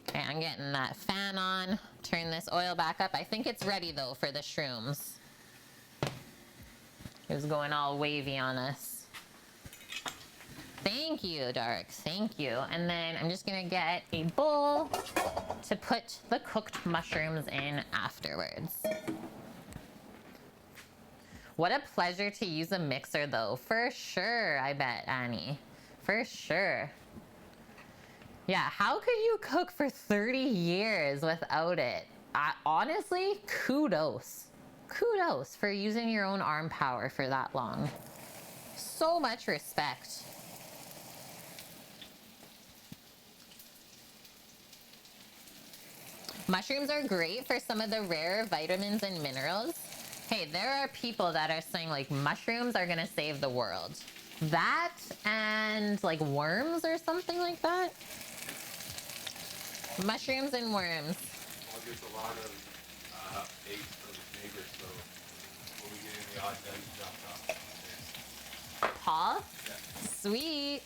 Okay, I'm getting that fan on. Turn this oil back up. I think it's ready though for the shrooms. It was going all wavy on us. Thank you, Dark. Thank you. And then I'm just gonna get a bowl to put the cooked mushrooms in afterwards. What a pleasure to use a mixer though. For sure, I bet, Annie. For sure. Yeah, how could you cook for 30 years without it? Honestly, kudos. Kudos for using your own arm power for that long. So much respect. Mushrooms are great for some of the rare vitamins and minerals. Hey, there are people that are saying like mushrooms are gonna save the world. That and like worms or something like that. Mushrooms and worms. I'll get a lot of eggs from neighbors, so we'll be getting the odd eggs dropped off. Paul? Yeah. Sweet.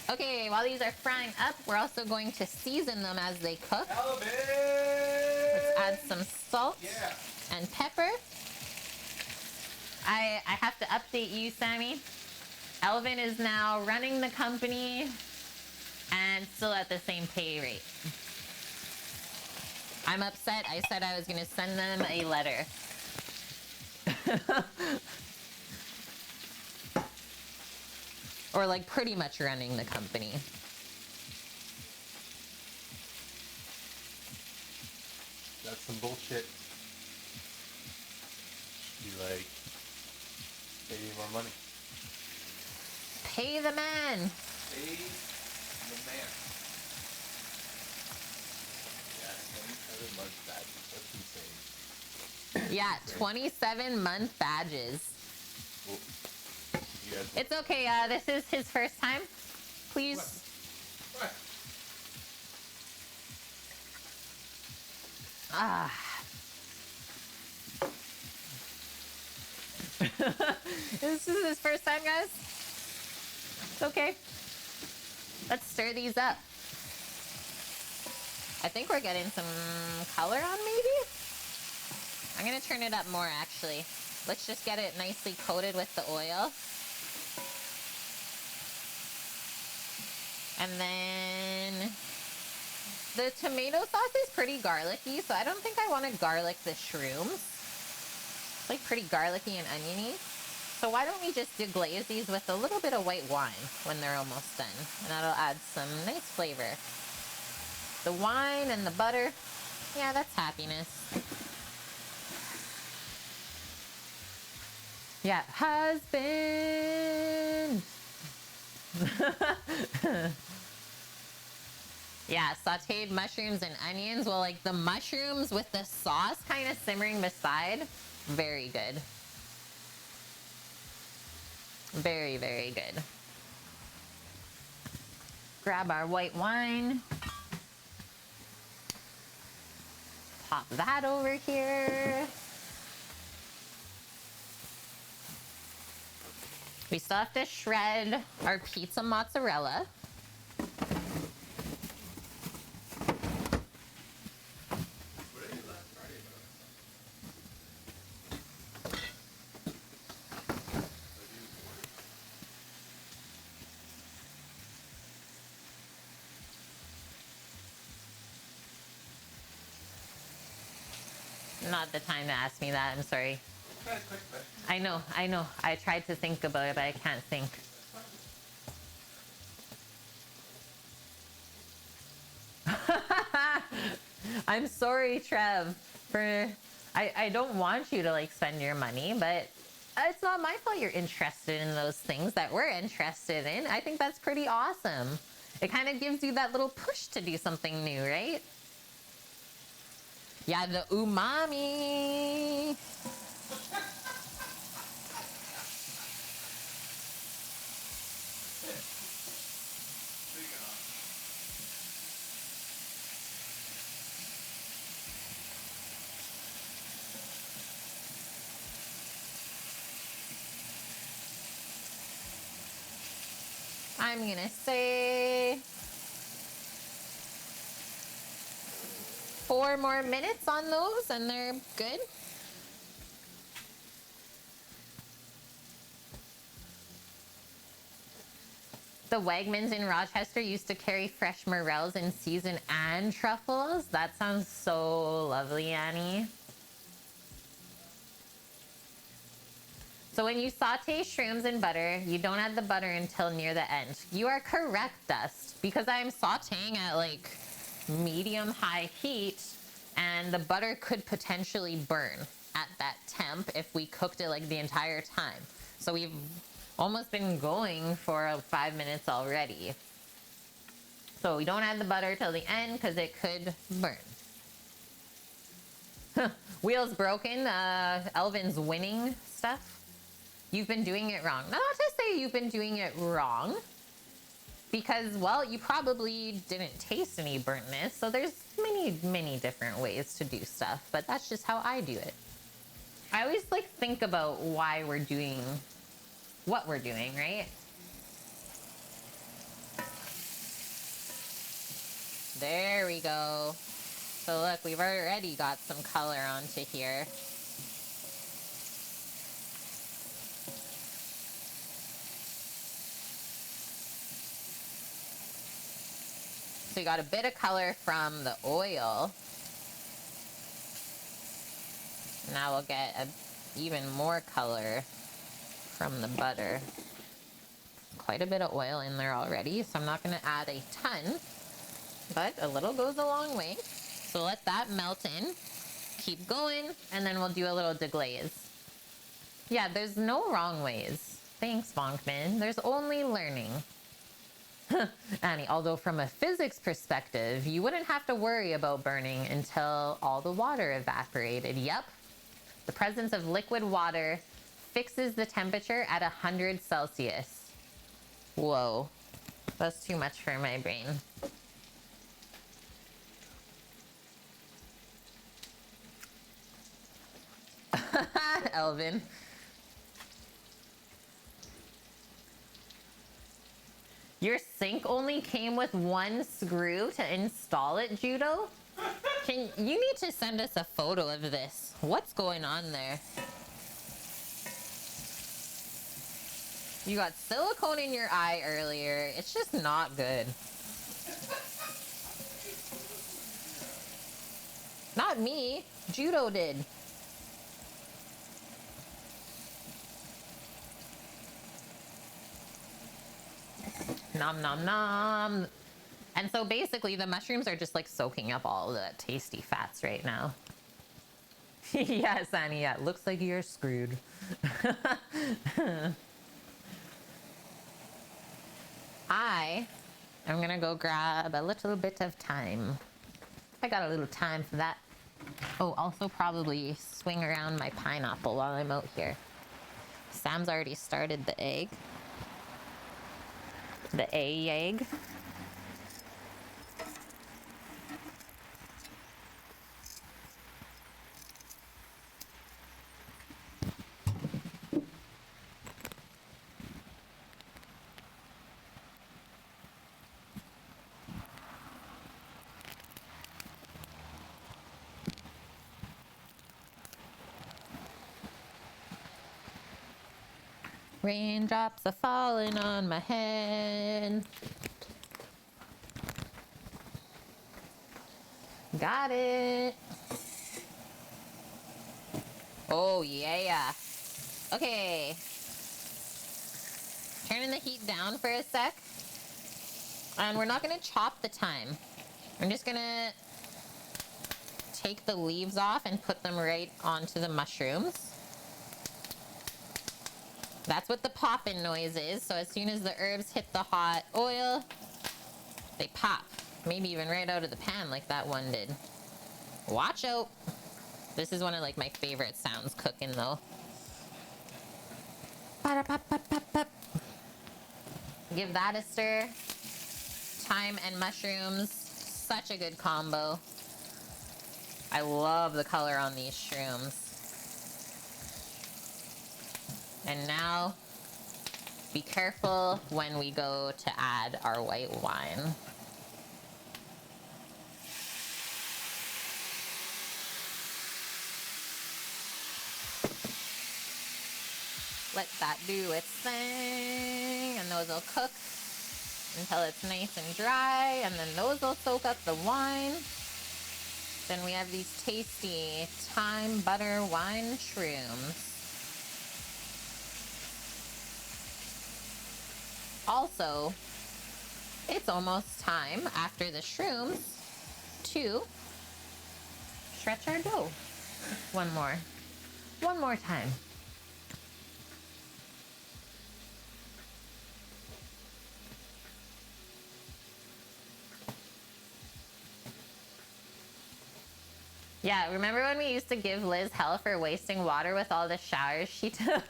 Okay, while these are frying up, we're also going to season them as they cook. Elvis! add some salt Yeah. and pepper. I have to update you, Sammy. Elvin is now running the company and still at the same pay rate. I'm upset. I said I was going to send them a letter. Or like pretty much running the company. That's some bullshit. Be like, pay me more money. Pay the man. Pay the man. Yeah, 27 months back. That's insane. Yeah, 27-month badges. Well, you guys, It's okay. This is his first time. Please. what? Ah. This is his first time, guys. It's okay. Let's stir these up. I think we're getting some color on, maybe? I'm gonna turn it up more, actually. Let's just get it nicely coated with the oil. And then the tomato sauce is pretty garlicky, so I don't think I want to garlic the shrooms. It's like pretty garlicky and oniony. So why don't we just deglaze these with a little bit of white wine when they're almost done? And that'll add some nice flavor. The wine and the butter, yeah, that's happiness. Yeah, husband. Yeah, sauteed mushrooms and onions. Well, like the mushrooms with the sauce kind of simmering beside. Very good. Very, very good. Grab our white wine. Pop that over here. We still have to shred our pizza mozzarella. Not the time to ask me that, I'm sorry. I know. I tried to think about it, but I can't think. I'm sorry, Trev, for I don't want you to like spend your money, but it's not my fault you're interested in those things that we're interested in. I think that's pretty awesome. It kind of gives you that little push to do something new, right? Yeah, the umami. I'm gonna say 4 more minutes on those and they're good. The Wegmans in Rochester used to carry fresh morels in season and truffles. That sounds so lovely, Annie. So when you saute shrooms in butter, you don't add the butter until near the end. You are correct, Dust, because I'm sauteing at like medium-high heat, and the butter could potentially burn at that temp if we cooked it like the entire time. So we've almost been going for 5 minutes already. So we don't add the butter till the end because it could burn. Wheels broken. Elvin's winning stuff. You've been doing it wrong. Not to say you've been doing it wrong, because, well, you probably didn't taste any burntness. So there's many different ways to do stuff, but that's just how I do it. I always like think about why we're doing what we're doing, right? There we go. So look, we've already got some color onto here. So you got a bit of color from the oil. Now we'll get even more color from the butter. Quite a bit of oil in there already, so I'm not going to add a ton, but a little goes a long way. So let that melt in. Keep going, and then we'll do a little deglaze. Yeah, there's no wrong ways. Thanks, Bonkman. There's only learning. Annie, although from a physics perspective, you wouldn't have to worry about burning until all the water evaporated. Yep. The presence of liquid water fixes the temperature at 100 Celsius. Whoa. That's too much for my brain. Elvin. Your sink only came with one screw to install it, Judo? You need to send us a photo of this. What's going on there? You got silicone in your eye earlier. It's just not good. Not me. Judo did. Nom nom nom. And so basically the mushrooms are just like soaking up all the tasty fats right now. Yes, Annie, yeah, it looks like you're screwed. I'm gonna go grab a little bit of thyme. I got a little time for that. Oh, also probably swing around my pineapple while I'm out here. Sam's already started the egg. The egg. Raindrops are falling on my head. Got it. Oh, yeah. Okay. Turning the heat down for a sec. And we're not going to chop the thyme. I'm just going to take the leaves off and put them right onto the mushrooms. That's what the poppin' noise is. So as soon as the herbs hit the hot oil, they pop. Maybe even right out of the pan like that one did. Watch out. This is one of like my favorite sounds cooking though. Ba-da-pop-pop-pop-pop. Give that a stir. Thyme and mushrooms. Such a good combo. I love the color on these shrooms. And now, be careful when we go to add our white wine. Let that do its thing, and those will cook until it's nice and dry, and then those will soak up the wine. Then we have these tasty thyme butter wine shrooms. Also, it's almost time after the shrooms to stretch our dough. One more time. Yeah, remember when we used to give Liz hell for wasting water with all the showers she took?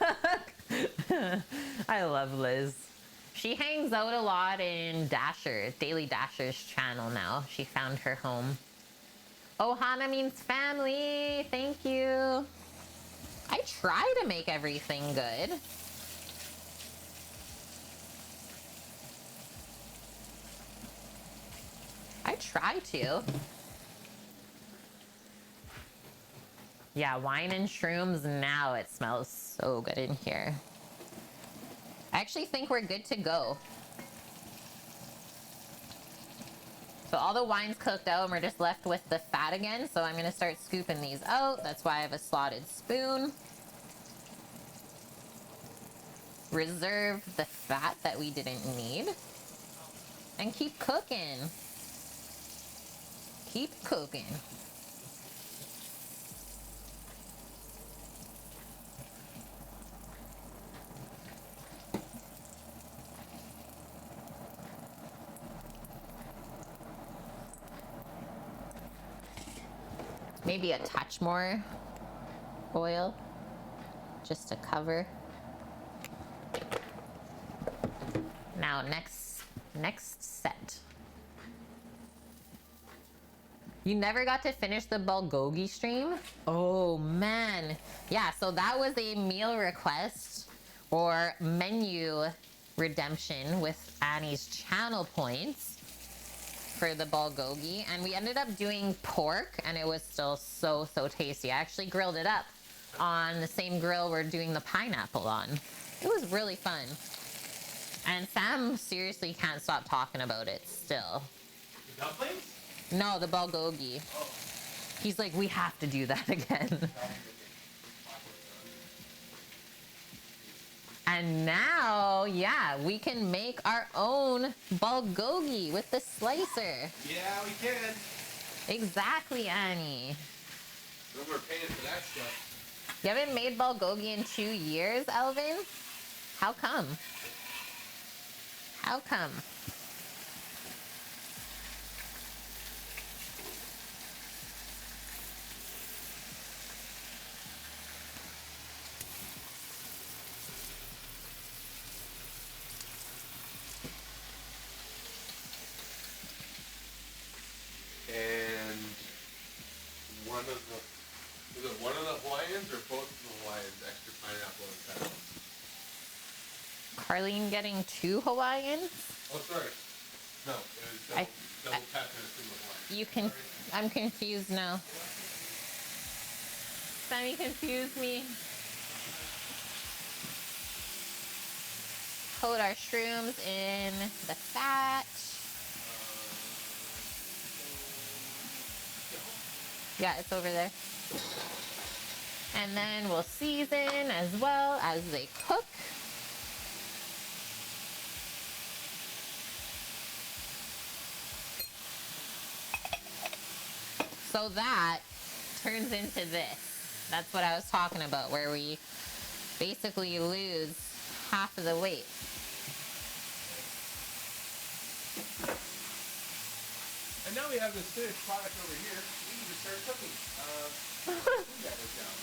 I love Liz. She hangs out a lot in Dasher, Daily Dasher's channel now. She found her home. Ohana means family. Thank you. I try to make everything good. I try to. Yeah, wine and shrooms. Now it smells so good in here. I actually think we're good to go. So all the wine's cooked out and we're just left with the fat again. So I'm gonna start scooping these out. That's why I have a slotted spoon. Reserve the fat that we didn't need. And keep cooking. Keep cooking. Maybe a touch more oil just to cover. Now next set. You never got to finish the bulgogi stream? Oh man. Yeah, so that was a meal request or menu redemption with Annie's channel points for the bulgogi, and we ended up doing pork and it was still so tasty. I actually grilled it up on the same grill we're doing the pineapple on. It was really fun. And Sam seriously can't stop talking about it still. The dumplings? No, the bulgogi. Oh. He's like, we have to do that again. And now, yeah, we can make our own bulgogi with the slicer. Yeah, we can. Exactly, Annie. No more paying for that stuff. You haven't made bulgogi in 2 years, Elvin? How come? How come? And was it one of the Hawaiians or both of the Hawaiians extra pineapple and pepper? Carlene getting 2 Hawaiians? Oh, sorry. No, it was double pepper and a single Hawaiian. You can, Sorry. I'm confused now. Sammy confused me. Coat our shrooms in the fat. Yeah, it's over there. And then we'll season as well as they cook. So that turns into this. That's what I was talking about, where we basically lose half of the weight. And now we have this finished product over here. We can just start cooking. That was down.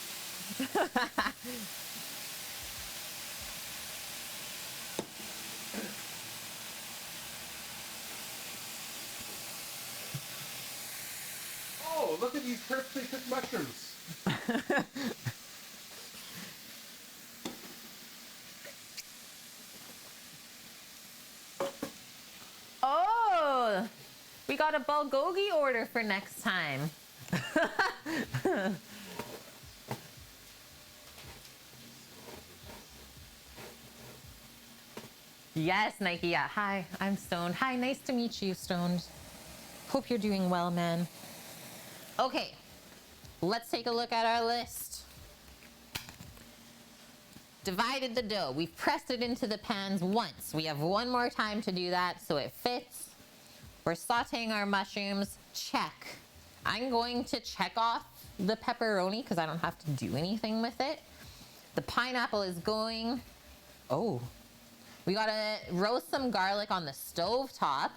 Oh, look at these perfectly cooked mushrooms. Oh, we got a bulgogi order for next time. Yes, Nike. Yeah. Hi, I'm Stoned. Hi, nice to meet you, Stoned. Hope you're doing well, man. Okay, let's take a look at our list. Divided the dough. We've pressed it into the pans once. We have one more time to do that so it fits. We're sauteing our mushrooms. Check. I'm going to check off the pepperoni because I don't have to do anything with it. The pineapple is going. Oh. We gotta roast some garlic on the stove top.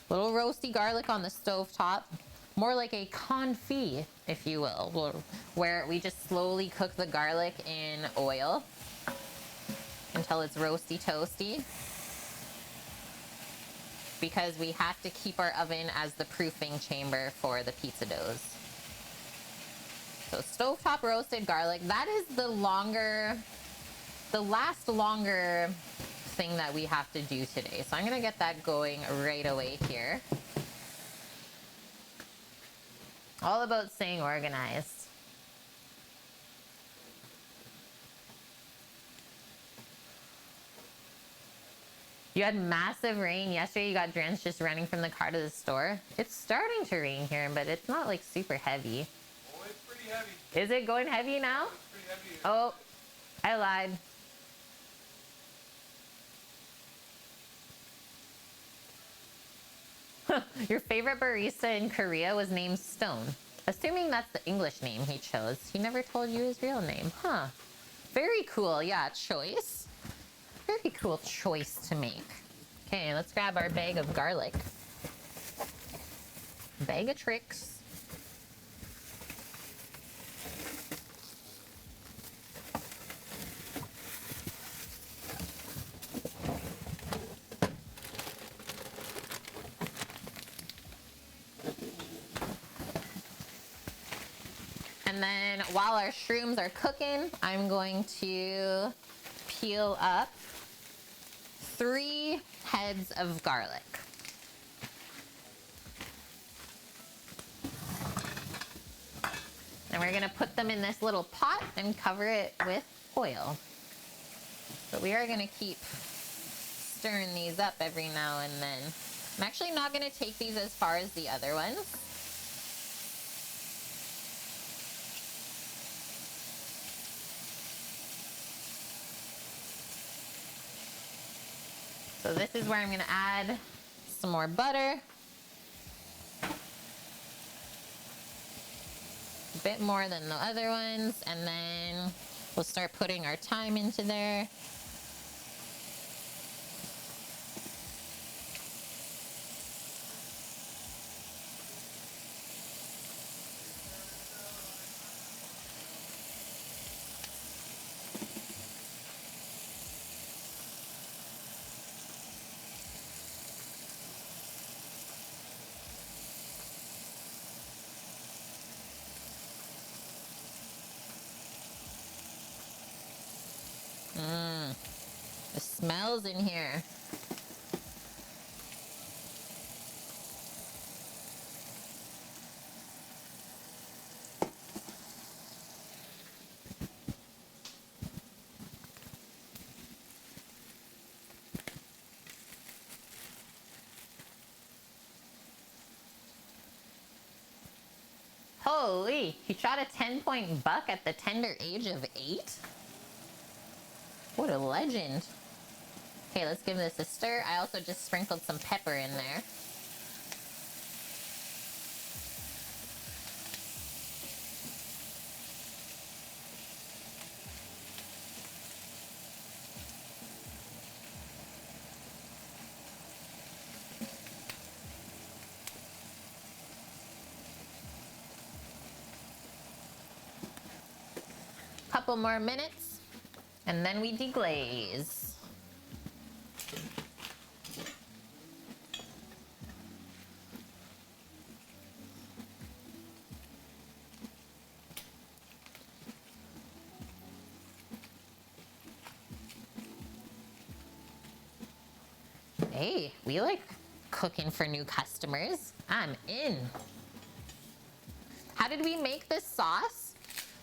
Little roasty garlic on the stove top. More like a confit, if you will, where we just slowly cook the garlic in oil until it's roasty toasty. Because we have to keep our oven as the proofing chamber for the pizza doughs. So stovetop roasted garlic, that is the last longer thing that we have to do today. So I'm gonna get that going right away here. All about staying organized. You had massive rain yesterday. You got drenched just running from the car to the store. It's starting to rain here, but it's not like super heavy. Oh, it's pretty heavy. Is it going heavy now? It's pretty heavy. Oh, I lied. Your favorite barista in Korea was named Stone. Assuming that's the English name he chose. He never told you his real name. Huh. Very cool. Yeah, choice. Very cool choice to make. Okay, let's grab our bag of garlic. Bag of tricks. And then while our shrooms are cooking, I'm going to peel up 3 heads of garlic. And we're gonna put them in this little pot and cover it with oil. But we are gonna keep stirring these up every now and then. I'm actually not gonna take these as far as the other ones. So this is where I'm gonna add some more butter. A bit more than the other ones, and then we'll start putting our thyme into there. The smells in here. Holy, he shot a 10-point buck at the tender age of 8? What a legend. Okay, let's give this a stir. I also just sprinkled some pepper in there. Couple more minutes, and then we deglaze. Hey, we like cooking for new customers. I'm in. How did we make this sauce?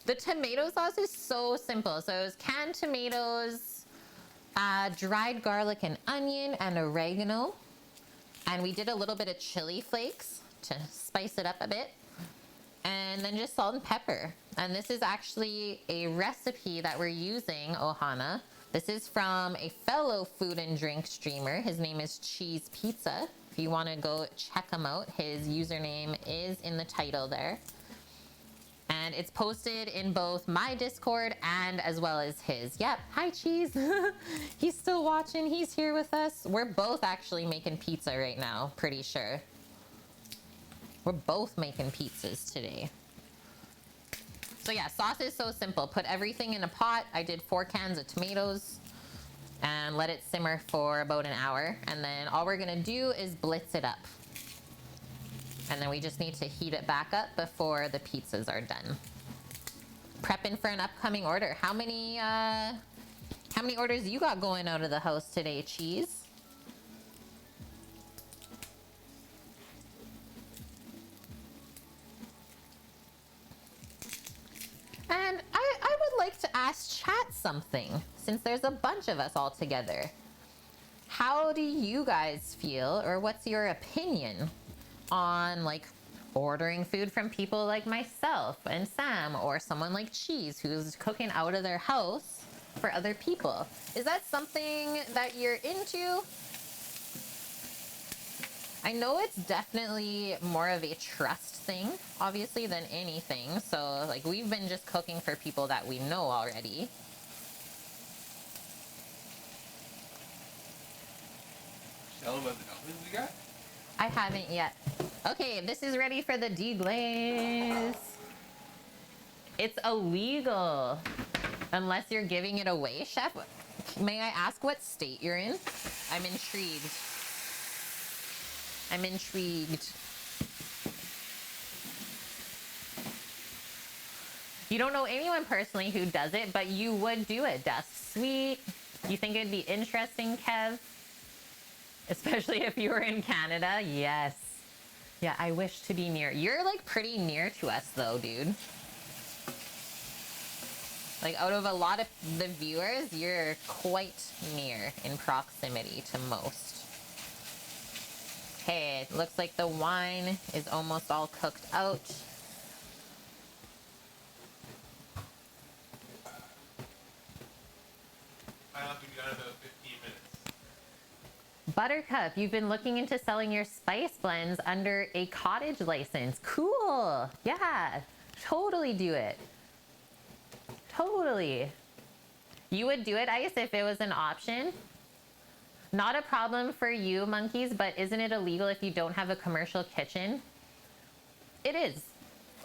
The tomato sauce is so simple. So it was canned tomatoes, dried garlic and onion, and oregano. And we did a little bit of chili flakes to spice it up a bit. And then just salt and pepper. And this is actually a recipe that we're using, Ohana. This is from a fellow food and drink streamer. His name is Cheese Pizza. If you want to go check him out, his username is in the title there. And it's posted in both my Discord and as well as his. Yep, hi Cheese. He's still watching, he's here with us. We're both actually making pizza right now, pretty sure. We're both making pizzas today. So yeah, sauce is so simple. Put everything in a pot. I did 4 cans of tomatoes and let it simmer for about an hour. And then all we're gonna do is blitz it up. And then we just need to heat it back up before the pizzas are done. Prepping for an upcoming order. How many orders you got going out of the house today, Cheese? And I would like to ask chat something, since there's a bunch of us all together. how do you guys feel, or what's your opinion on like ordering food from people like myself and Sam, or someone like Cheese who's cooking out of their house for other people? Is that something that you're into? I know it's definitely more of a trust thing, obviously, than anything. So like we've been just cooking for people that we know already. Tell them about the dumplings we got. I haven't yet. Okay, this is ready for the deglaze. It's illegal unless you're giving it away, chef. May I ask what state you're in? I'm intrigued. I'm intrigued. You don't know anyone personally who does it, but you would do it, Dust. Sweet. You think it'd be interesting, Kev? Especially if you were in Canada? Yes. Yeah, I wish to be near. You're like pretty near to us though, dude. Like out of a lot of the viewers, you're quite near in proximity to most. Okay, it looks like the wine is almost all cooked out. I'll be done in about 15 minutes. Buttercup, you've been looking into selling your spice blends under a cottage license. Cool. Yeah, totally do it. Totally. You would do it, Ice, if it was an option? Not a problem for you, monkeys, but isn't it illegal if you don't have a commercial kitchen? It is.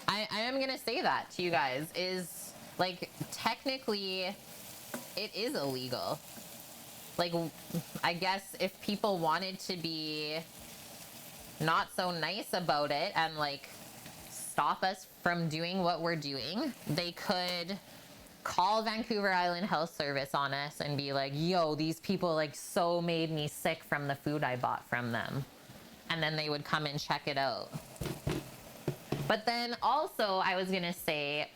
I am gonna say that to you guys, is like technically it is illegal. Like, I guess if people wanted to be not so nice about it and like stop us from doing what we're doing, they could call Vancouver Island Health Service on us and be like, yo, these people like so made me sick from the food I bought from them. And then they would come and check it out. But then also I was gonna say,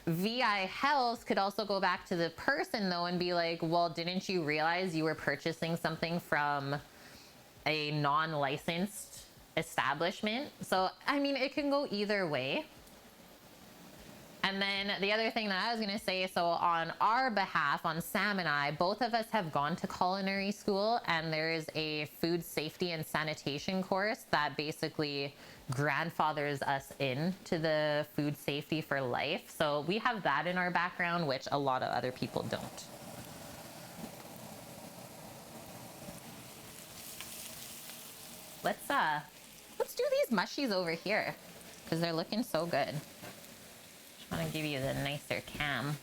VI Health could also go back to the person though and be like, well, didn't you realize you were purchasing something from a non-licensed establishment? So, I mean, it can go either way. And then the other thing that I was gonna say, so on our behalf, on Sam and I, both of us have gone to culinary school, and there is a food safety and sanitation course that basically grandfathers us into the food safety for life. So we have that in our background, which a lot of other people don't. Let's do these mushies over here because they're looking so good. Just want to give you the nicer cam.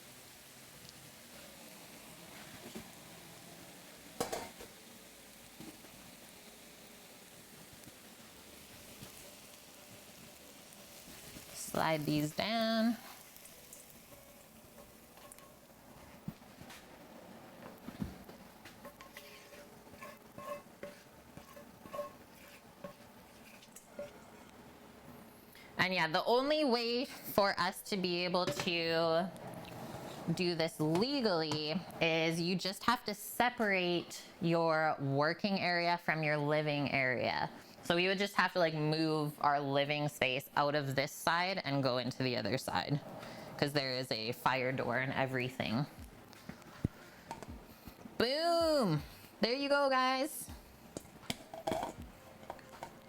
Slide these down. And yeah, the only way for us to be able to do this legally is you just have to separate your working area from your living area. So we would just have to like move our living space out of this side and go into the other side because there is a fire door and everything. Boom! There you go, guys.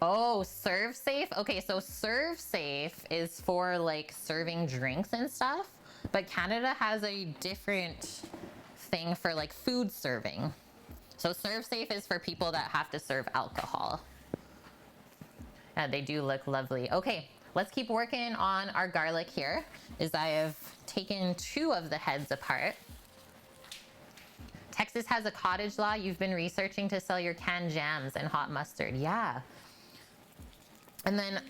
Oh, Serve Safe? Okay, so Serve Safe is for like serving drinks and stuff, but Canada has a different thing for like food serving. So Serve Safe is for people that have to serve alcohol. Yeah, they do look lovely. Okay, let's keep working on our garlic here, as I have taken 2 of the heads apart. Texas has a cottage law. You've been researching to sell your canned jams and hot mustard. Yeah. And then,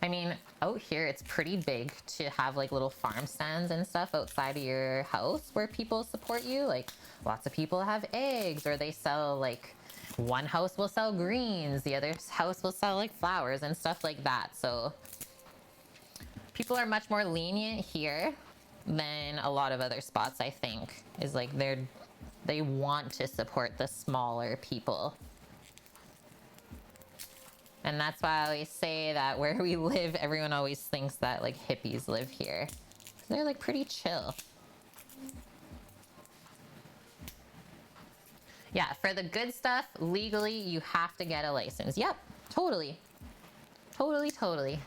I mean, out here, it's pretty big to have like little farm stands and stuff outside of your house where people support you. Like lots of people have eggs, or they sell like, one house will sell greens, the other house will sell like flowers and stuff like that. So people are much more lenient here than a lot of other spots, I think. Is like they're They want to support the smaller people. And that's why I always say that where we live, everyone always thinks that like hippies live here. They're like pretty chill. Yeah, for the good stuff, legally, you have to get a license. Yep, totally. Totally, totally.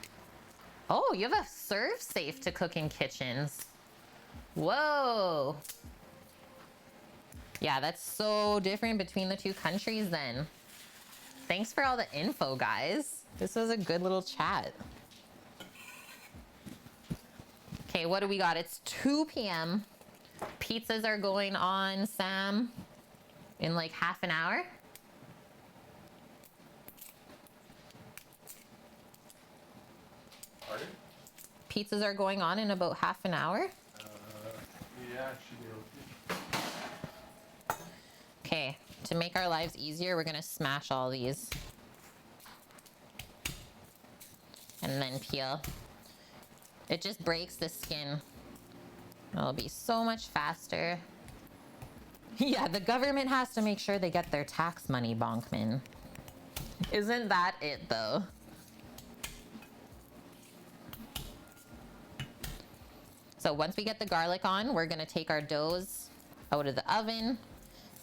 Oh, you have a serve safe to cook in kitchens. Whoa. Yeah, that's so different between the two countries then. Thanks for all the info, guys. This was a good little chat. Okay, what do we got? It's 2 p.m. Pizzas are going on, Sam, in like half an hour. Pardon? Pizzas are going on in about half an hour. Yeah, should be okay. Okay, to make our lives easier, we're gonna smash all these. And then peel. It just breaks the skin. It'll be so much faster. Yeah, the government has to make sure they get their tax money, Bonkman. Isn't that it, though? So once we get the garlic on, we're gonna take our doughs out of the oven,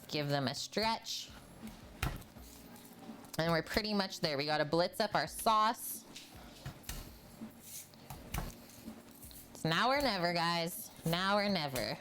give them a stretch. And we're pretty much there. We gotta blitz up our sauce. It's now or never, guys. Now or never.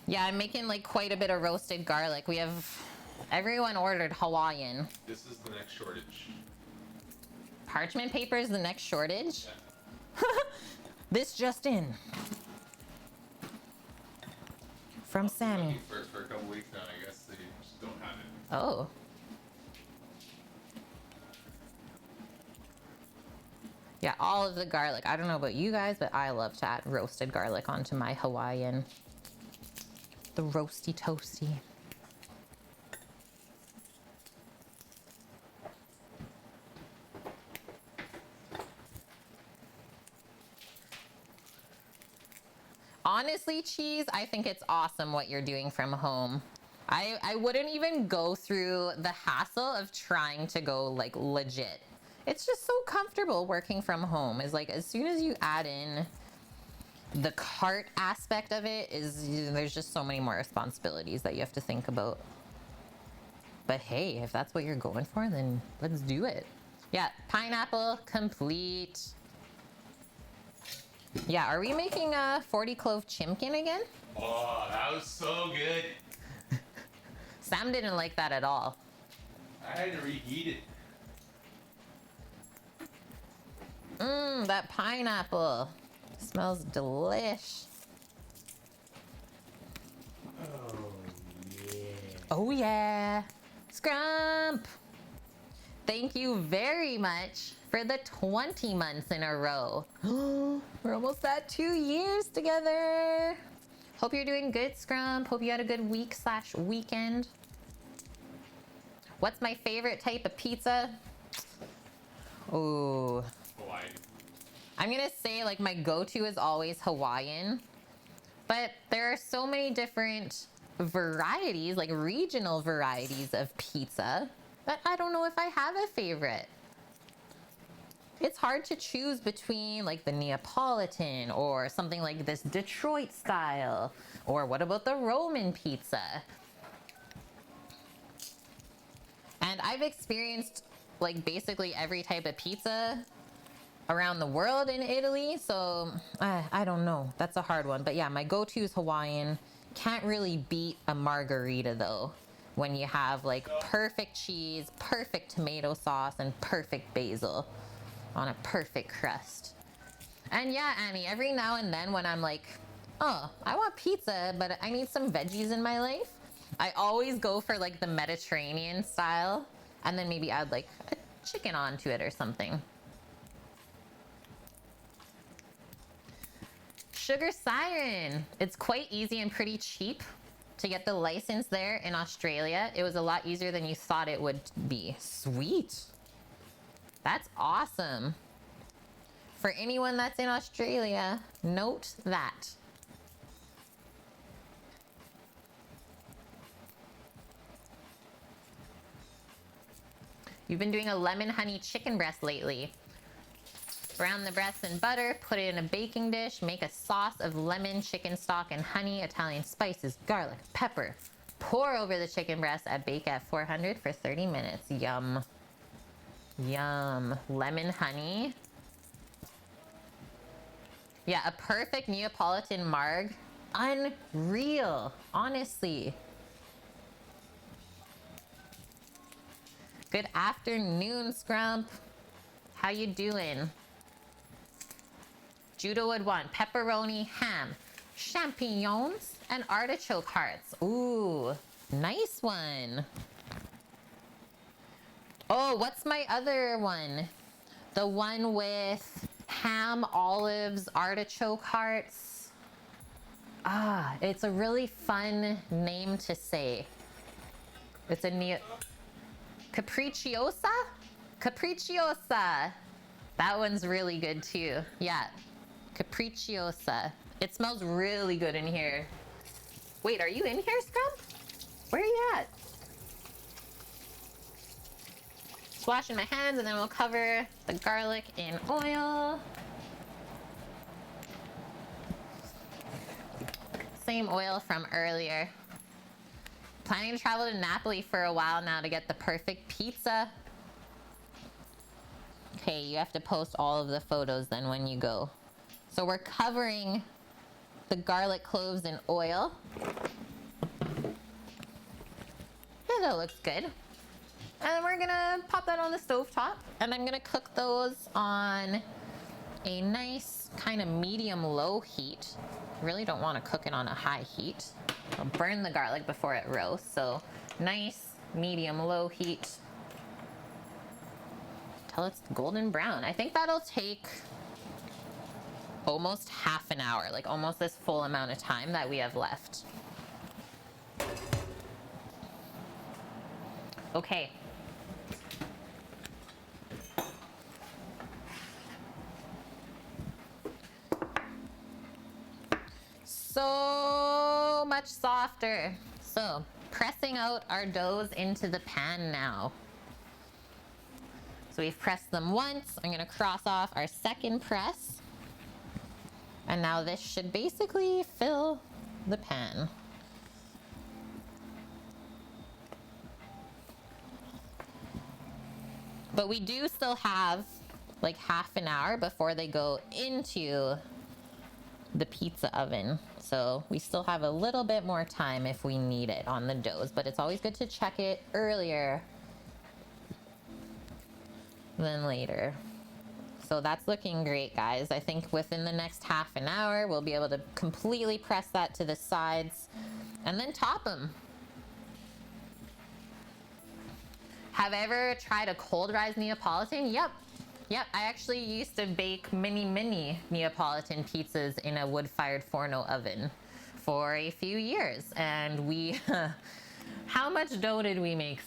Yeah, I'm making like quite a bit of roasted garlic. We have, everyone ordered Hawaiian. This is the next shortage. Parchment paper is the next shortage? Yeah. This just in. From Sammy. Looking for it for a couple weeks now. I guess they just don't have it. Oh. Yeah, all of the garlic. I don't know about you guys, but I love to add roasted garlic onto my Hawaiian. The roasty toasty. Honestly, Cheese, I think it's awesome what you're doing from home. I wouldn't even go through the hassle of trying to go like legit. It's just so comfortable working from home. Is like as soon as you add in the cart aspect of it, there's just so many more responsibilities that you have to think about. But hey, if that's what you're going for, then let's do it. Yeah, pineapple complete. Yeah, are we making a 40 clove chimkin again? Oh, that was so good. Sam didn't like that at all. I had to reheat it. Mmm, that pineapple. Smells delish. Oh, yeah. Oh yeah. Scrump. Thank you very much for the 20 months in a row. We're almost at 2 years together. Hope you're doing good, Scrump. Hope you had a good week/weekend. What's my favorite type of pizza? Ooh. Hawaiian. I'm gonna say like my go-to is always Hawaiian, but there are so many different varieties, like regional varieties of pizza, that I don't know if I have a favorite. It's hard to choose between like the Neapolitan or something like this Detroit style, or what about the Roman pizza? And I've experienced like basically every type of pizza around the world in Italy, so I don't know. That's a hard one. But yeah, my go-to is Hawaiian. Can't really beat a margarita though, when you have like perfect cheese, perfect tomato sauce, and perfect basil on a perfect crust. And yeah, Annie, every now and then when I'm like, oh, I want pizza, but I need some veggies in my life, I always go for like the Mediterranean style, and then maybe add like a chicken onto it or something. Sugar Siren. It's quite easy and pretty cheap to get the license there in Australia. It was a lot easier than you thought it would be. Sweet. That's awesome. For anyone that's in Australia, note that. You've been doing a lemon honey chicken breast lately. Brown the breasts in butter, put it in a baking dish, make a sauce of lemon, chicken stock, and honey, Italian spices, garlic, pepper. Pour over the chicken breast and bake at 400 for 30 minutes. Yum. Yum. Lemon honey. Yeah, a perfect Neapolitan marg. Unreal, honestly. Good afternoon, Scrump. How you doing? Judah would want pepperoni, ham, champignons, and artichoke hearts. Ooh, nice one. Oh, what's my other one? The one with ham, olives, artichoke hearts. Ah, it's a really fun name to say. It's a Capricciosa? Capricciosa. That one's really good too. Yeah. Capricciosa. It smells really good in here. Wait, are you in here, Scrump? Where are you at? Just washing my hands and then we'll cover the garlic in oil. Same oil from earlier. Planning to travel to Napoli for a while now to get the perfect pizza. Okay, you have to post all of the photos then when you go. So we're covering the garlic cloves in oil. Yeah, that looks good. And we're gonna pop that on the stovetop. And I'm gonna cook those on a nice kind of medium-low heat. Really don't want to cook it on a high heat. I'll burn the garlic before it roasts. So nice medium-low heat till it's golden brown. I think that'll take almost half an hour, like almost this full amount of time that we have left. Okay. So much softer. So pressing out our doughs into the pan now. So we've pressed them once. I'm gonna cross off our second press. And now this should basically fill the pan. But we do still have like half an hour before they go into the pizza oven. So we still have a little bit more time if we need it on the doughs, but it's always good to check it earlier than later. So that's looking great, guys. I think within the next half an hour, we'll be able to completely press that to the sides and then top them. Have I ever tried a cold rise Neapolitan? Yep. Yep, I actually used to bake mini Neapolitan pizzas in a wood-fired Forno oven for a few years. And we, how much dough did we make?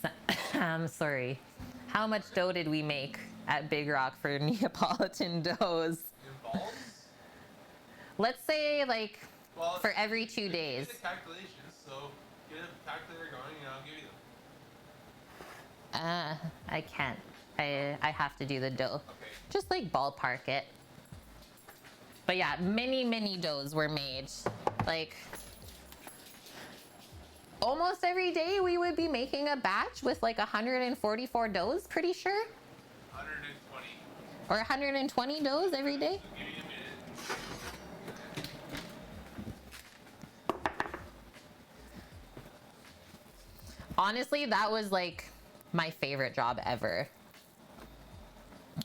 I'm sorry. How much dough did we make at Big Rock for Neapolitan doughs? In balls? Let's say like for every 2 days. Get the calculations, so get a calculator going and I'll give you them. I can't. I have to do the dough. Okay. Just like ballpark it. But yeah, many doughs were made. Like almost every day we would be making a batch with like 144 doughs, pretty sure. 120. Or 120 doughs every day. So give me a minute. Honestly, that was like my favorite job ever.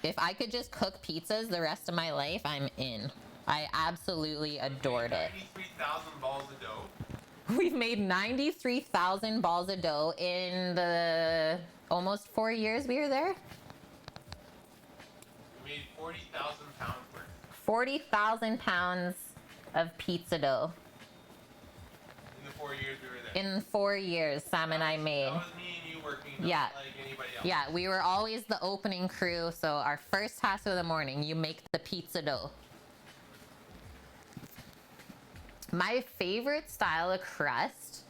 If I could just cook pizzas the rest of my life, I'm in. I absolutely adored it. 93,000 balls of dough. We've made 93,000 balls of dough in the almost 4 years we were there. We made 40,000 pounds worth. 40,000 pounds of pizza dough. In the 4 years we were there. In 4 years, Sam and I made. That was me and you working, not Yeah. like anybody else. Yeah, we were always the opening crew. So our first task of the morning, you make the pizza dough. My favorite style of crust,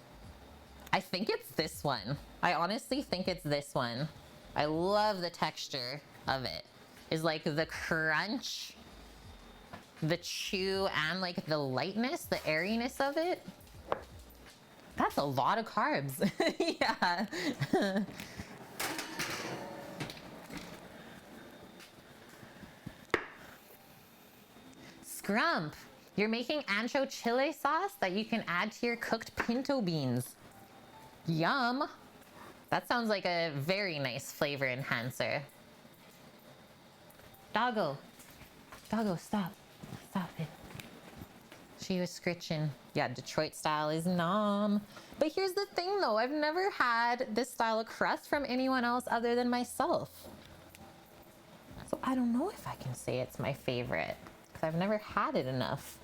I think it's this one. I honestly think it's this one. I love the texture of it. It's like the crunch, the chew, and like the lightness, the airiness of it. That's a lot of carbs. Yeah. Scrump. You're making ancho chile sauce that you can add to your cooked pinto beans. Yum. That sounds like a very nice flavor enhancer. Doggo. Doggo, stop. Stop it. She was scritching. Yeah, Detroit style is nom. But here's the thing though, I've never had this style of crust from anyone else other than myself. So I don't know if I can say it's my favorite, because I've never had it enough.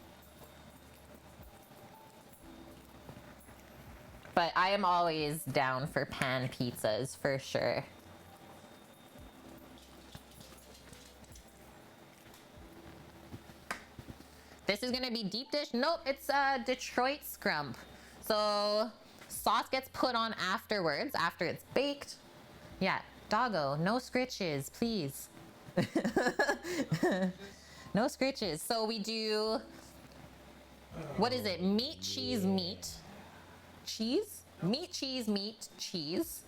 But I am always down for pan pizzas for sure. This is gonna be deep dish. Nope, it's Detroit scrump. So sauce gets put on afterwards, after it's baked. Yeah, doggo, no scritches, please. No scritches. So we do, what is it? Meat, cheese, meat. Cheese? Meat, cheese, meat, cheese.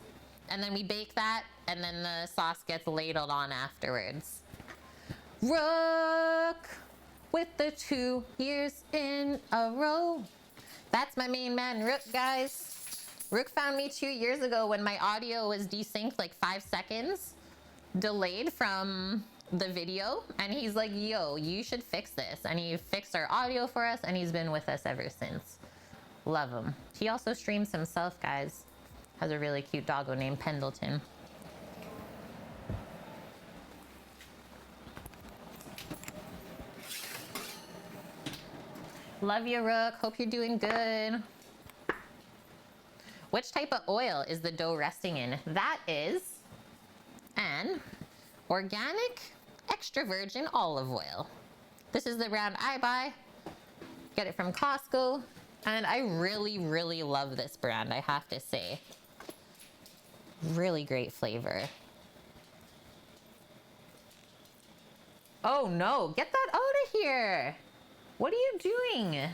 And then we bake that, and then the sauce gets ladled on afterwards. Rook with the 2 years in a row. That's my main man, Rook, guys. Rook found me 2 years ago when my audio was desynced like 5 seconds, delayed from the video. And he's like, yo, you should fix this. And he fixed our audio for us, and he's been with us ever since. Love him. He also streams himself, guys. Has a really cute doggo named Pendleton. Love you, Rook. Hope you're doing good. Which type of oil is the dough resting in? That is an organic extra virgin olive oil. This is the brand I buy. Get it from Costco. And I really, really love this brand, I have to say. Really great flavor. Oh no, get that out of here. What are you doing?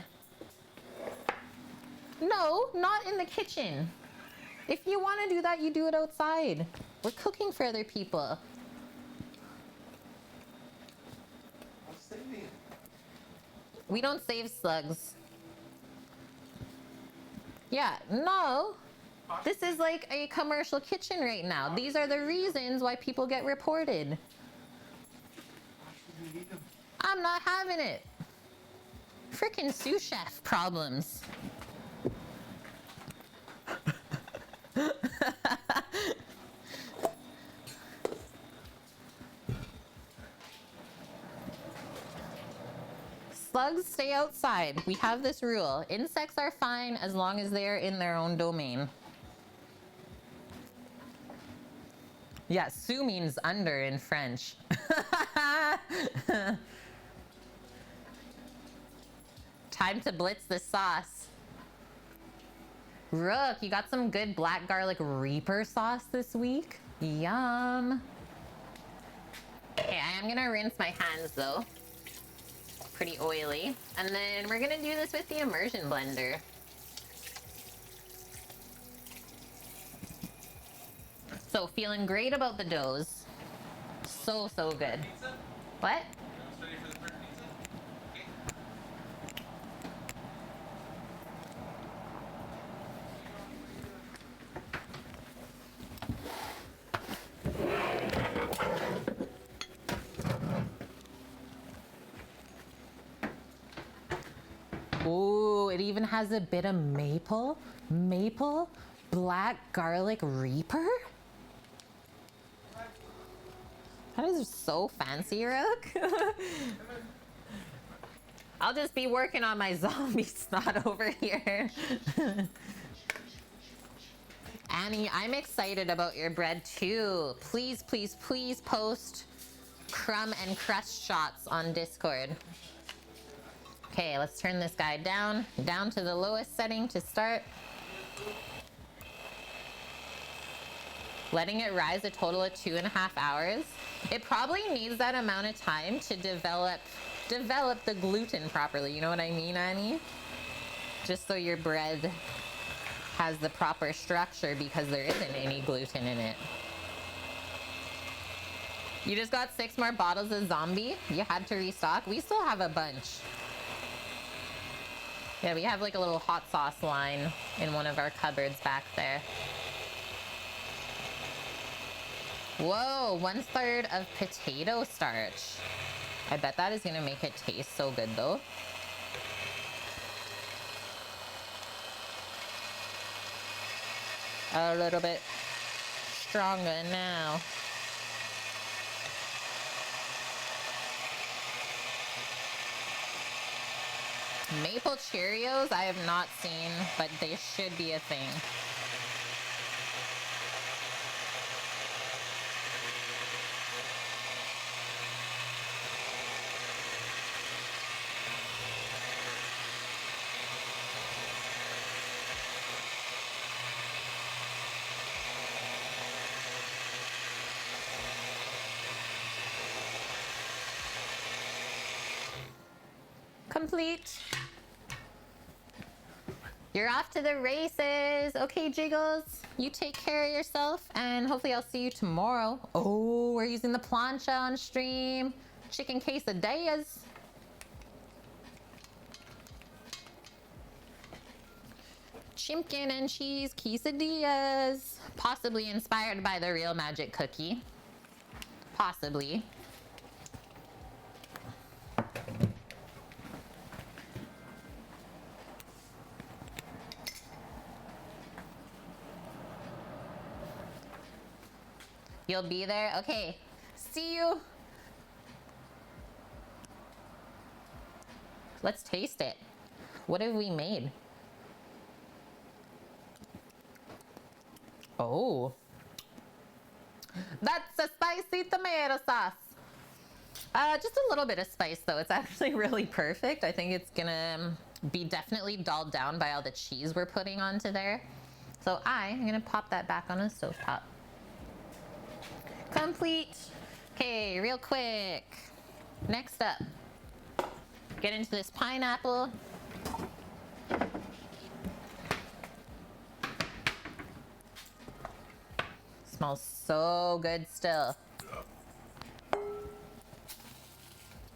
No, not in the kitchen. If you want to do that, you do it outside. We're cooking for other people. We don't save slugs. Yeah, no. This is like a commercial kitchen right now. These are the reasons why people get reported. I'm not having it. Frickin' sous chef problems. Slugs stay outside. We have this rule. Insects are fine as long as they're in their own domain. Yeah, sous means under in French. Time to blitz the sauce. Rook, you got some good black garlic reaper sauce this week? Yum. Okay, I am gonna rinse my hands though. Pretty oily. And then we're gonna do this with the immersion blender. So feeling great about the doughs. So good. Pizza? What? Almost ready for the first pizza? Okay. Ooh, it even has a bit of maple black garlic reaper. That is so fancy, Rook. I'll just be working on my zombie snot over here. Annie, I'm excited about your bread too. Please, please, please post crumb and crust shots on Discord. Okay, let's turn this guy down to the lowest setting to start. Letting it rise a total of 2.5 hours. It probably needs that amount of time to develop the gluten properly. You know what I mean, Annie? Just so your bread has the proper structure because there isn't any gluten in it. You just got 6 more bottles of zombie. You had to restock. We still have a bunch. Yeah, we have like a little hot sauce line in one of our cupboards back there. Whoa, 1/3 of potato starch. I bet that is gonna make it taste so good though. A little bit stronger now. Maple Cheerios I have not seen, but they should be a thing. Complete. You're off to the races. Okay, Jiggles, you take care of yourself and hopefully I'll see you tomorrow. Oh, we're using the plancha on stream. Chicken quesadillas. Chicken and cheese quesadillas. Possibly inspired by the Real Magic cookie. Possibly. You'll be there? Okay. See you. Let's taste it. What have we made? Oh. That's a spicy tomato sauce. Just a little bit of spice though. It's actually really perfect. I think it's gonna be definitely dulled down by all the cheese we're putting onto there. So I'm gonna pop that back on a stovetop. Complete. Okay, real quick. Next up, get into this pineapple. Smells so good still.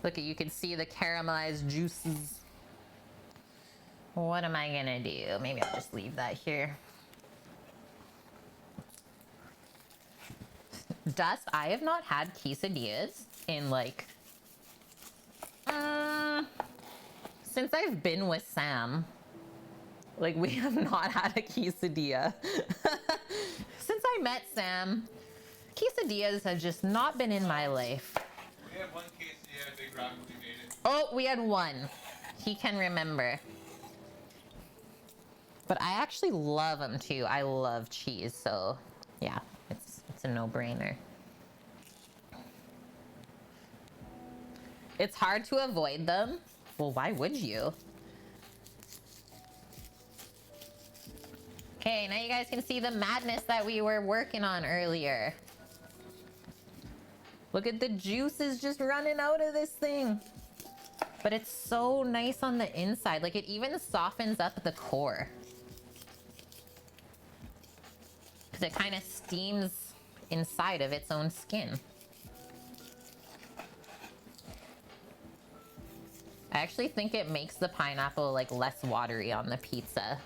Look, you can see the caramelized juices. What am I gonna do? Maybe I'll just leave that here. Dust, I have not had quesadillas in like since I've been with Sam. Like, we have not had a quesadilla. Since I met Sam, quesadillas have just not been in my life. We had one quesadilla, Big Rock, when we made it. Oh, we had one. He can remember. But I actually love them too. I love cheese, so yeah, it's a no-brainer. It's hard to avoid them. Well, why would you? Okay, now you guys can see the madness that we were working on earlier. Look at the juices just running out of this thing. But it's so nice on the inside. Like, it even softens up the core. Because it kind of steams inside of its own skin. I actually think it makes the pineapple like less watery on the pizza.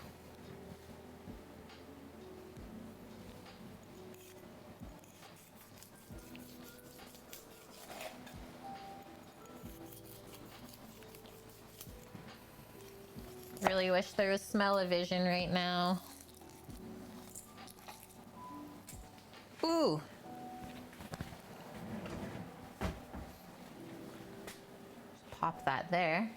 Really wish there was smell-o-vision right now. Ooh. Pop that there.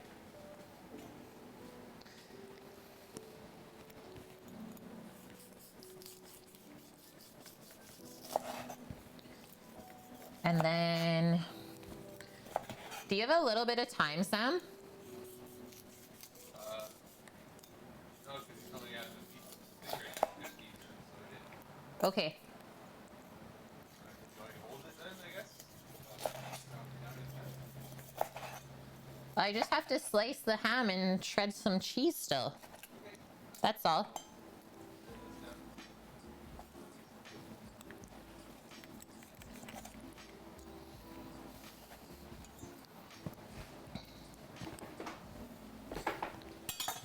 And then, do you have a little bit of time, Sam? No, because he's coming out of the pizza. Just pizza, so I did. Okay. Do I hold it then, I guess? I just have to slice the ham and shred some cheese still. That's all.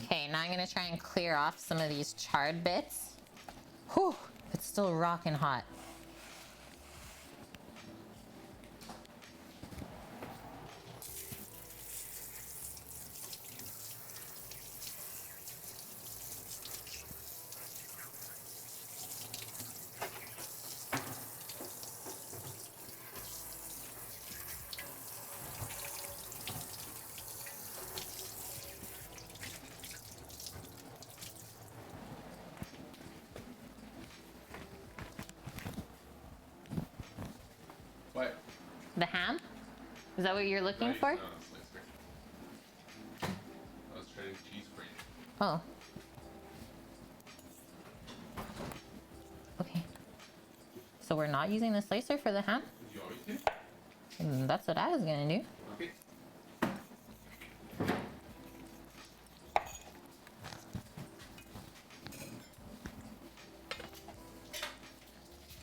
Okay, now I'm gonna try and clear off some of these charred bits. Whew, it's still rocking hot. What? The ham? Is that what you're looking for? No, slicer. I was shredding cheese for you. Oh. Okay. So we're not using the slicer for the ham? Do you want me to? That's what I was gonna do. Okay.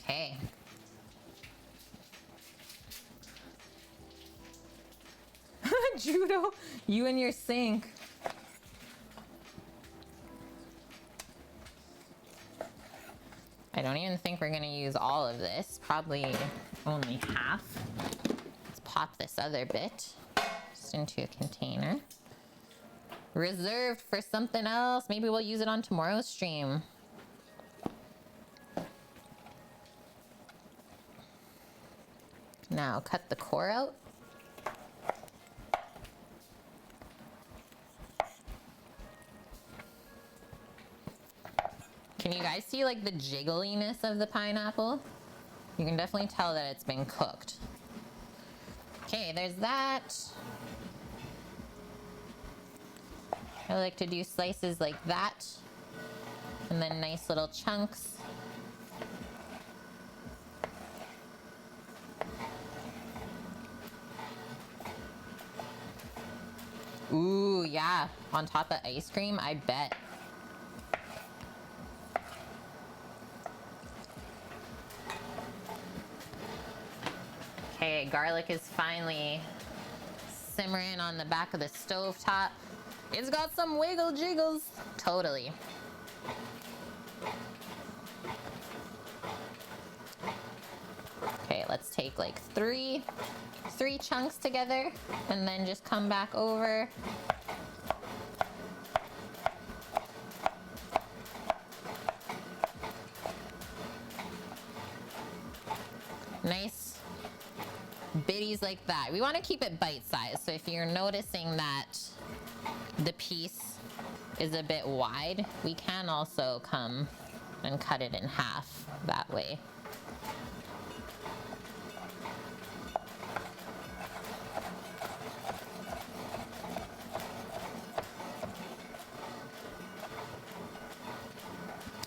Okay. Judo, you and your sink. I don't even think we're gonna use all of this, probably only half. Let's pop this other bit just into a container. Reserved for something else. Maybe we'll use it on tomorrow's stream. Now cut the core out. Can you guys see like the jiggliness of the pineapple? You can definitely tell that it's been cooked. Okay, there's that. I like to do slices like that. And then nice little chunks. Ooh, yeah. On top of ice cream, I bet. Okay, garlic is finally simmering on the back of the stove top. It's got some wiggle jiggles. Totally. Okay, let's take like three chunks together and then just come back over. Nice bitties like that. We want to keep it bite-sized, so if you're noticing that the piece is a bit wide, we can also come and cut it in half that way.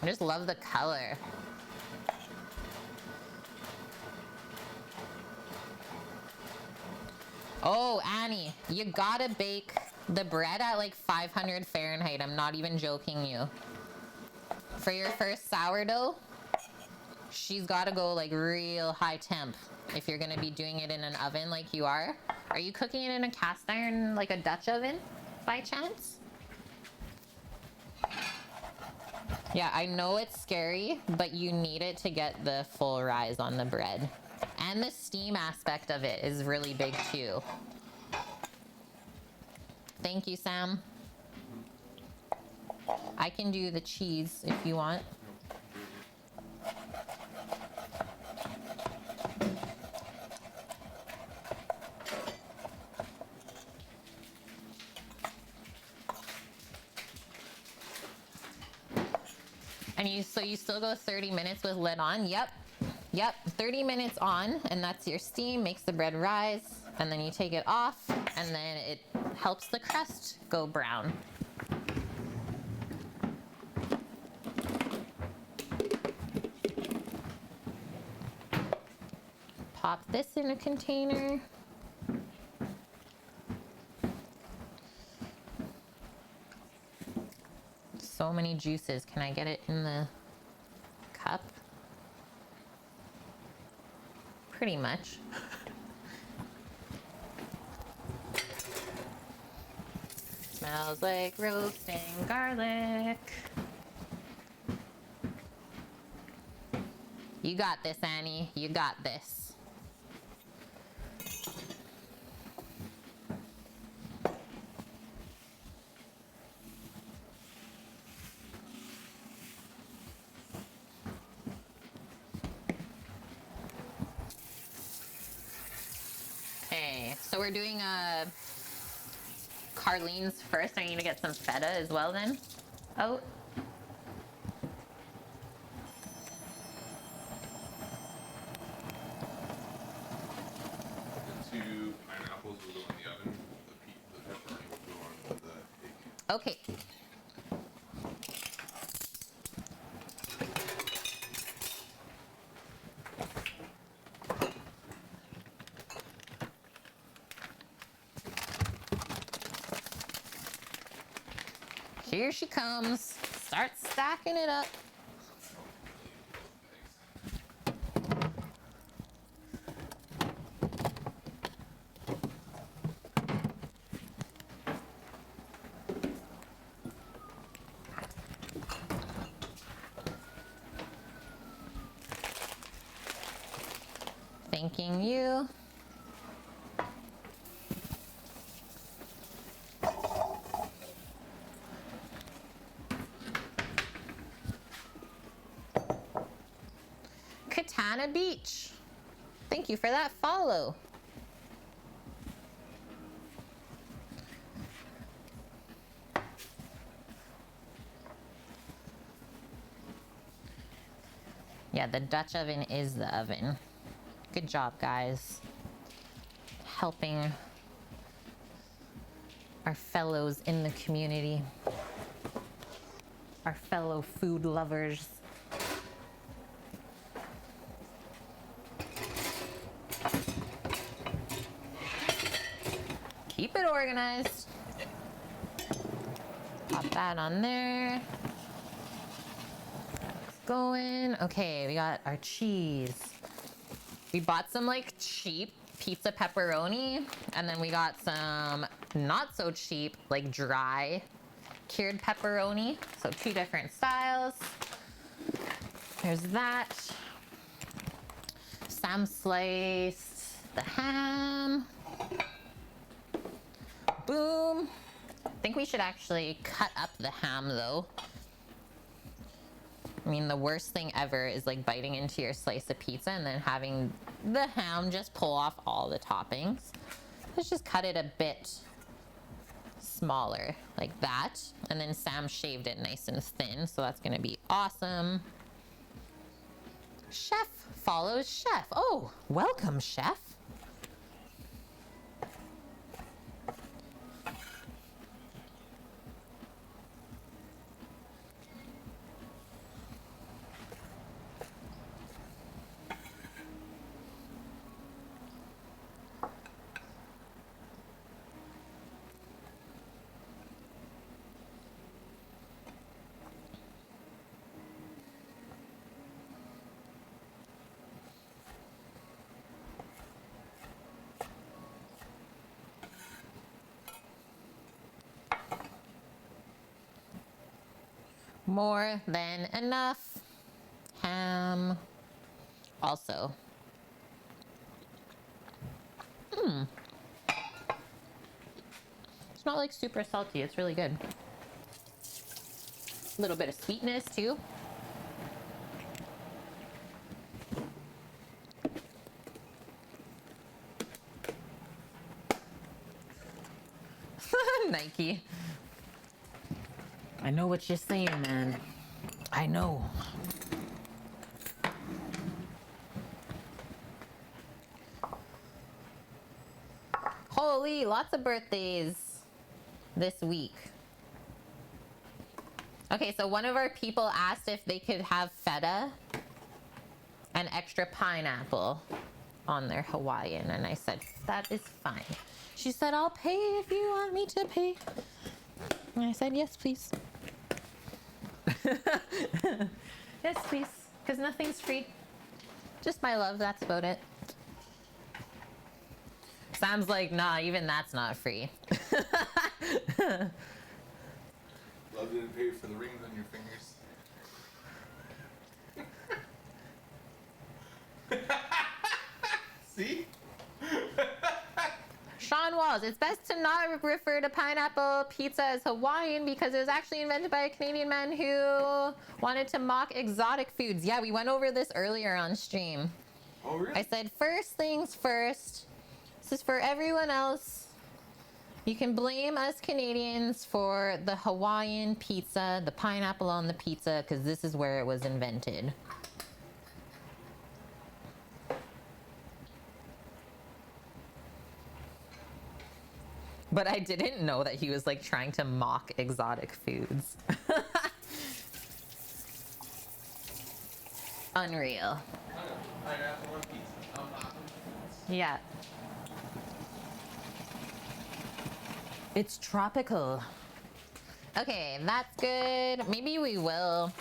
I just love the color. Oh, Annie, you gotta bake the bread at like 500 Fahrenheit. I'm not even joking you. For your first sourdough, she's gotta go like real high temp if you're gonna be doing it in an oven like you are. Are you cooking it in a cast iron, like a Dutch oven, by chance? Yeah, I know it's scary, but you need it to get the full rise on the bread. And the steam aspect of it is really big too. Thank you, Sam. I can do the cheese if you want. And so you still go 30 minutes with lid on? Yep. Yep, 30 minutes on, and that's your steam, makes the bread rise, and then you take it off, and then it helps the crust go brown. Pop this in a container. So many juices. Can I get it in the cup? Pretty much. Smells like roasting garlic. You got this, Annie. You got this. Okay, so we're doing Carlene's first. I need to get some feta as well then. Oh. The 2 pineapples will go in the oven. The pepperoni will go on the bacon. Okay. Here she comes. Start stacking it up. Thanking you. Katana Beach. Thank you for that follow. Yeah, the Dutch oven is the oven. Good job, guys. Helping our fellows in the community. Our fellow food lovers. Keep it organized. Pop that on there. It's going. Okay, we got our cheese. We bought some like cheap pizza pepperoni, and then we got some not so cheap, like dry cured pepperoni. So 2 different styles. There's that. Sam sliced the ham. Boom. I think we should actually cut up the ham though. I mean, the worst thing ever is like biting into your slice of pizza and then having the ham just pull off all the toppings. Let's just cut it a bit smaller like that. And then Sam shaved it nice and thin, so that's gonna be awesome. Chef follows chef. Oh, welcome, chef. More than enough. Ham. Also. It's not like super salty. It's really good. A little bit of sweetness too. Nike. I know what you're saying, man. I know. Holy, lots of birthdays this week. Okay, so one of our people asked if they could have feta and extra pineapple on their Hawaiian, and I said, that is fine. She said, I'll pay if you want me to pay. And I said, yes, please. Yes, please, because nothing's free. Just my love, that's about it. Sam's like, nah, even that's not free. Love didn't pay for the rings on your fingers. See? Sean Walls, it's best to not refer to pineapple pizza as Hawaiian because it was actually invented by a Canadian man who wanted to mock exotic foods. Yeah, we went over this earlier on stream. Oh, really? I said, first things first. This is for everyone else. You can blame us Canadians for the Hawaiian pizza, the pineapple on the pizza, because this is where it was invented. But I didn't know that he was like trying to mock exotic foods. Unreal. Pineapple on pizza. I'm not. Yeah. It's tropical. Okay, that's good. Maybe we will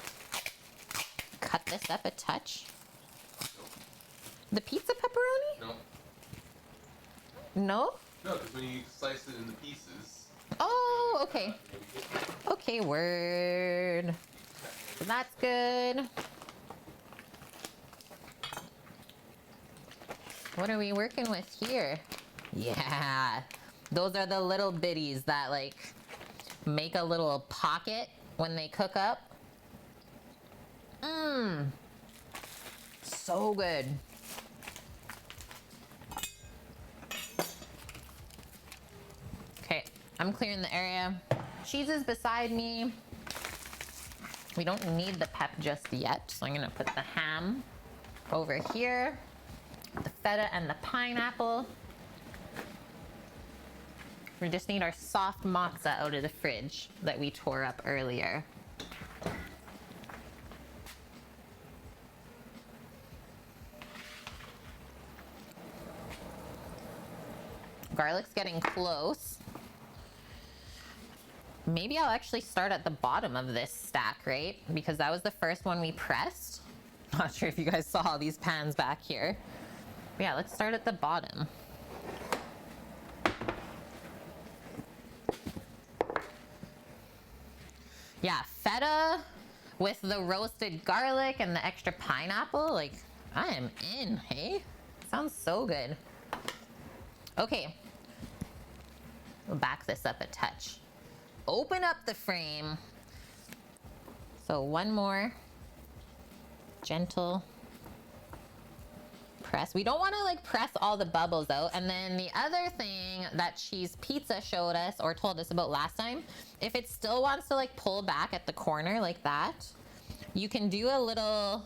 cut this up a touch. The pizza pepperoni? No. No? No, because when you slice it into pieces. Oh, okay. Okay, word. That's good. What are we working with here? Yeah. Those are the little bitties that like make a little pocket when they cook up. Mmm. So good. Okay, I'm clearing the area. Cheese is beside me. We don't need the pep just yet, so I'm gonna put the ham over here, the feta and the pineapple. We just need our soft mozza out of the fridge that we tore up earlier. Garlic's getting close. Maybe I'll actually start at the bottom of this stack, right? Because that was the first one we pressed. Not sure if you guys saw these pans back here. But yeah, let's start at the bottom. Yeah, feta with the roasted garlic and the extra pineapple. Like, I am in, hey? Sounds so good. Okay. We'll back this up a touch. Open up the frame. So one more gentle press. We don't want to like press all the bubbles out. And then the other thing that Cheese Pizza showed us or told us about last time, if it still wants to like pull back at the corner like that, you can do a little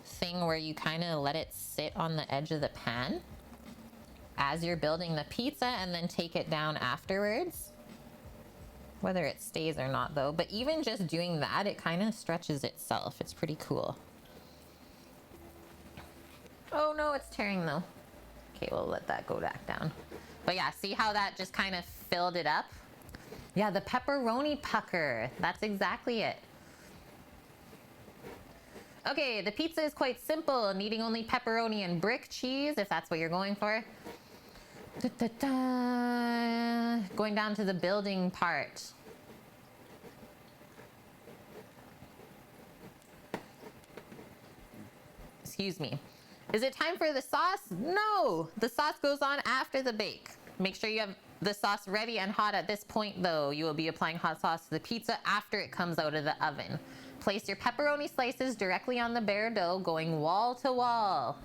thing where you kind of let it sit on the edge of the pan as you're building the pizza and then take it down afterwards. Whether it stays or not though, but even just doing that, it kind of stretches itself. It's pretty cool. Oh no, it's tearing though. Okay, we'll let that go back down. But yeah, see how that just kind of filled it up? Yeah, the pepperoni pucker. That's exactly it. Okay, the pizza is quite simple, needing only pepperoni and brick cheese, if that's what you're going for. Da, da, da. Going down to the building part. Excuse me. Is it time for the sauce? No! The sauce goes on after the bake. Make sure you have the sauce ready and hot at this point though. You will be applying hot sauce to the pizza after it comes out of the oven. Place your pepperoni slices directly on the bare dough, going wall to wall.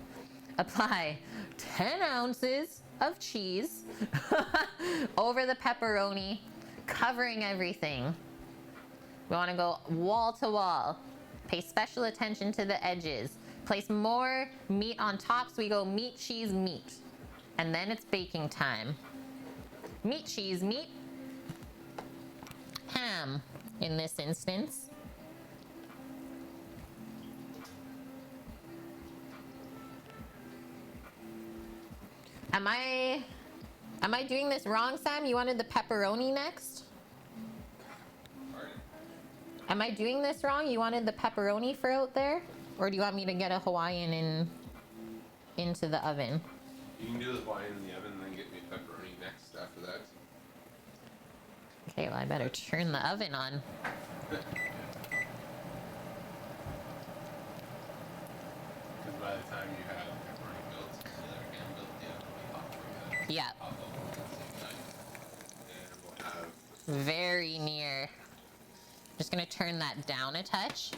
Apply 10 ounces of cheese over the pepperoni, covering everything. We want to go wall to wall. Pay special attention to the edges. Place more meat on top, so we go meat, cheese, meat. And then it's baking time. Meat, cheese, meat. Ham in this instance. Am I doing this wrong, Sam? You wanted the pepperoni next? Pardon? Am I doing this wrong? You wanted the pepperoni for out there? Or do you want me to get a Hawaiian into the oven? You can do the Hawaiian in the oven and then get me pepperoni next after that. Okay, well, I better turn the oven on. Because by the time you have pepperoni built, the other hand built, the oven will be hot for you. Yeah, Hot level at the same time. And we'll have very near. Just gonna turn that down a touch.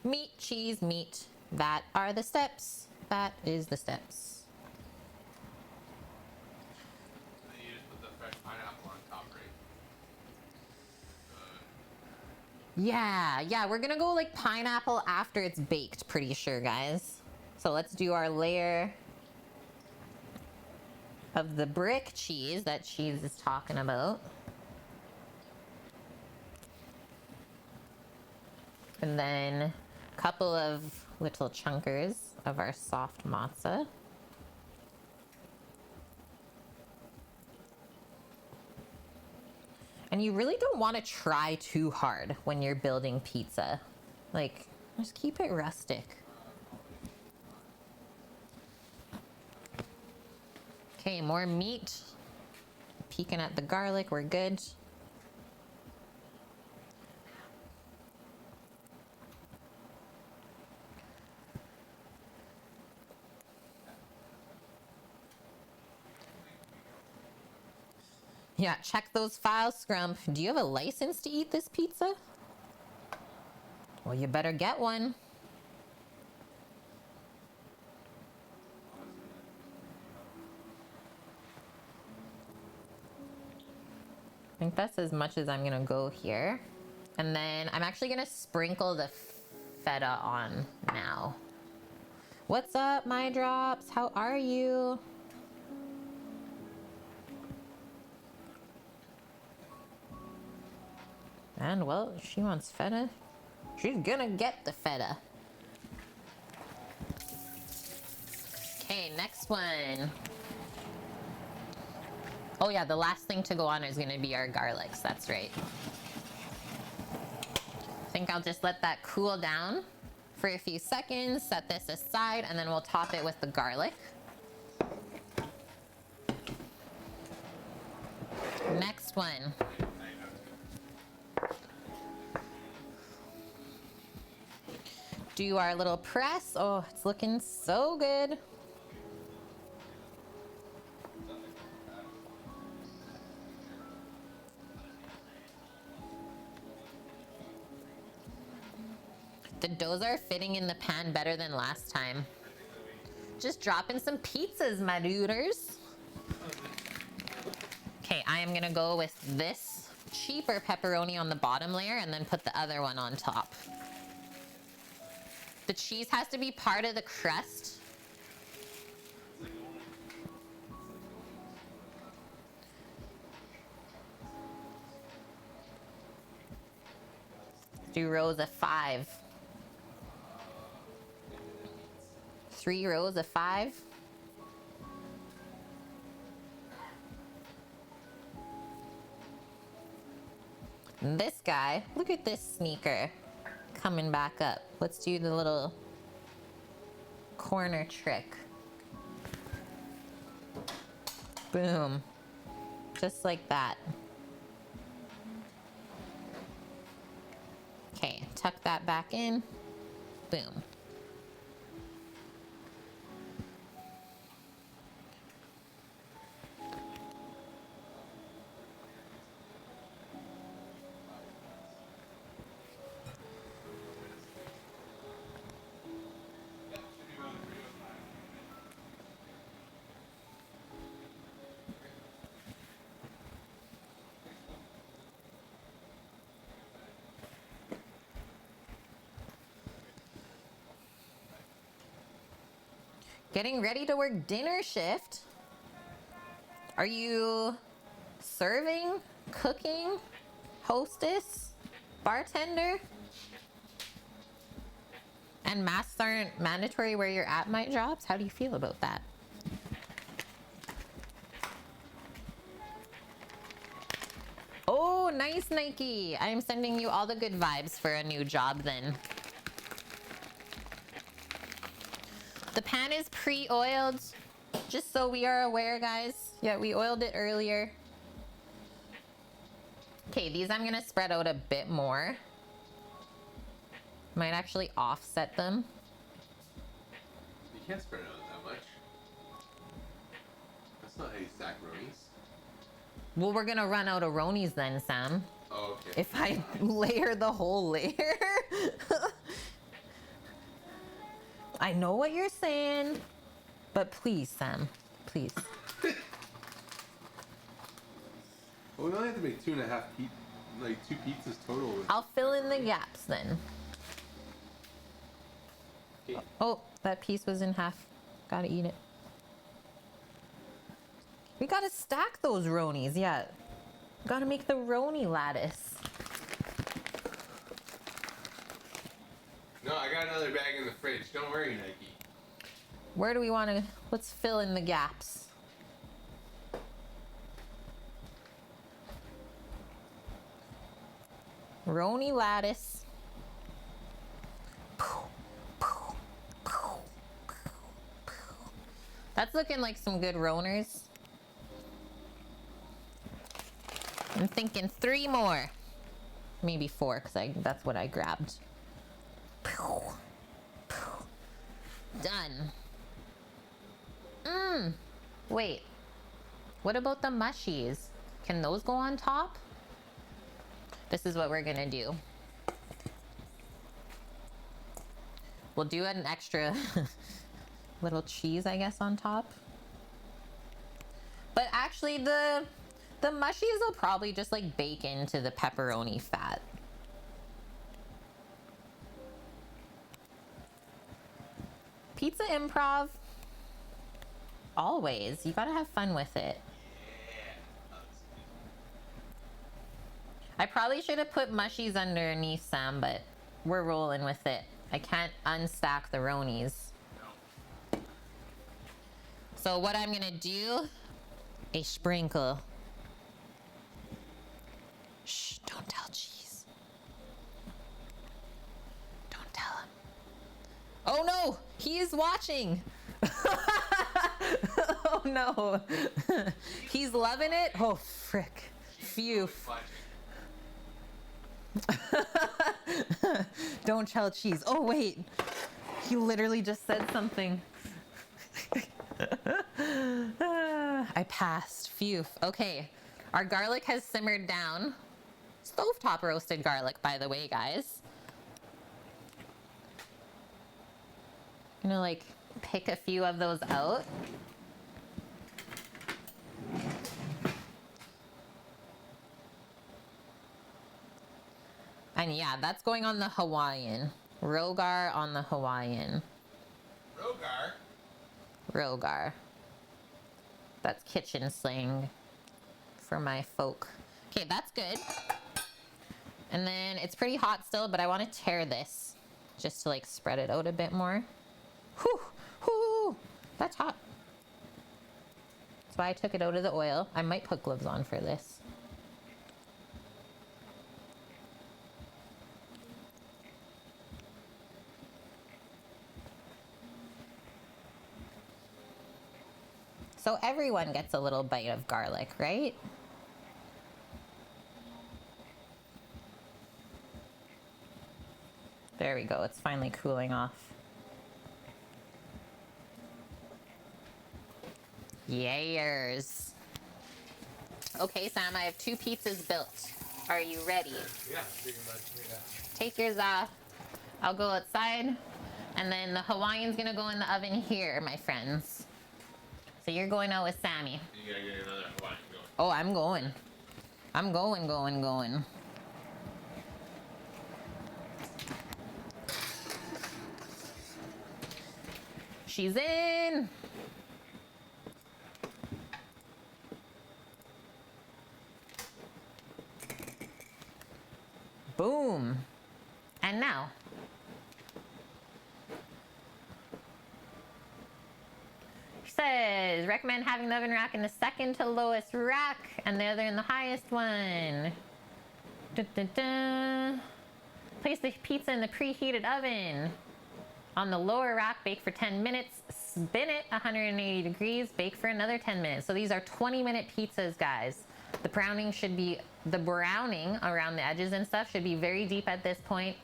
Meat, cheese, meat. That are the steps. That is the steps. and then you just put the fresh pineapple on top, right? Yeah, we're gonna go like pineapple after it's baked, pretty sure, guys. So let's do our layer of the brick cheese that Cheese is talking about. And then a couple of little chunkers of our soft matzo. And you really don't want to try too hard when you're building pizza. Like, just keep it rustic. Okay, more meat. Peeking at the garlic, we're good. Yeah, check those files, Scrump. Do you have a license to eat this pizza? Well, you better get one. I think that's as much as I'm gonna go here. And then I'm actually gonna sprinkle the feta on now. What's up, my drops? How are you? And well, she wants feta. She's gonna get the feta. Okay, next one. Oh yeah, the last thing to go on is gonna be our garlics, that's right. I think I'll just let that cool down for a few seconds, set this aside, and then we'll top it with the garlic. Next one. Do our little press. Oh, it's looking so good. The doughs are fitting in the pan better than last time. Just dropping some pizzas, my duders. Okay, I am gonna go with this cheaper pepperoni on the bottom layer and then put the other one on top. The cheese has to be part of the crust. Do rows of 5. 3 rows of 5. And this guy, look at this sneaker coming back up. Let's do the little corner trick. Boom. Just like that. Okay, tuck that back in. Boom. Getting ready to work dinner shift? Are you serving, cooking, hostess, bartender? And masks aren't mandatory where you're at my jobs? How do you feel about that? Oh, nice, Nike. I'm sending you all the good vibes for a new job then. The pan is pre-oiled, just so we are aware, guys. Yeah, we oiled it earlier. Okay, these I'm gonna spread out a bit more. Might actually offset them. You can't spread it out that much. That's not how you stack Ronies. Well, we're gonna run out of Ronies then, Sam. Oh, okay. If I layer the whole layer. I know what you're saying, but please, Sam, please. Well, we only have to make 2.5 like 2 pizzas total. I'll fill in the gaps then. Okay. Oh, that piece was in half. Gotta eat it. We gotta stack those Ronies, yeah. Gotta make the Roni lattice. No, I got another bag in the fridge. Don't worry, Nike. Where do we wanna, let's fill in the gaps. Roni lattice. That's looking like some good Roners. I'm thinking 3 more. Maybe 4, because that's what I grabbed. Done. Wait. What about the mushies? Can those go on top? This is what we're gonna do. We'll do an extra little cheese, I guess, on top. But actually, the mushies will probably just like bake into the pepperoni fat. Pizza improv. Always. You gotta have fun with it. I probably should have put mushies underneath, Sam, but we're rolling with it. I can't unstack the Ronies. So what I'm gonna do, a sprinkle. Shh, don't tell Cheese. Don't tell him. Oh no, he is watching. Oh no. He's loving it. Oh frick. Phew. Don't tell Cheese. Oh wait. He literally just said something. I passed. Phew. Okay. Our garlic has simmered down. Stovetop roasted garlic, by the way, guys. I'm gonna like pick a few of those out. And yeah, that's going on the Hawaiian. Rogar on the Hawaiian. Rogar? Rogar. That's kitchen slang for my folk. Okay, that's good. And then it's pretty hot still, but I want to tear this just to like spread it out a bit more. Whew, whew, that's hot. That's why I took it out of the oil. I might put gloves on for this. So everyone gets a little bite of garlic, right? There we go, it's finally cooling off. Yayers. Okay, Sam, I have 2 pizzas built. Are you ready? Yeah, pretty much. Yeah. Take yours off. I'll go outside. And then the Hawaiian's gonna go in the oven here, my friends. So you're going out with Sammy. You gotta get another Hawaiian going. Oh, I'm going. I'm going. She's in. Boom. And now. Says, recommend having the oven rack in the second to lowest rack and the other in the highest one. Dun, dun, dun. Place the pizza in the preheated oven. On the lower rack, bake for 10 minutes. Spin it 180 degrees, bake for another 10 minutes. So these are 20-minute pizzas, guys. The browning around the edges and stuff should be very deep at this point.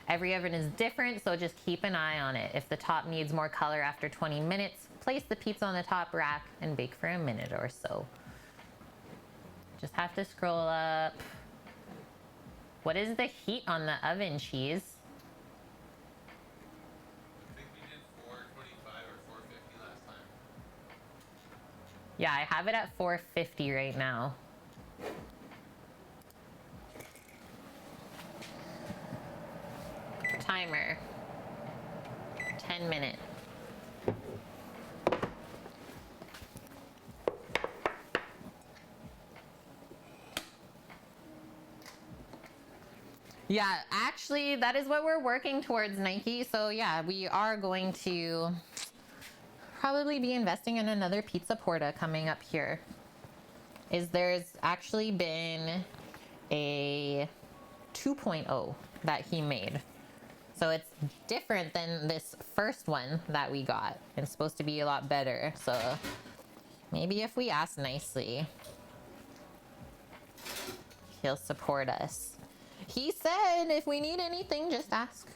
Every oven is different, so just keep an eye on it. If the top needs more color after 20 minutes, place the pizza on the top rack and bake for a minute or so. Just have to scroll up. What is the heat on the oven, Cheese? I think we did 425 or 450 last time. Yeah, I have it at 450 right now. Timer. 10 minutes. Yeah, actually, that is what we're working towards, Nike. So yeah, we are going to probably be investing in another pizza porta coming up here. There's actually been a 2.0 that he made. So it's different than this first one that we got. It's supposed to be a lot better. So maybe if we ask nicely, he'll support us. He said if we need anything, just ask.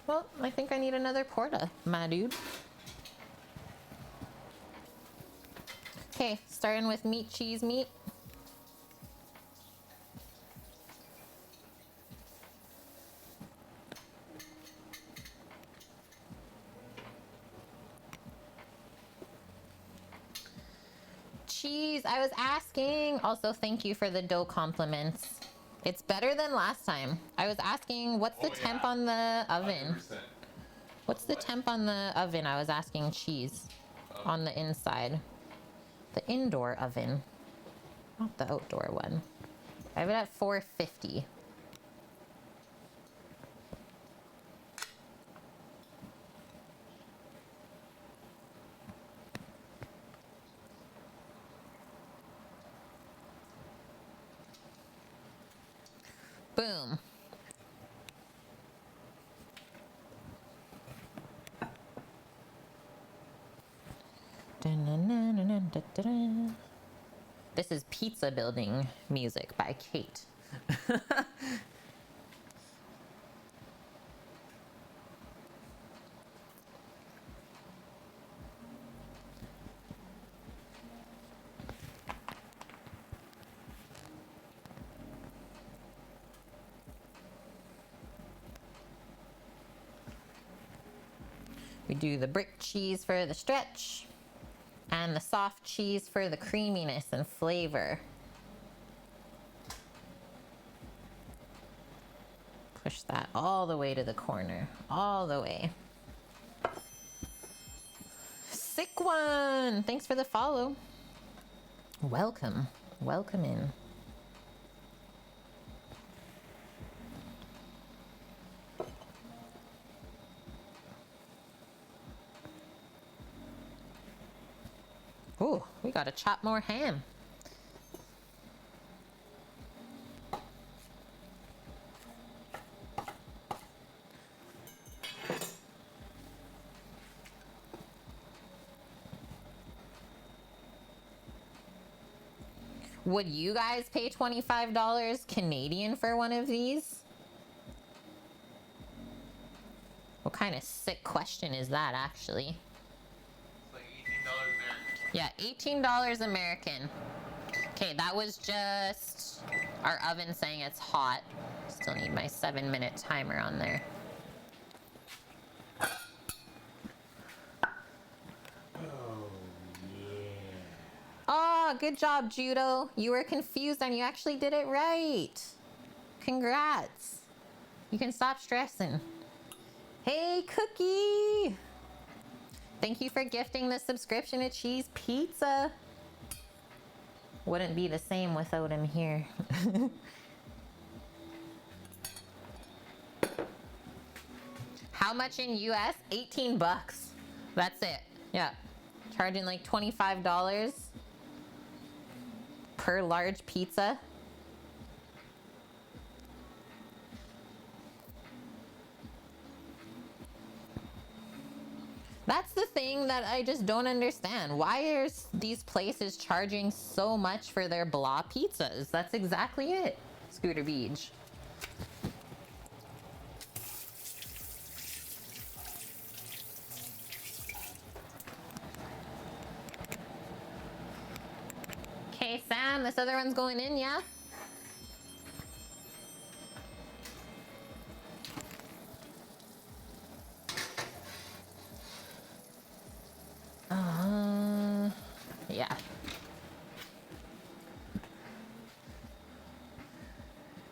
Well, I think I need another porta, my dude. Okay, starting with meat, cheese, meat. Cheese, I was asking. Also, thank you for the dough compliments. It's better than last time. I was asking, what's the temp on the oven? 100%. What's the temp on the oven? I was asking Cheese on the inside. The indoor oven, not the outdoor one. I have it at 450. Boom. This is Pizza Building music by Kate. We do the brick cheese for the stretch and the soft cheese for the creaminess and flavor. Push that all the way to the corner, all the way. Sick one! Thanks for the follow. Welcome, welcome in. Ooh, we gotta chop more ham. Would you guys pay $25 Canadian for one of these? What kind of sick question is that, actually? It's like $18 American. Yeah, $18 American. Okay, that was just our oven saying it's hot. Still need my 7-minute timer on there. Oh, good job, Judo. You were confused and you actually did it right. Congrats. You can stop stressing. Hey, Cookie. Thank you for gifting the subscription to Cheese Pizza. Wouldn't be the same without him here. How much in US? 18 bucks. That's it. Yeah. Charging like $25 per large pizza. That's the thing that I just don't understand. Why are these places charging so much for their blah pizzas? That's exactly it. Scooter Beach. Okay, Sam, this other one's going in, yeah? Yeah.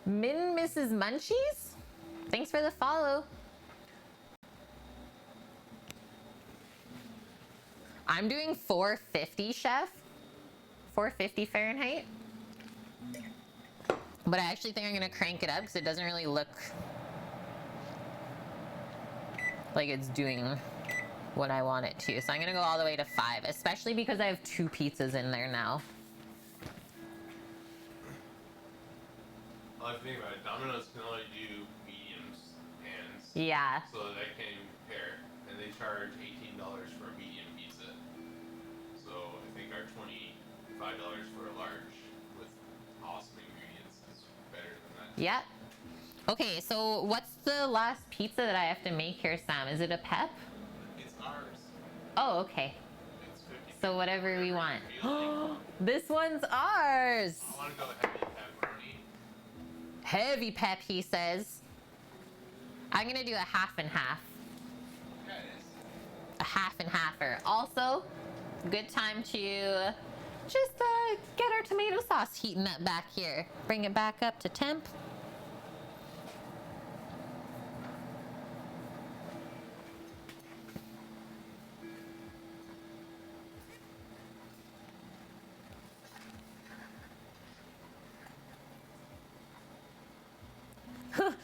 Min Mrs. Munchies? Thanks for the follow. I'm doing 450, chef. 450 Fahrenheit. But I actually think I'm gonna crank it up because it doesn't really look like it's doing what I want it to. So I'm gonna go all the way to 5, especially because I have 2 pizzas in there now. Well, I think about it, Domino's can only do mediums pans. Yeah. So that can't even compare. And they charge $18 for a medium pizza. So I think our $25 for a large with awesome ingredients is better than that. Yep. Okay, so what's the last pizza that I have to make here, Sam? Is it a pep? It's ours. Oh, okay. It's 50. So whatever we want. Feeling. This one's ours. I want to go heavy pepperoni. Heavy pep, he says. I'm gonna do a half and half. Yeah, it is. A half and halfer. Also, good time to just get our tomato sauce heating up back here. Bring it back up to temp.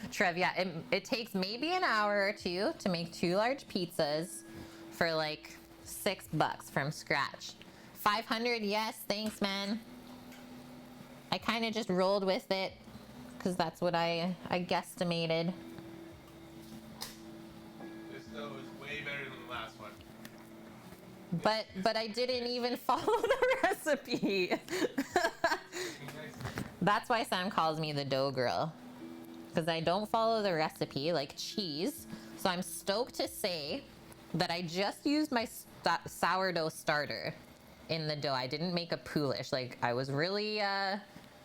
Trev, yeah, it takes maybe an hour or two to make 2 large pizzas for like $6 from scratch. 500, yes, thanks, man. I kind of just rolled with it because that's what I guesstimated. This dough is way better than the last one. But I didn't even follow the recipe. That's why Sam calls me the dough girl. Because I don't follow the recipe like cheese. So I'm stoked to say that I just used my sourdough starter in the dough. I didn't make a poolish. Like, I was really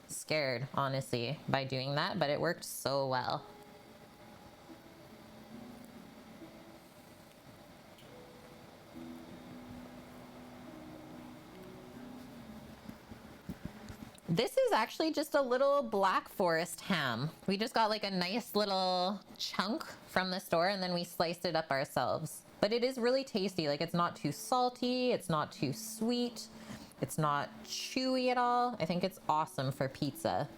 scared, honestly, by doing that, but it worked so well. This is actually just a little Black Forest ham. We just got like a nice little chunk from the store and then we sliced it up ourselves. But it is really tasty. Like, it's not too salty, it's not too sweet, it's not chewy at all. I think it's awesome for pizza.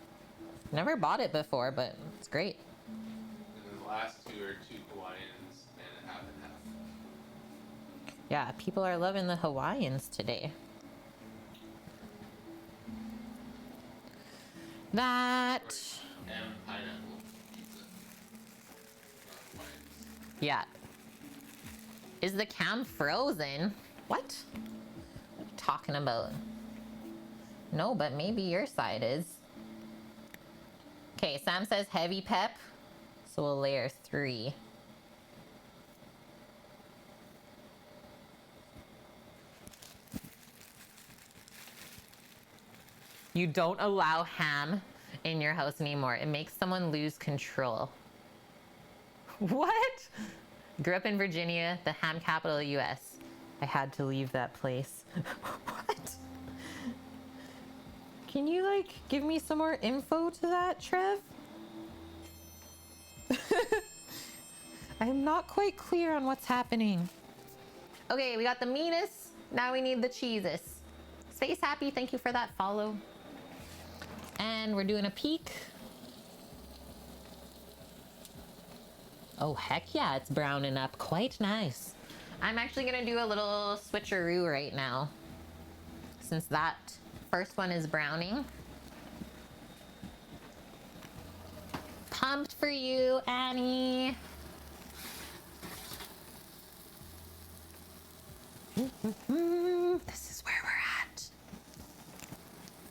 Never bought it before, but it's great. And then the last 2 are 2 Hawaiians and a half and half. Yeah, people are loving the Hawaiians today. That, And pineapple pizza. Not Hawaiians. yeah. Is the cam frozen? What? What are you talking about? No, but maybe your side is. Okay, Sam says heavy pep, so we'll layer 3. You don't allow ham in your house anymore. It makes someone lose control. What? Grew up in Virginia, the ham capital of the US. I had to leave that place. What? Can you like give me some more info to that, Trev? I'm not quite clear on what's happening. Okay, we got the meanest. Now we need the cheeses. Space Happy, thank you for that follow. And we're doing a peek. Oh, heck yeah, it's browning up. Quite nice. I'm actually gonna do a little switcheroo right now, since that first one is browning. Pumped for you, Annie. This is where we're at.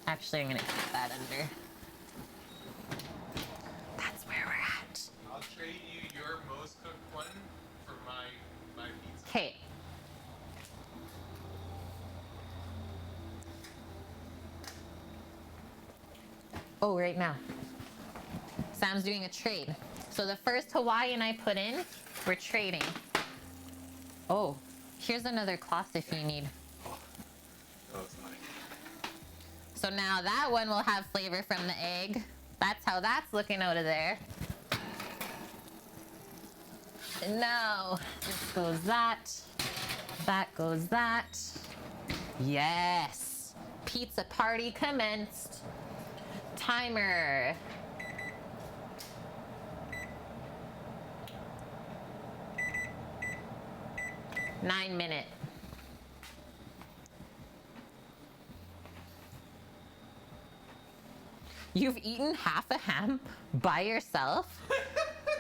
Actually, I'm gonna keep that under. That's where we're at. I'll trade you your most cooked one for my pizza. Okay. Oh, right now. Sam's doing a trade. So the first Hawaiian I put in, we're trading. Oh, here's another cloth if you need. Oh, it's mine. So now that one will have flavor from the egg. That's how that's looking out of there. And now this goes that. That goes that. Yes. Pizza party commenced. Timer. Nine minute. You've eaten half a ham by yourself?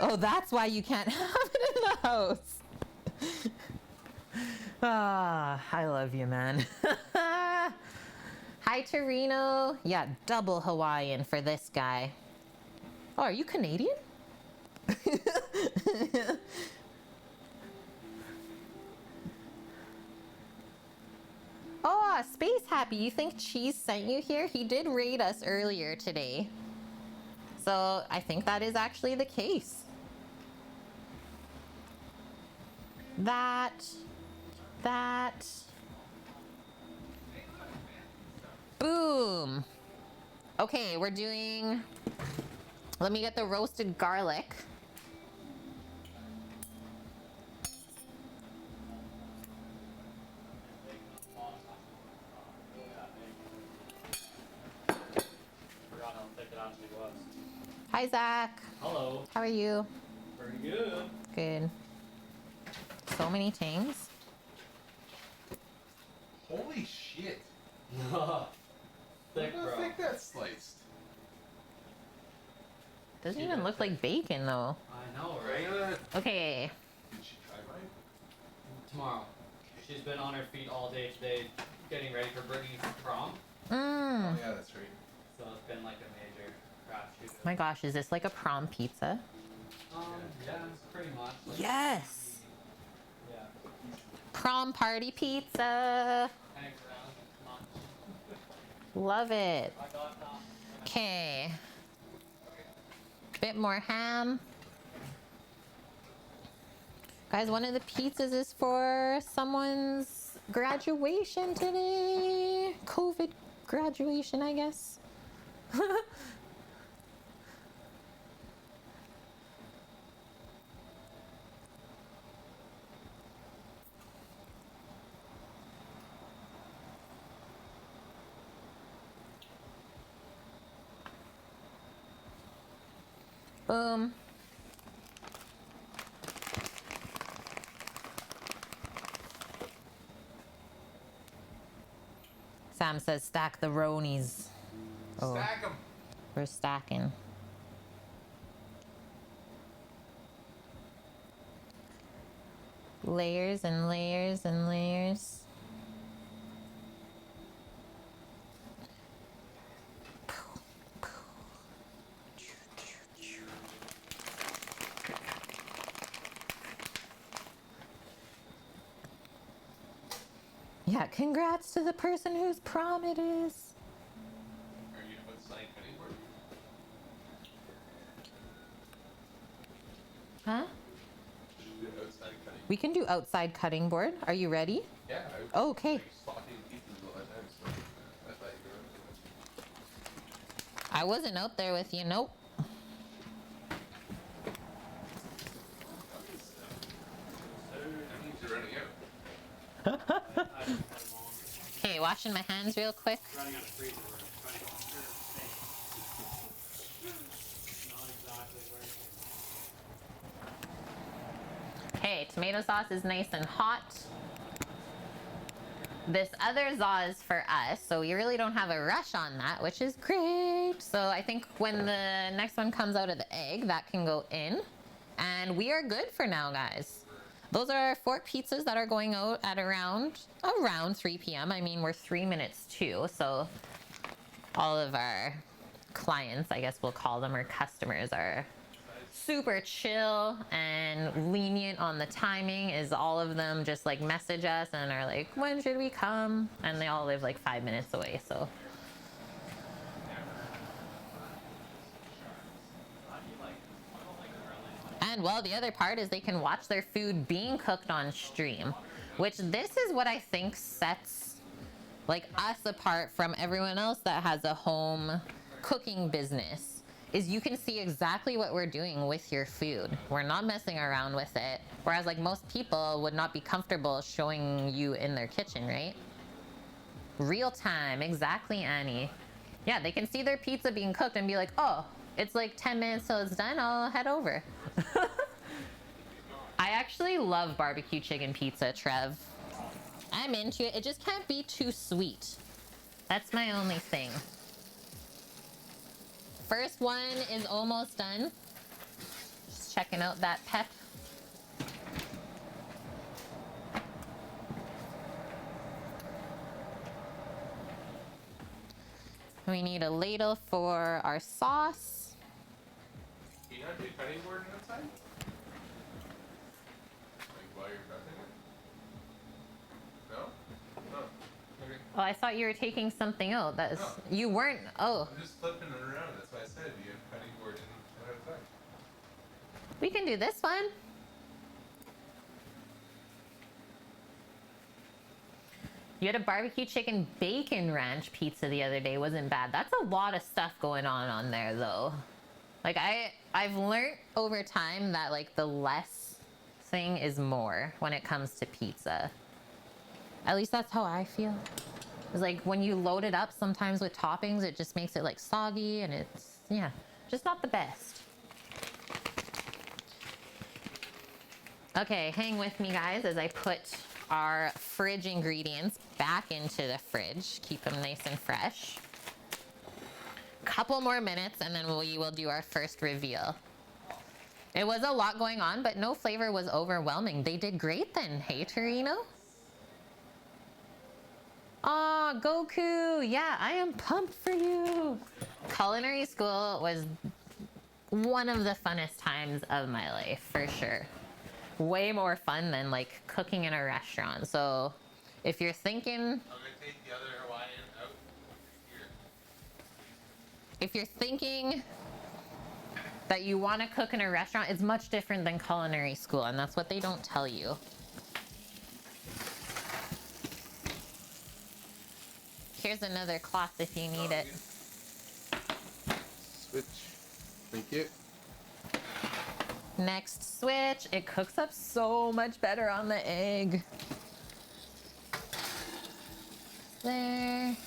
Oh, that's why you can't have it in the house. Ah, I love you, man. Hi, Torino. Yeah, double Hawaiian for this guy. Oh, are you Canadian? Oh, Space Happy, you think Cheese sent you here? He did raid us earlier today. So I think that is actually the case. That. Boom. Okay, we're doing, let me get the roasted garlic. Hi, Zach. Hello. How are you? Very good. Good. So many things. Holy shit. Thick, I bro. think that's sliced. Doesn't even look like bacon though. I know, right? Okay. Did she try mine? Tomorrow. She's been on her feet all day today, getting ready for Brittany's prom. Oh Mmm. yeah, that's right. So it's been like a major crapshoot. My gosh, is this like a prom pizza? Yeah, pretty much. Like, Yes. Yeah. Prom party pizza. Hangs around. Love it. I got Okay. Bit more ham. Guys, one of the pizzas is for someone's graduation today. COVID graduation, I guess. Boom. Sam says stack the Ronies. Oh, Stack them. we're stacking. Layers and layers and layers. Yeah, congrats to the person whose prom it is. Are you outside cutting board? Huh? Should we do outside cutting? We can do outside cutting board. Are you ready? Yeah. Oh, okay. Like slotting pizzas all the time, so I thought you were. I wasn't out there with you. Nope. That means you're running out. washing my hands real quick. Running out of freezer. We're trying to get sure it's not exactly where. Okay, tomato sauce is nice and hot. This other za is for us, so we really don't have a rush on that, which is great. So I think when the next one comes out of the egg, that can go in. And we are good for now, guys. Those are our 4 pizzas that are going out at around 3 p.m. I mean, we're 3 minutes to, so all of our clients, I guess we'll call them, or customers, are super chill and lenient on the timing. Is all of them just like message us and are like, when should we come? And they all live like 5 minutes away, so. And well, the other part is they can watch their food being cooked on stream, which this is what I think sets like us apart from everyone else that has a home cooking business, is you can see exactly what we're doing with your food. We're not messing around with it. Whereas like most people would not be comfortable showing you in their kitchen, right? Real time, exactly, Annie. Yeah, they can see their pizza being cooked and be like, oh, it's like 10 minutes till it's done, I'll head over. I actually love barbecue chicken pizza, Trev. I'm into it. It just can't be too sweet. That's my only thing. First one is almost done. Just checking out that pep. We need a ladle for our sauce. Can you not do cutting board outside? Like while you're prepping it? No? No. Okay. Oh, I thought you were taking something out. That is, No. you weren't. Oh, I'm just flipping it around. That's why I said you have cutting board in outside. we can do this one. You had a barbecue chicken bacon ranch pizza the other day. Wasn't bad. That's a lot of stuff going on there, though. Like I've learned over time that like the less thing is more when it comes to pizza. At least that's how I feel. It's like when you load it up sometimes with toppings, it just makes it like soggy and it's, yeah, just not the best. Okay, hang with me guys as I put our fridge ingredients back into the fridge. Keep them nice and fresh. Couple more minutes and then we will do our first reveal. It was a lot going on, but no flavor was overwhelming. They did great then. Hey, Torino. Aw, Goku. Yeah, I am pumped for you. Culinary school was one of the funnest times of my life, for sure. Way more fun than like cooking in a restaurant. So if you're thinking, I'm gonna take the other Hawaiian out here. if you're thinking that you want to cook in a restaurant, it's much different than culinary school, and that's what they don't tell you. Here's another cloth if you need it. Switch. Thank you. Next switch. It cooks up so much better on the egg. There.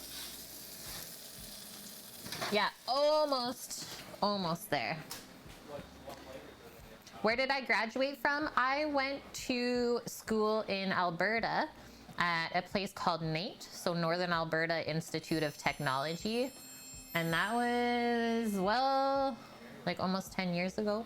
Yeah, almost there. Where did I graduate from? I went to school in Alberta at a place called NAIT, so Northern Alberta Institute of Technology. And that was, well, like almost 10 years ago.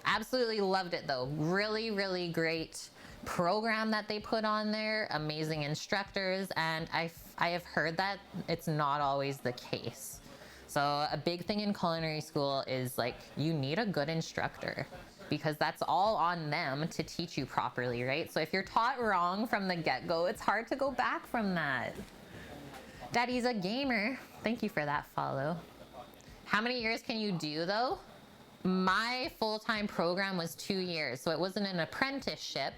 Absolutely loved it though. Really, really great program that they put on there. Amazing instructors. And I have heard that it's not always the case. So a big thing in culinary school is like you need a good instructor because that's all on them to teach you properly, right? So if you're taught wrong from the get-go, it's hard to go back from that. Daddy's a gamer. Thank you for that follow. How many years can you do though? My full-time program was 2 years, so it wasn't an apprenticeship.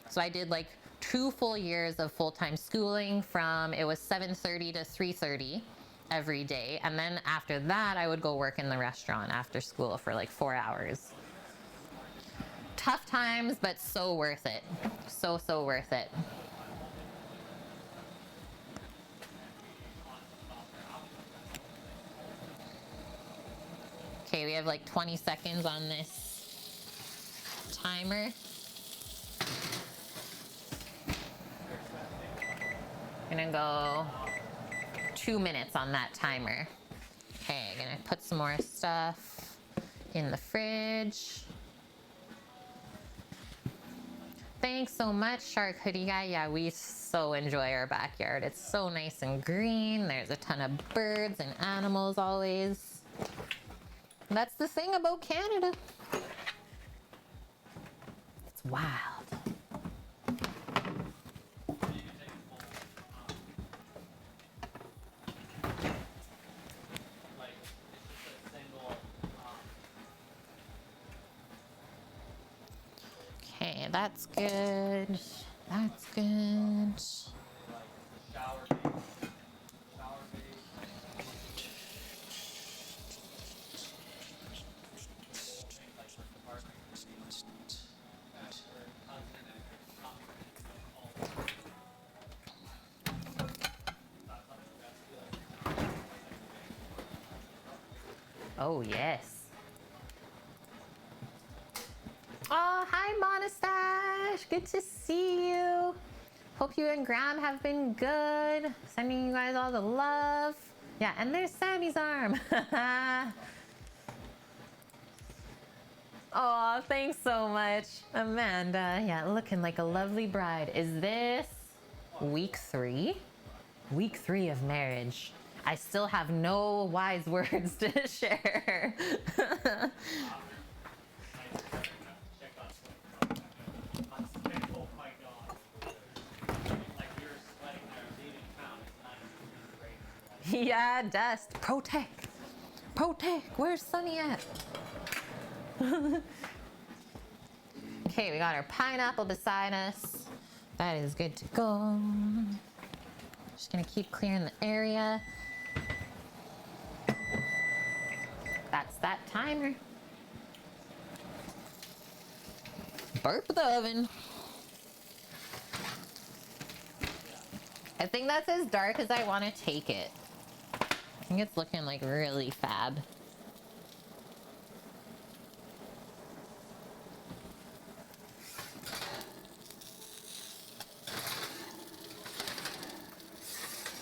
So I did like 2 full years of full-time schooling from, it was 7:30 to 3:30 every day. And then after that, I would go work in the restaurant after school for like 4 hours. Tough times, but so worth it. So worth it. Okay, we have like 20 seconds on this timer. Gonna go 2 minutes on that timer. Okay, gonna put some more stuff in the fridge. Thanks so much, Shark Hoodie Guy. Yeah, we so enjoy our backyard. It's so nice and green. There's a ton of birds and animals always. That's the thing about Canada. It's wild. Like, it's just a single, Okay, that's good. That's good. like the shower base. Shower base. Like for compartment. Oh, yes. Oh, hi, Monastache. Good to see you. Hope you and Graham have been good. Sending you guys all the love. Yeah, and there's Sammy's arm. Oh, thanks so much, Amanda. Yeah, looking like a lovely bride. Is this week 3? Week 3 of marriage. I still have no wise words to share. Oh my god. Like we were sweating there, leaving town. It's 9 degrees. Yeah, dust. Protect. Protect. Where's Sunny at? Okay, we got our pineapple beside us. That is good to go. Just gonna keep clearing the area. That's that timer. Burp the oven. I think that's as dark as I want to take it. I think it's looking like really fab.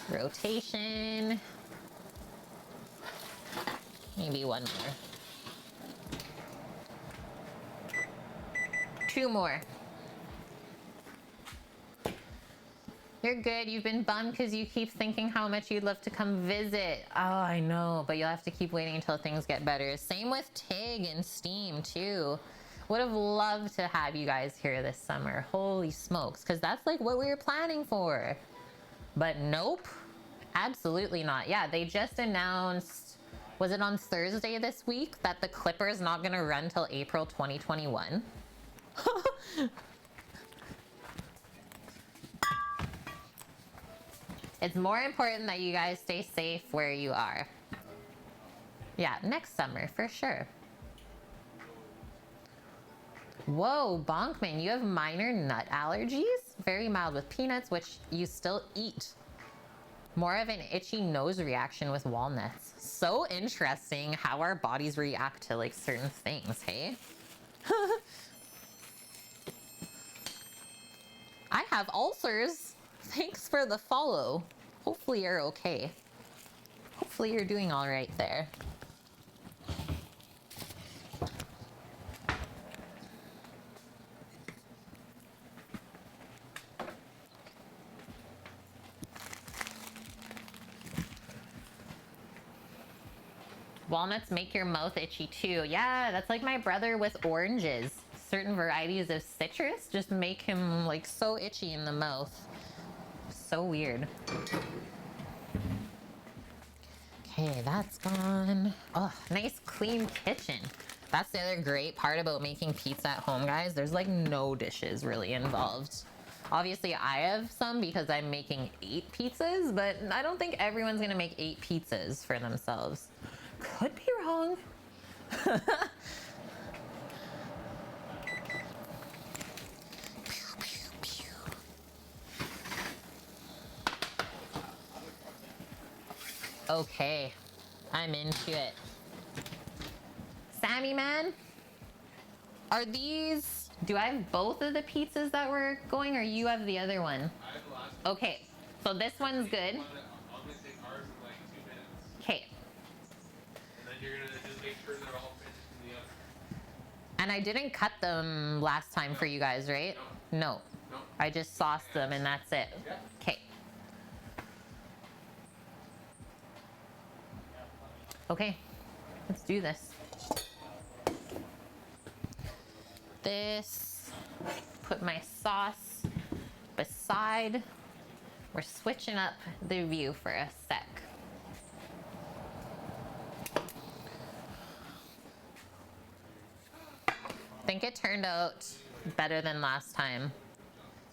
Rotation. Maybe one more. 2 more. You're good. You've been bummed because you keep thinking how much you'd love to come visit. Oh, I know, but you'll have to keep waiting until things get better. Same with Tig and Steam, too. Would have loved to have you guys here this summer. Holy smokes, because that's like what we were planning for. But nope, absolutely not. Yeah, they just announced, was it on Thursday this week, that the Clipper's not going to run till April 2021? It's more important that you guys stay safe where you are. Yeah, next summer, for sure. Whoa, Bonkman, you have minor nut allergies? Very mild with peanuts, which you still eat. More of an itchy nose reaction with walnuts. So interesting how our bodies react to like certain things, hey? I have ulcers. Thanks for the follow. Hopefully you're okay. Hopefully you're doing all right there. Walnuts make your mouth itchy too. Yeah, that's like my brother with oranges. Certain varieties of citrus just make him like so itchy in the mouth. So weird. Okay, that's gone. Oh, nice clean kitchen. That's the other great part about making pizza at home, guys. There's like no dishes really involved. Obviously, I have some because I'm making 8 pizzas, but I don't think everyone's gonna make 8 pizzas for themselves. Could be wrong. Okay, I'm into it. Sammy man, are these, do I have both of the pizzas that were going, or you have the other one? I have the last one. Okay, so this one's good. I'm gonna take ours in like 2 minutes. Okay, And then you're gonna just make sure they're all finished in the oven. and I didn't cut them last time for you guys, right? No. No. I just sauced them and that's it. Yeah. Okay. Okay, let's do this. This, put my sauce beside. We're switching up the view for a sec. I think it turned out better than last time.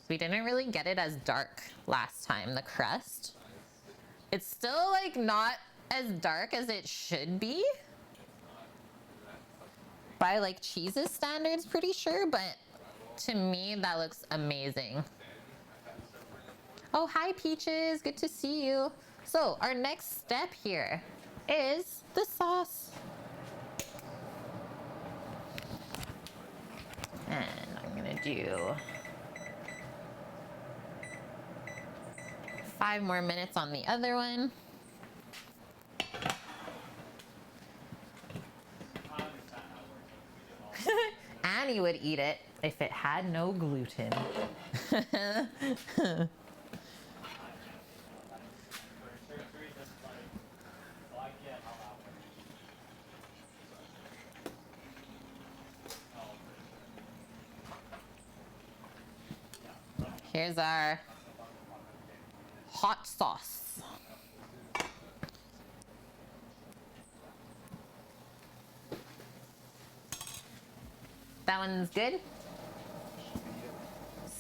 We didn't really get it as dark last time, the crust. It's still like not as dark as it should be. By like cheese's standards, pretty sure, but to me that looks amazing. Oh, hi Peaches, good to see you. So our next step here is the sauce. And I'm gonna do 5 more minutes on the other one. Annie would eat it if it had no gluten. Here's our hot sauce. That one's good.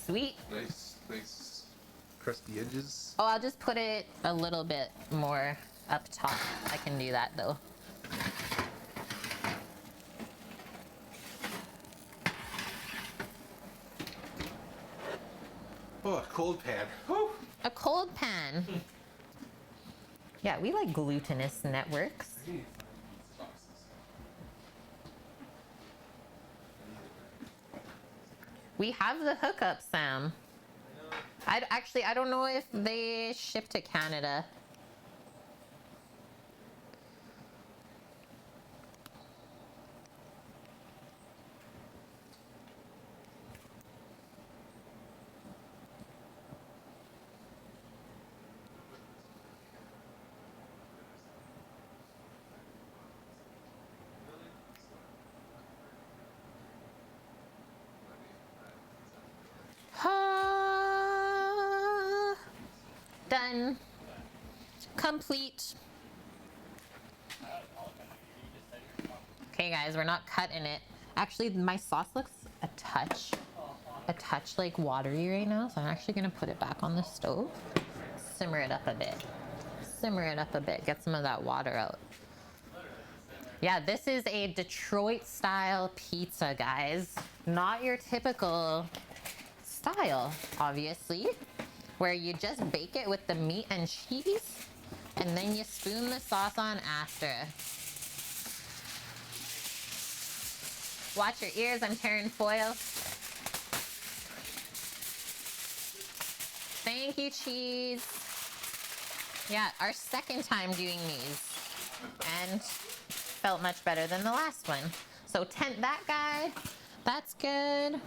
Sweet. Nice crusty edges. Oh, I'll just put it a little bit more up top. I can do that though. Oh, a cold pan. Whew. A cold pan. Yeah, we like glutinous networks. We have the hookup, Sam. I don't know if they ship to Canada. Done. Complete. Okay guys, we're not cutting it. Actually, my sauce looks a touch like watery right now, so I'm actually gonna put it back on the stove. Simmer it up a bit. Simmer it up a bit, get some of that water out. Yeah, this is a Detroit style pizza, guys. Not your typical style, obviously, where you just bake it with the meat and cheese and then you spoon the sauce on after. Watch your ears, I'm tearing foil. Thank you, cheese. Yeah, our second time doing these and felt much better than the last one. So tent that guy, that's good.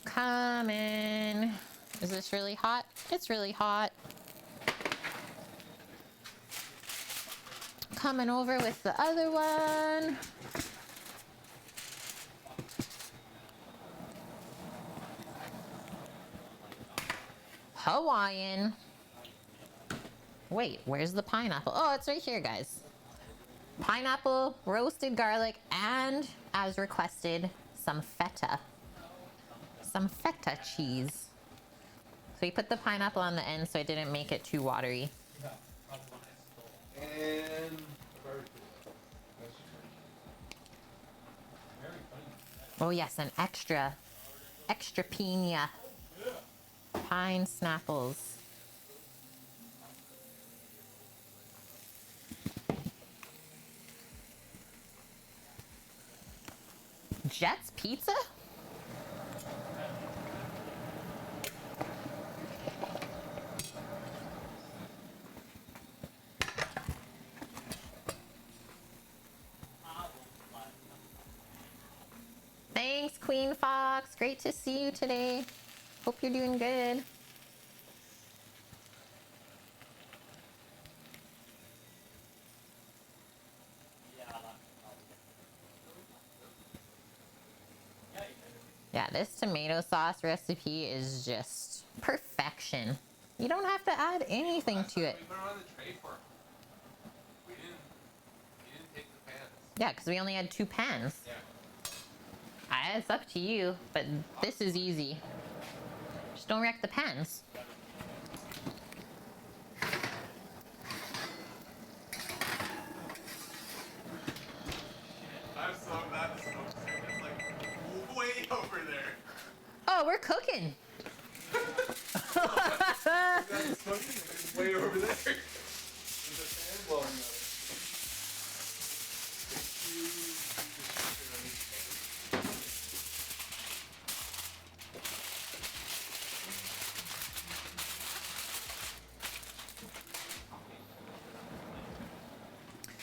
Come in. Is this really hot? It's really hot. Coming over with the other one. Hawaiian. Wait, where's the pineapple? Oh, it's right here, guys. Pineapple, roasted garlic, and as requested, some feta. Some feta cheese. So we put the pineapple on the end so it didn't make it too watery. And Oh yes, an extra pina. Pine snapples. Jet's Pizza? Thanks, Queen Fox. Great to see you today. Hope you're doing good. Yeah, this tomato sauce recipe is just perfection. You don't have to add anything to it. We put it on the tray for. We didn't take the pans. Yeah, because we only had 2 pans. Yeah. It's up to you, but this is easy. Just don't wreck the pans. I'm so glad the smoke's it's like way over there. Oh, we're cooking. The smoke is way over there. There's a fan blowing on it.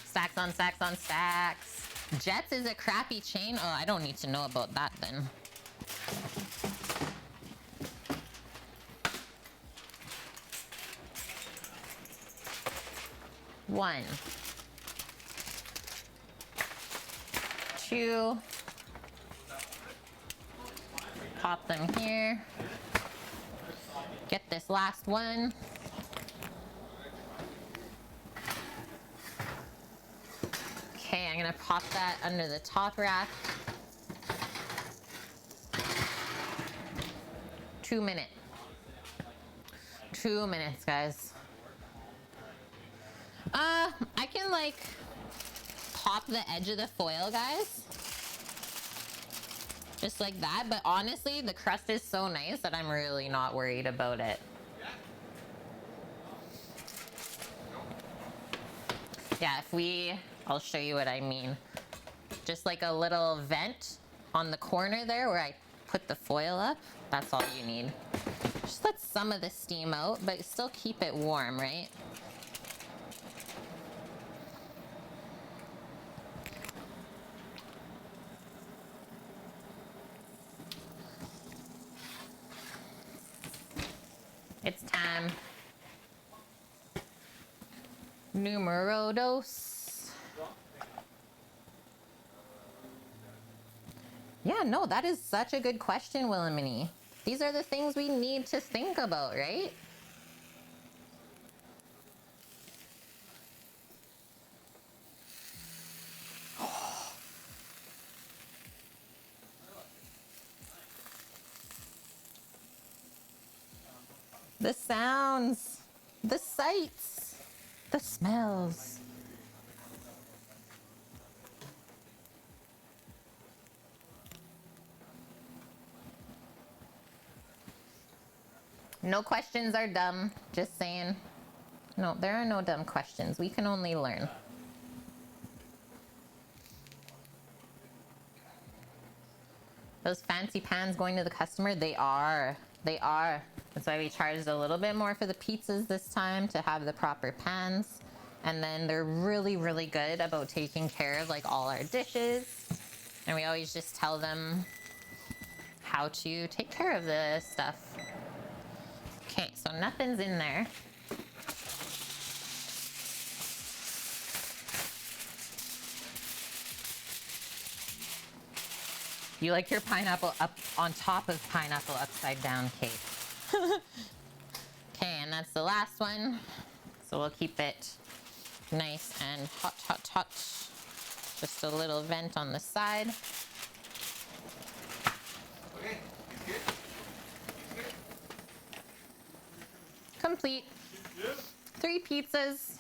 Stacks on stacks on stacks. Jets is a crappy chain? Oh, I don't need to know about that then. One. 2. Pop them here. Get this last one. Okay, I'm gonna pop that under the top rack. 2 minutes. 2 minutes, guys. I can like pop the edge of the foil, guys. Just like that, but honestly, the crust is so nice that I'm really not worried about it. Yeah, I'll show you what I mean. Just like a little vent on the corner there where I put the foil up. That's all you need. Just let some of the steam out, but still keep it warm, right? It's time. Numero dos. Yeah, no, that is such a good question, Willemini. These are the things we need to think about, right? The sounds, the sights, the smells. No questions are dumb, just saying. No, there are no dumb questions. We can only learn. Those fancy pans going to the customer, they are. They are. That's why we charged a little bit more for the pizzas this time to have the proper pans. And then they're really, really good about taking care of like all our dishes. And we always just tell them how to take care of the stuff. Okay, so nothing's in there. You like your pineapple up on top of pineapple upside down cake. Okay, and that's the last one. So we'll keep it nice and hot, hot, hot. Just a little vent on the side. Okay, he's good. He's good. Complete. 3 pizzas.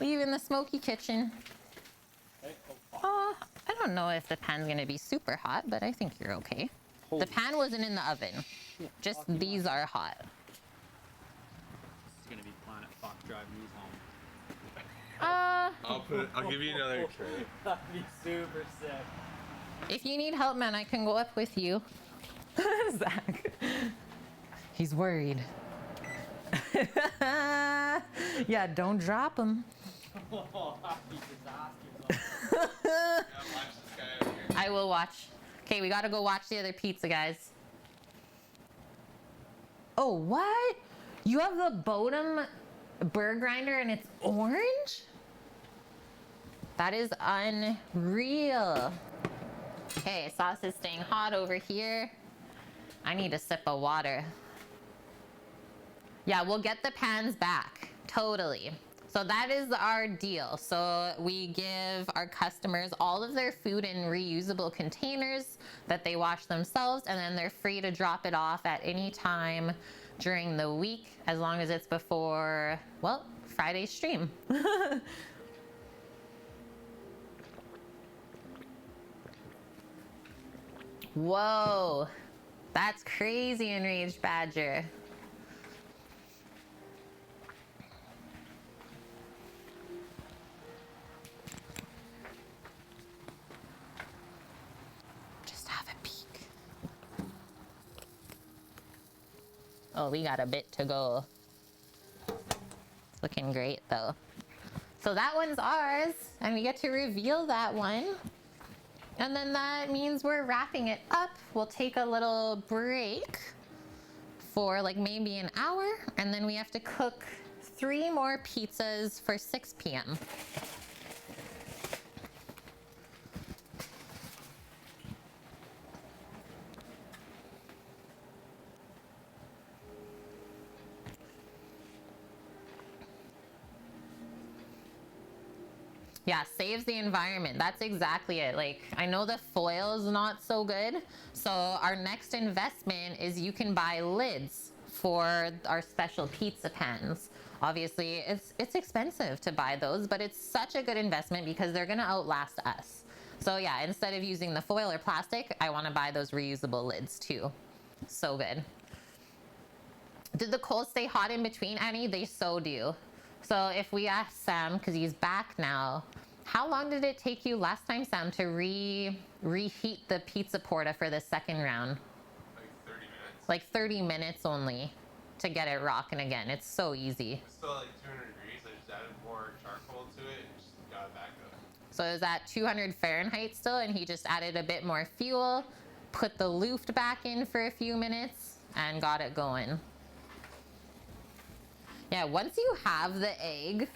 Leave in the smoky kitchen. I don't know if the pan's gonna be super hot, but I think you're okay. The pan wasn't in the oven. Just these are hot. It's gonna be Planet Fuck driving these home. I'll give you another tray. That'd be super sick. If you need help, man, I can go up with you. Zach. He's worried. Yeah, don't drop him. You just asked yourself. Yeah, watch this guy over here. I will watch. Okay, we gotta go watch the other pizza, guys. Oh, what? You have the Bodum burr grinder and it's orange? That is unreal. Okay, sauce is staying hot over here. I need a sip of water. Yeah, we'll get the pans back. Totally. So that is our deal. So we give our customers all of their food in reusable containers that they wash themselves, and then they're free to drop it off at any time during the week, as long as it's before, well, Friday's stream. Whoa, that's crazy, Enraged Badger. Just have a peek. Oh, we got a bit to go. It's looking great though. So that one's ours, and we get to reveal that one. And then that means we're wrapping it up. We'll take a little break for like maybe an hour, and then we have to cook 3 more pizzas for 6 p.m. Yeah, saves the environment. That's exactly it. Like, I know the foil is not so good. So our next investment is you can buy lids for our special pizza pans. Obviously, it's expensive to buy those, but it's such a good investment because they're gonna outlast us. So yeah, instead of using the foil or plastic, I wanna buy those reusable lids too. So good. Did the coals stay hot in between, Annie? They so do. So if we ask Sam, because he's back now, how long did it take you last time, Sam, to reheat the pizza porta for the second round? Like 30 minutes. Like 30 minutes only to get it rocking again. It's so easy. It's still like 200 degrees. I just added more charcoal to it and just got it back up. So it was at 200 Fahrenheit still, and he just added a bit more fuel, put the luft back in for a few minutes, and got it going. Yeah, once you have the egg,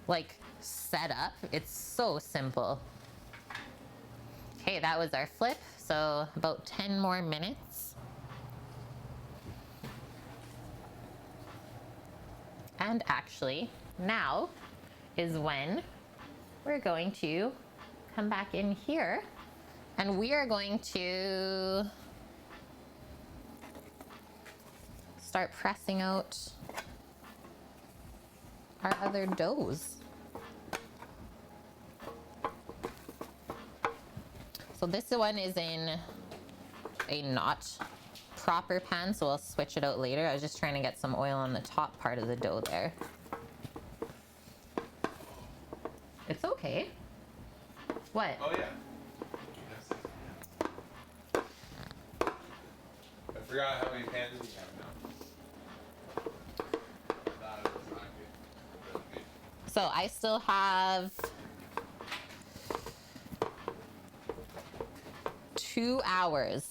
like, set up, it's so simple. Okay, that was our flip, so about 10 more minutes. And actually, now is when we're going to come back in here, and we are going to start pressing out our other doughs. So this one is in a not proper pan, so I'll switch it out later. I was just trying to get some oil on the top part of the dough there. It's okay. What? Oh yeah. Yes. I forgot how many pans we have now. That was not good. Really good. So I still have 2 hours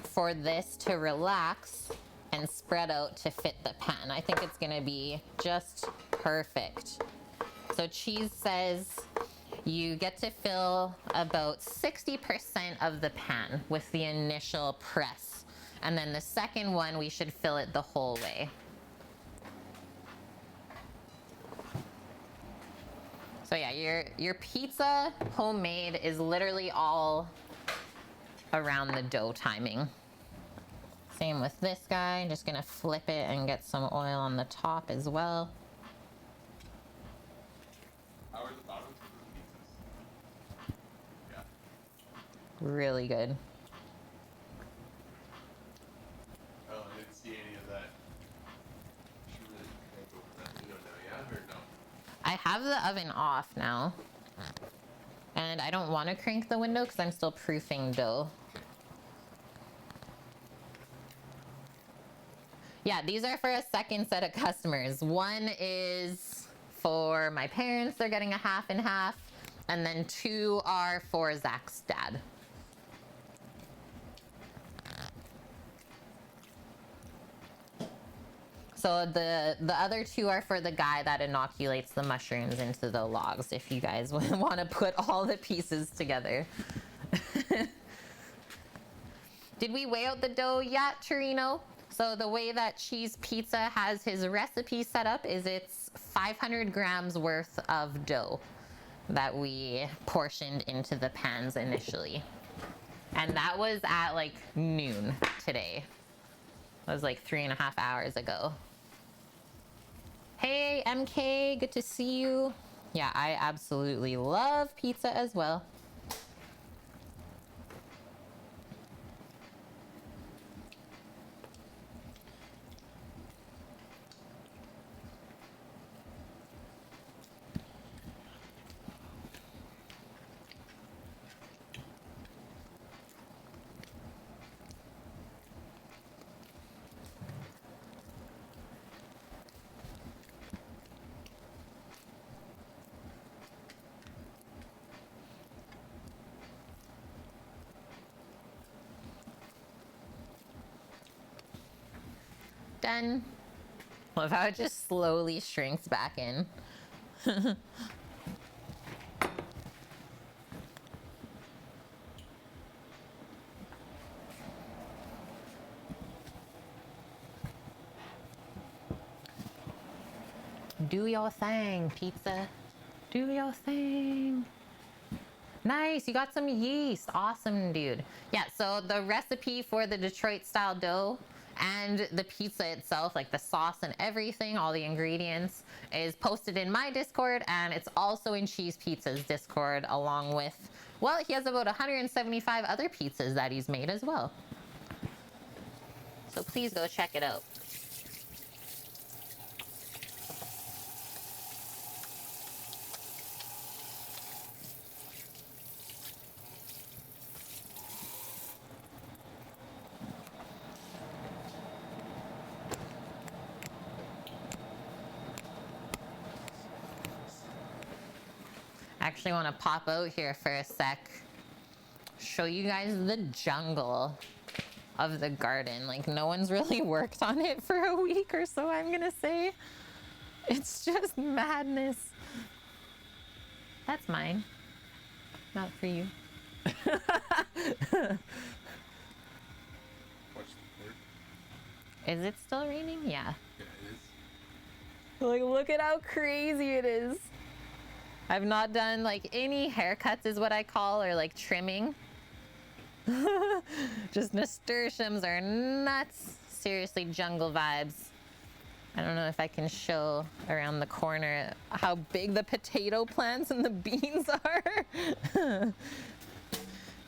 for this to relax and spread out to fit the pan. I think it's gonna be just perfect. So Cheese says you get to fill about 60% of the pan with the initial press. And then the second one, we should fill it the whole way. So yeah, your pizza homemade is literally all around the dough timing. Same with this guy. I'm just gonna flip it and get some oil on the top as well. How are the bottoms of the pizzas? Yeah. Really good. Oh, I didn't see any of that. Should really crank over that window now, yeah? Or no? I have the oven off now. And I don't want to crank the window because I'm still proofing dough. Yeah, these are for a second set of customers. One is for my parents, they're getting a half and half. And then 2 are for Zach's dad. So the other 2 are for the guy that inoculates the mushrooms into the logs, if you guys want to put all the pieces together. Did we weigh out the dough yet, Torino? So the way that Cheese Pizza has his recipe set up is it's 500 grams worth of dough that we portioned into the pans initially. And that was at like noon today. It was like 3.5 hours ago. Hey, MK, good to see you. Yeah, I absolutely love pizza as well. Done. Love how it just slowly shrinks back in. Do your thing, pizza. Do your thing. Nice, you got some yeast. Awesome, dude. Yeah, so the recipe for the Detroit style dough and the pizza itself, like the sauce and everything, all the ingredients, is posted in my Discord, and it's also in Cheese Pizza's Discord, along with, well, he has about 175 other pizzas that he's made as well. So please go check it out. Actually want to pop out here for a sec, show you guys the jungle of the garden. Like, no one's really worked on it for a week or so, I'm gonna say. It's just madness. That's mine, not for you. Watch the bird. Is it still raining? Yeah. Yeah, it is. Like, look at how crazy it is. I've not done like any haircuts, is what I call, or like trimming. Just nasturtiums are nuts. Seriously, jungle vibes. I don't know if I can show around the corner how big the potato plants and the beans are.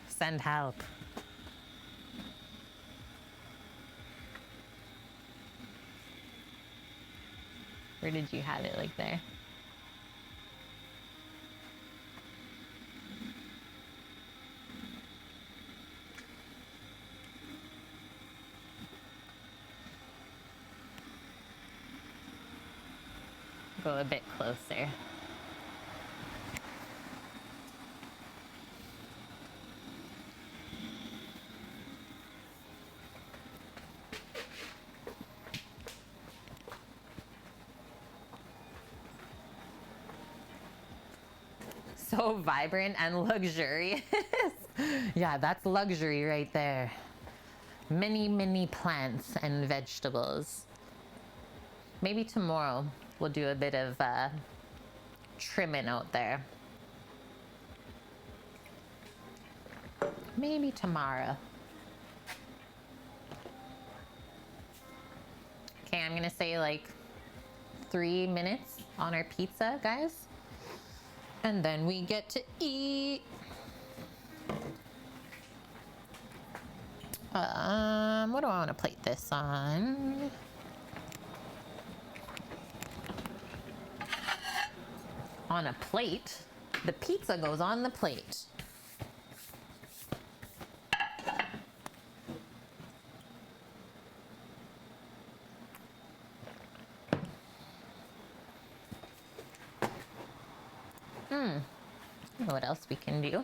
Send help. Where did you have it? Like there? Go a bit closer. So vibrant and luxurious. Yeah, that's luxury right there. Many, many plants and vegetables. Maybe tomorrow we'll do a bit of trimming out there. Maybe tomorrow. Okay, I'm gonna say like 3 minutes on our pizza, guys. And then we get to eat. What do I want to plate this on? On a plate. The pizza goes on the plate. You know what else we can do?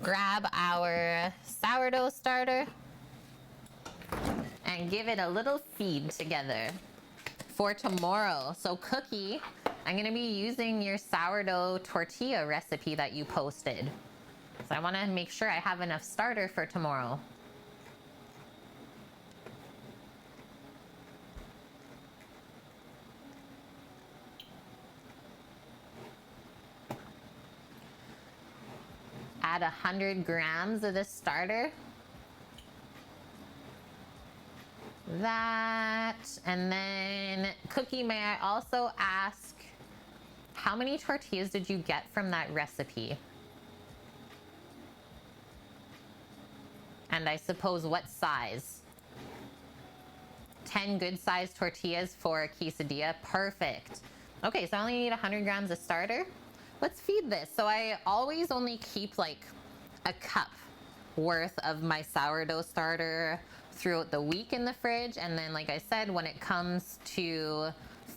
Grab our sourdough starter and give it a little feed together for tomorrow. So Cookie, I'm gonna be using your sourdough tortilla recipe that you posted. So I wanna make sure I have enough starter for tomorrow. Add 100 grams of this starter. That, and then Cookie, may I also ask, how many tortillas did you get from that recipe? And I suppose what size? 10 good sized tortillas for a quesadilla. Perfect. Okay, so I only need 100 grams of starter. Let's feed this. So I always only keep like a cup worth of my sourdough starter throughout the week in the fridge. And then, like I said, when it comes to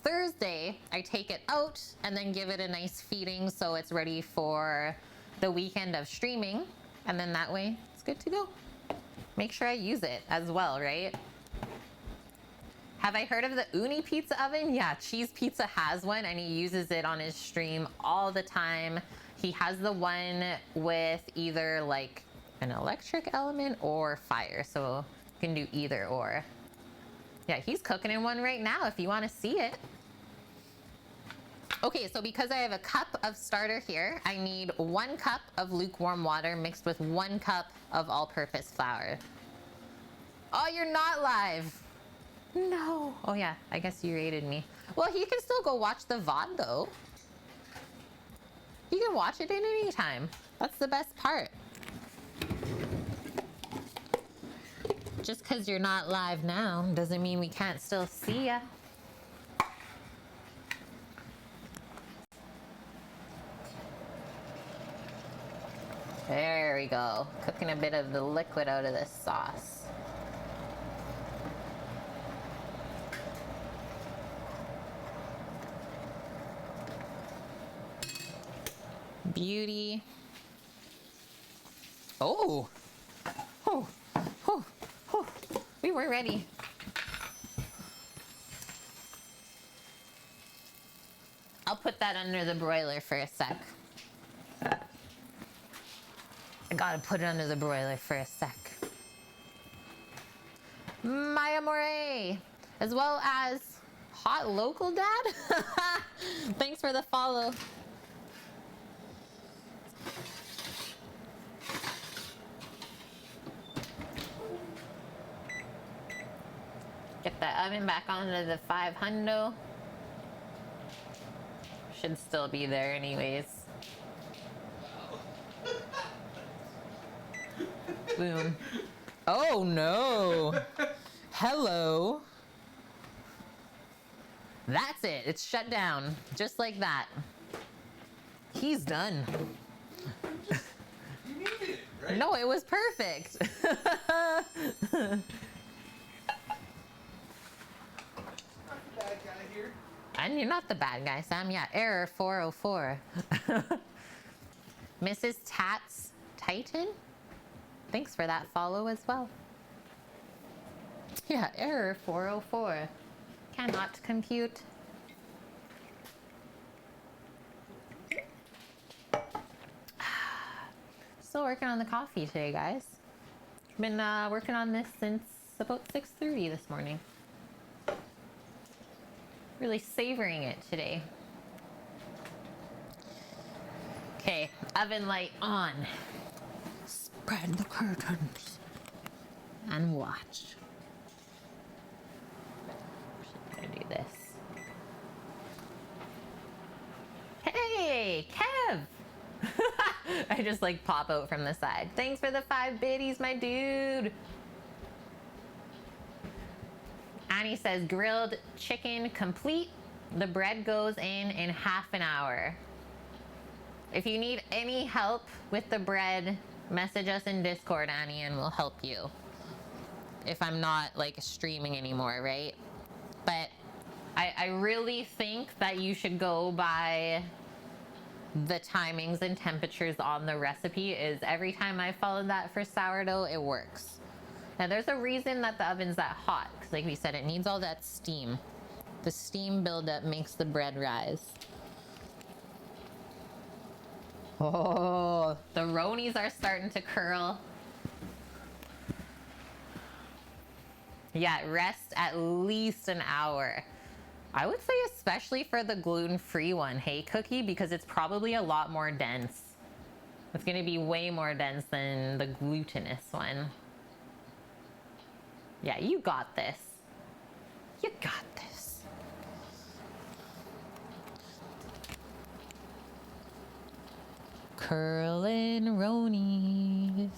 Thursday, I take it out and then give it a nice feeding so it's ready for the weekend of streaming. And then that way it's good to go. Make sure I use it as well, right? Have I heard of the Uni pizza oven? Yeah, Cheese Pizza has one and he uses it on his stream all the time. He has the one with either like an electric element or fire, so you can do either or. Yeah, he's cooking in one right now if you want to see it. Okay, so because I have a cup of starter here, I need 1 cup of lukewarm water mixed with 1 cup of all-purpose flour. Oh, you're not live. No. Oh yeah, I guess you rated me. Well, you can still go watch the VOD though. You can watch it at any time. That's the best part. Just because you're not live now doesn't mean we can't still see ya. There we go. Cooking a bit of the liquid out of this sauce. Beauty. Oh. Oh. Oh. Oh. We were ready. I'll put that under the broiler for a sec. I gotta put it under the broiler for a sec. Maya Moray, as well as Hot Local Dad. Thanks for the follow. Get that oven back onto the 500. Should still be there anyways. Boom. Oh no. Hello. That's it. It's shut down. Just like that. He's done. You needed it, right? No, it was perfect. Bad guy here. And you're not the bad guy, Sam. Yeah, error 404. Mrs. Tats Titan? Thanks for that follow as well. Yeah, error 404. Cannot compute. Still working on the coffee today, guys. Been working on this since about 6:30 this morning. Really savoring it today. Okay, oven light on. Spread the curtains and watch. Should I do this? Hey, Kev! I just like pop out from the side. Thanks for the 5 biddies, my dude. Annie says grilled chicken complete. The bread goes in half an hour. If you need any help with the bread, message us in Discord, Annie, and we'll help you. If I'm not like streaming anymore, right? But I really think that you should go by the timings and temperatures on the recipe. Is every time I followed that for sourdough, it works. Now there's a reason that the oven's that hot, because like we said, it needs all that steam. The steam buildup makes the bread rise. Oh, the ronies are starting to curl. Yeah, rest at least an hour. I would say especially for the gluten-free one, hey Cookie, because it's probably a lot more dense. It's gonna be way more dense than the glutinous one. Yeah, you got this. You got this. Curlin' ronies.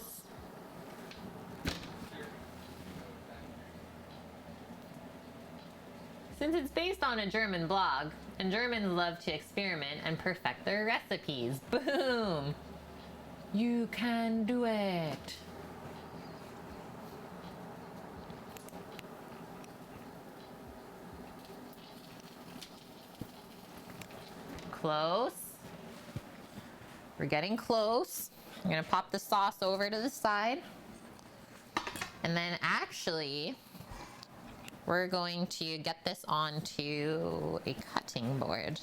Since it's based on a German blog, and Germans love to experiment and perfect their recipes. Boom! You can do it. Close. We're getting close. I'm gonna pop the sauce over to the side. And then actually, we're going to get this onto a cutting board.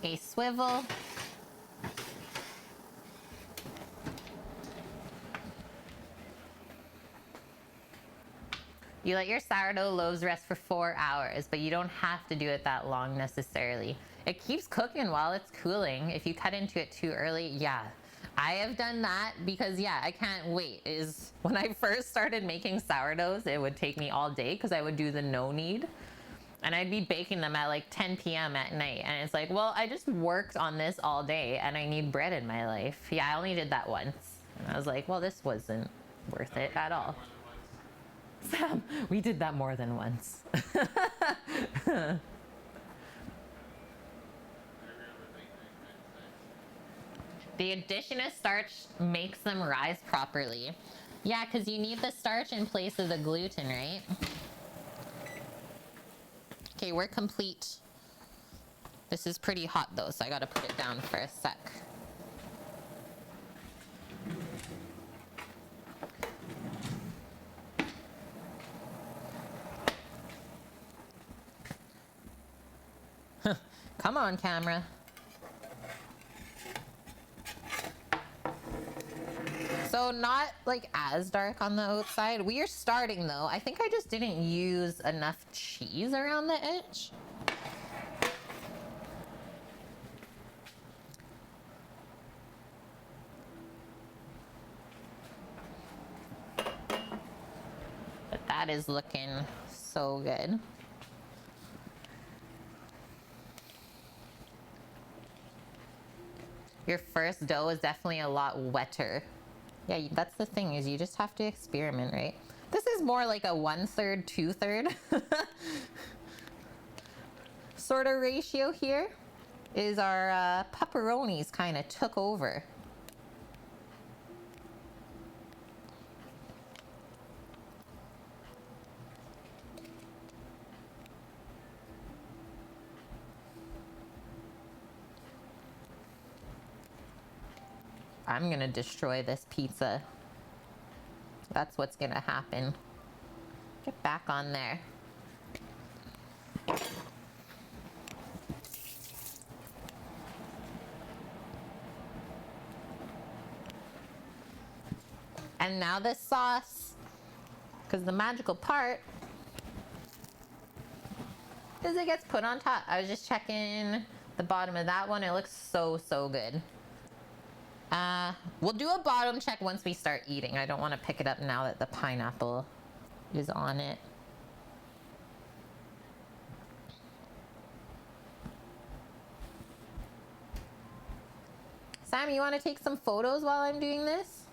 A swivel. You let your sourdough loaves rest for 4 hours, but you don't have to do it that long necessarily. It keeps cooking while it's cooling. If you cut into it too early, yeah. I have done that because, yeah, I can't wait. Is when I first started making sourdoughs, it would take me all day because I would do the no knead. And I'd be baking them at like 10 p.m. at night. And it's like, well, I just worked on this all day and I need bread in my life. Yeah, I only did that once. And I was like, well, this wasn't worth it at all. Sam, we did that more than once. The addition of starch makes them rise properly. Yeah, because you need the starch in place of the gluten, right? Okay, we're complete. This is pretty hot though, so I gotta put it down for a sec. Come on, camera. So not like as dark on the outside. We are starting though. I think I just didn't use enough cheese around the edge. But that is looking so good. Your first dough is definitely a lot wetter. Yeah, that's the thing, is you just have to experiment, right? This is more like a 1/3, 2/3 sort of ratio here. Is our pepperonis kind of took over. I'm gonna destroy this pizza. That's what's gonna happen. Get back on there. And now this sauce, because the magical part is it gets put on top. I was just checking the bottom of that one. It looks so, so good. We'll do a bottom check once we start eating. I don't want to pick it up now that the pineapple is on it. Sam, you want to take some photos while I'm doing this?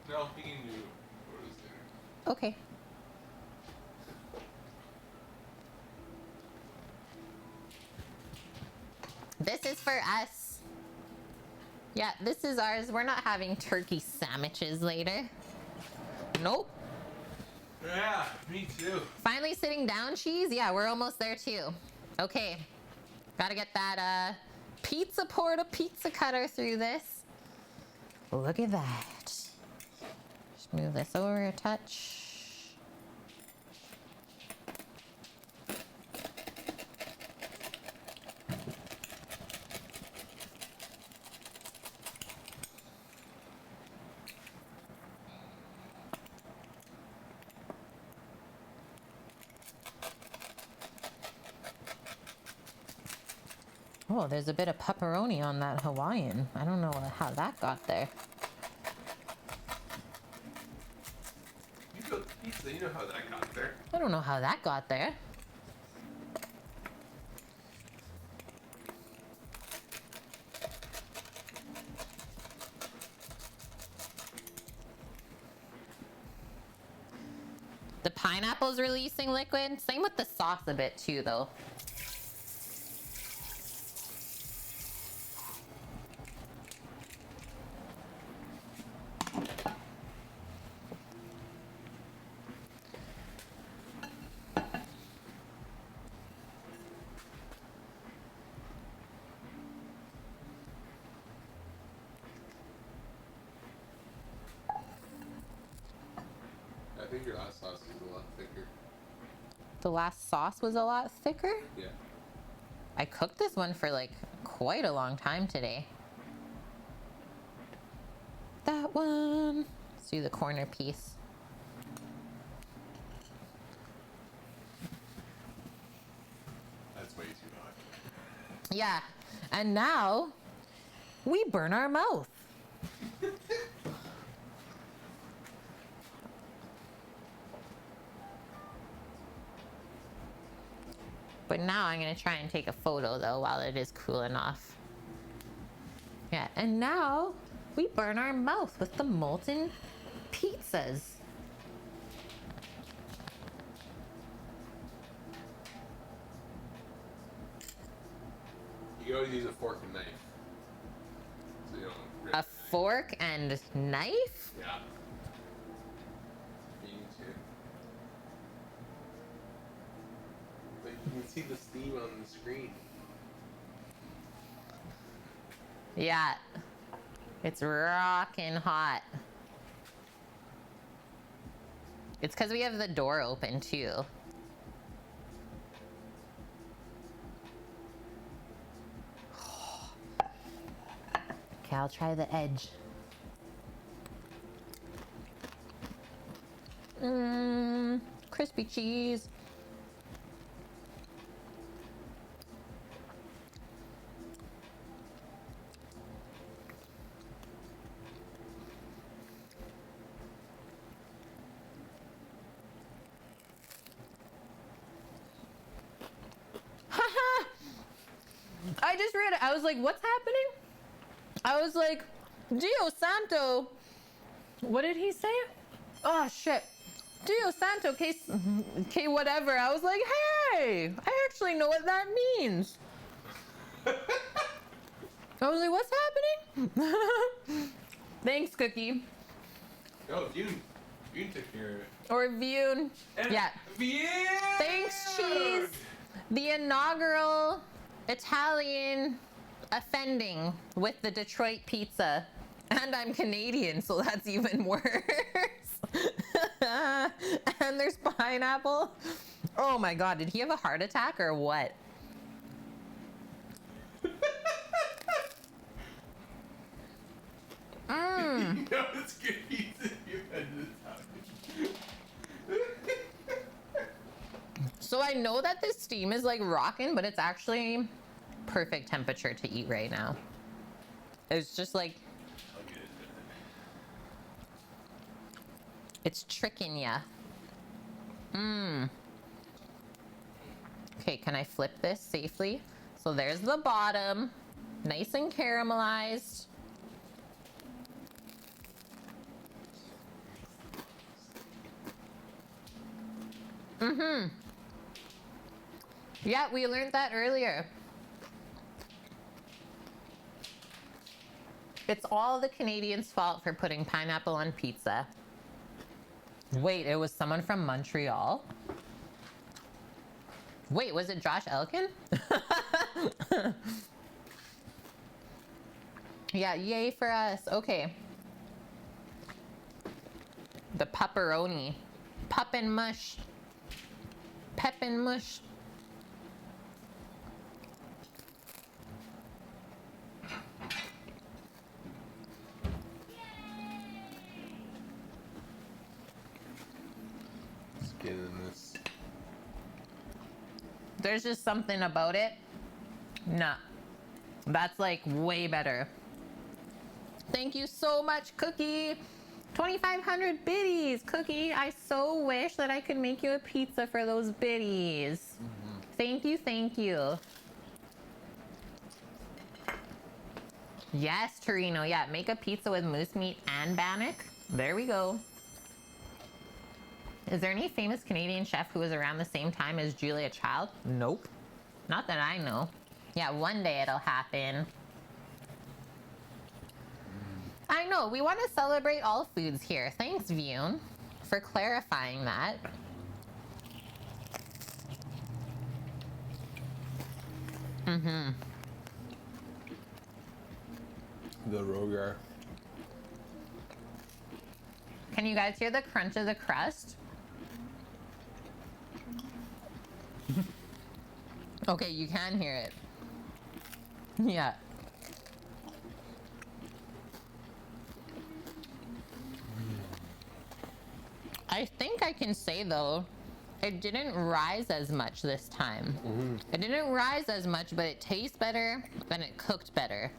No, he can do photos later. Okay. This is for us. Yeah, this is ours. We're not having turkey sandwiches later. Nope. Yeah, me too. Finally sitting down, cheese? Yeah, we're almost there too. Okay. Gotta get that pizza porta pizza cutter through this. Look at that. Just move this over a touch. Oh, there's a bit of pepperoni on that Hawaiian. I don't know how that got there. You built the pizza, you know how that got there. I don't know how that got there. The pineapple's releasing liquid. Same with the sauce a bit too, though. I think your last sauce was a lot thicker. The last sauce was a lot thicker. Yeah. I cooked this one for like quite a long time today. That one. Let's do the corner piece. That's way too hot. Yeah. And now we burn our mouth. But now I'm going to try and take a photo though while it is cooling off. Yeah, and now we burn our mouth with the molten pizzas. You gotta use a fork and knife. So you don't rip A fork and knife? Yeah. You need to. But you can see the steam on the screen. Yeah. It's rockin' hot. It's because we have the door open too. Okay, I'll try the edge. Crispy cheese. I just read it. I was like, what's happening? I was like, Dio Santo. What did he say? Oh, shit. Dio Santo, K whatever. I was like, hey, I actually know what that means. I was like, what's happening? Thanks, Cookie. Oh, Vune took care of it. Or Vune. Yeah. Vune! Thanks, Cheese. The inaugural Italian offending with the Detroit pizza. And I'm Canadian, so that's even worse. And there's pineapple. Oh my God, did he have a heart attack or what? You know it's good pizza you had this time. So I know that this steam is like rocking, but it's actually perfect temperature to eat right now. It's just like, I'll get it. it's tricking ya. Okay, can I flip this safely? So there's the bottom, nice and caramelized. Yeah, we learned that earlier. It's all the Canadians' fault for putting pineapple on pizza. Wait, it was someone from Montreal? Wait, was it Josh Elkin? Yeah, yay for us. Okay. The pepperoni. Pup and mush. Pep and mush. Let's get in this. There's just something about it. Nah. That's like way better. Thank you so much, Cookie. 2,500 biddies. Cookie, I so wish that I could make you a pizza for those biddies. Thank you, thank you. Yes, Torino. Yeah, make a pizza with moose meat and bannock. There we go. Is there any famous Canadian chef who was around the same time as Julia Child? Nope. Not that I know. Yeah, one day it'll happen. I know, we want to celebrate all foods here. Thanks, Vune, for clarifying that. The Rogar. Can you guys hear the crunch of the crust? Okay, you can hear it. Yeah. I think I can say though, it didn't rise as much this time. It didn't rise as much, but it tastes better and it cooked better.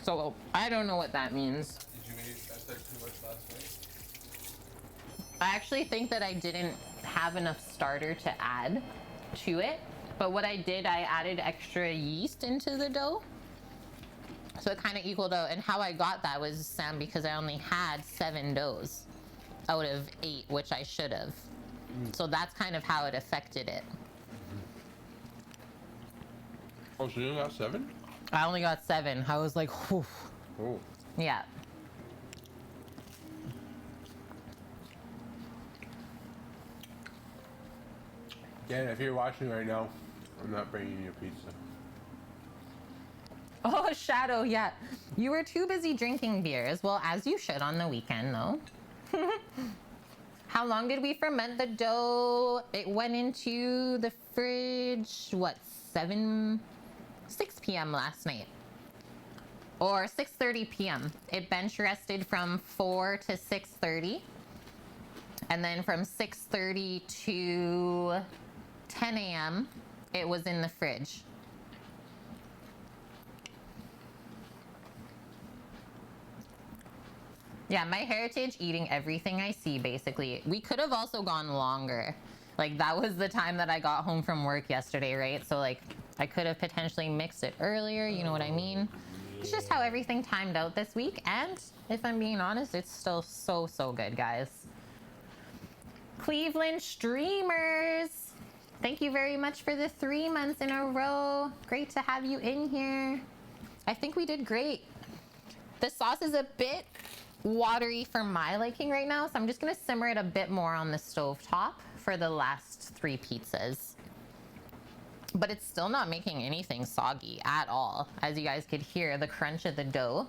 So I don't know what that means. Did you eat that too much last night? I actually think that I didn't have enough starter to add to it, but what I did, I added extra yeast into the dough. So it kind of equaled out. And how I got that was, Sam, because I only had 7 doughs out of 8, which I should have. So that's kind of how it affected it. Oh, so you only got 7? I only got 7. I was like, whew. Oh. Yeah. Dan, if you're watching right now, I'm not bringing you a pizza. Oh, Shadow, yeah. You were too busy drinking beers. Well, as you should on the weekend, though. How long did we ferment the dough? It went into the fridge, what, 6 p.m. last night. Or 6:30 p.m. It bench rested from 4 to 6:30. And then from 6:30 to 10 a.m., it was in the fridge. Yeah, my heritage, eating everything I see, basically. We could have also gone longer. Like, that was the time that I got home from work yesterday, right? So, like, I could have potentially mixed it earlier, you know what I mean? It's just how everything timed out this week. And if I'm being honest, it's still so, so good, guys. Cleveland streamers, thank you very much for the 3 months in a row. Great to have you in here. I think we did great. The sauce is a bit watery for my liking right now, so I'm just gonna simmer it a bit more on the stove top for the last 3 pizzas. But it's still not making anything soggy at all. As you guys could hear the crunch of the dough.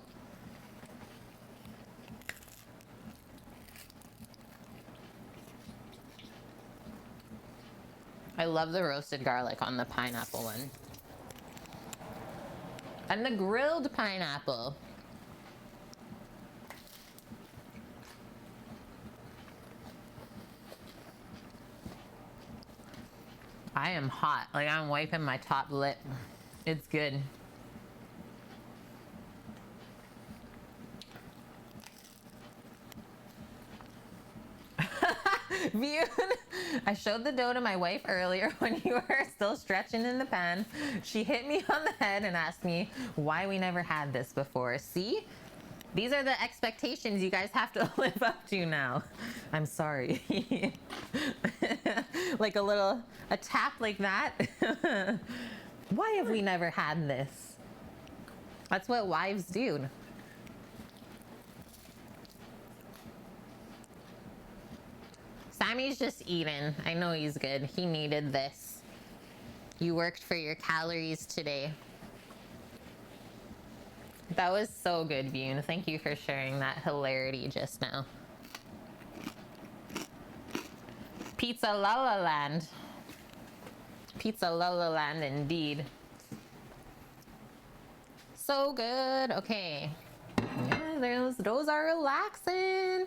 I love the roasted garlic on the pineapple one. And the grilled pineapple. I am hot. Like, I'm wiping my top lip. It's good. View, I showed the dough to my wife earlier when you were still stretching in the pan. She hit me on the head and asked me why we never had this before. See? These are the expectations you guys have to live up to now. I'm sorry. Like a tap like that. Why have we never had this? That's what wives do. Sammy's just eating. I know he's good. He needed this. You worked for your calories today. That was so good, Bune. Thank you for sharing that hilarity just now. Pizza La La Land. Pizza La La Land indeed. So good. Okay. Yeah, those are relaxing.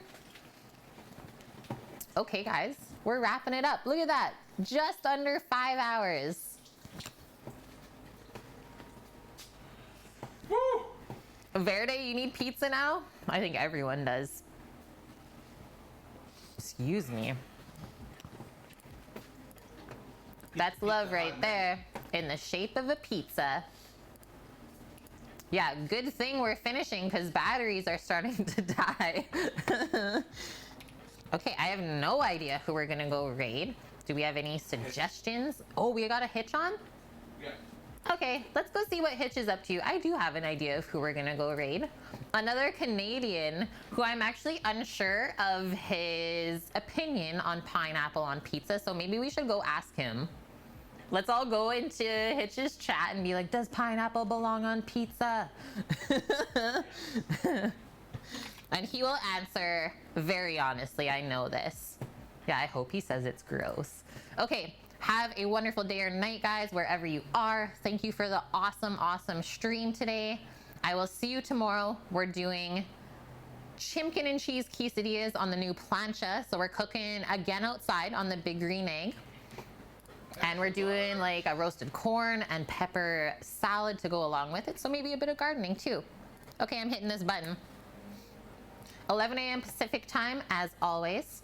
Okay, guys. We're wrapping it up. Look at that. Just under 5 hours. Woo! Verde, you need pizza now? I think everyone does. Excuse me. That's love right there. In the shape of a pizza. Yeah, good thing we're finishing because batteries are starting to die. Okay, I have no idea who we're gonna go raid. Do we have any suggestions? Oh, we got a Hitch on? Yeah. Okay, let's go see what Hitch is up to. I do have an idea of who we're gonna go raid. Another Canadian who I'm actually unsure of his opinion on pineapple on pizza, so maybe we should go ask him. Let's all go into Hitch's chat and be like, does pineapple belong on pizza? And he will answer very honestly. I know this. Yeah, I hope he says it's gross. Okay, have a wonderful day or night, guys, wherever you are. Thank you for the awesome, awesome stream today. I will see you tomorrow. We're doing chimkin and cheese quesadillas on the new plancha. So we're cooking again outside on the big green egg. And we're doing like a roasted corn and pepper salad to go along with it. So maybe a bit of gardening too. Okay, I'm hitting this button. 11 a.m. Pacific time, as always.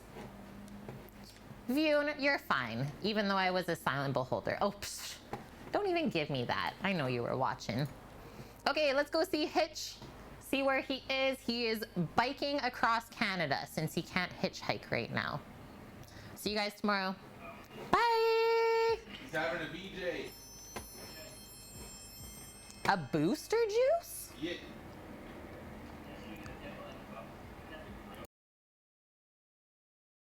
Vune, you're fine, even though I was a silent beholder. Oh, psh, don't even give me that. I know you were watching. Okay, let's go see Hitch. See where he is. He is biking across Canada since he can't hitchhike right now. See you guys tomorrow. Bye. He's having a BJ. A booster juice? Yeah.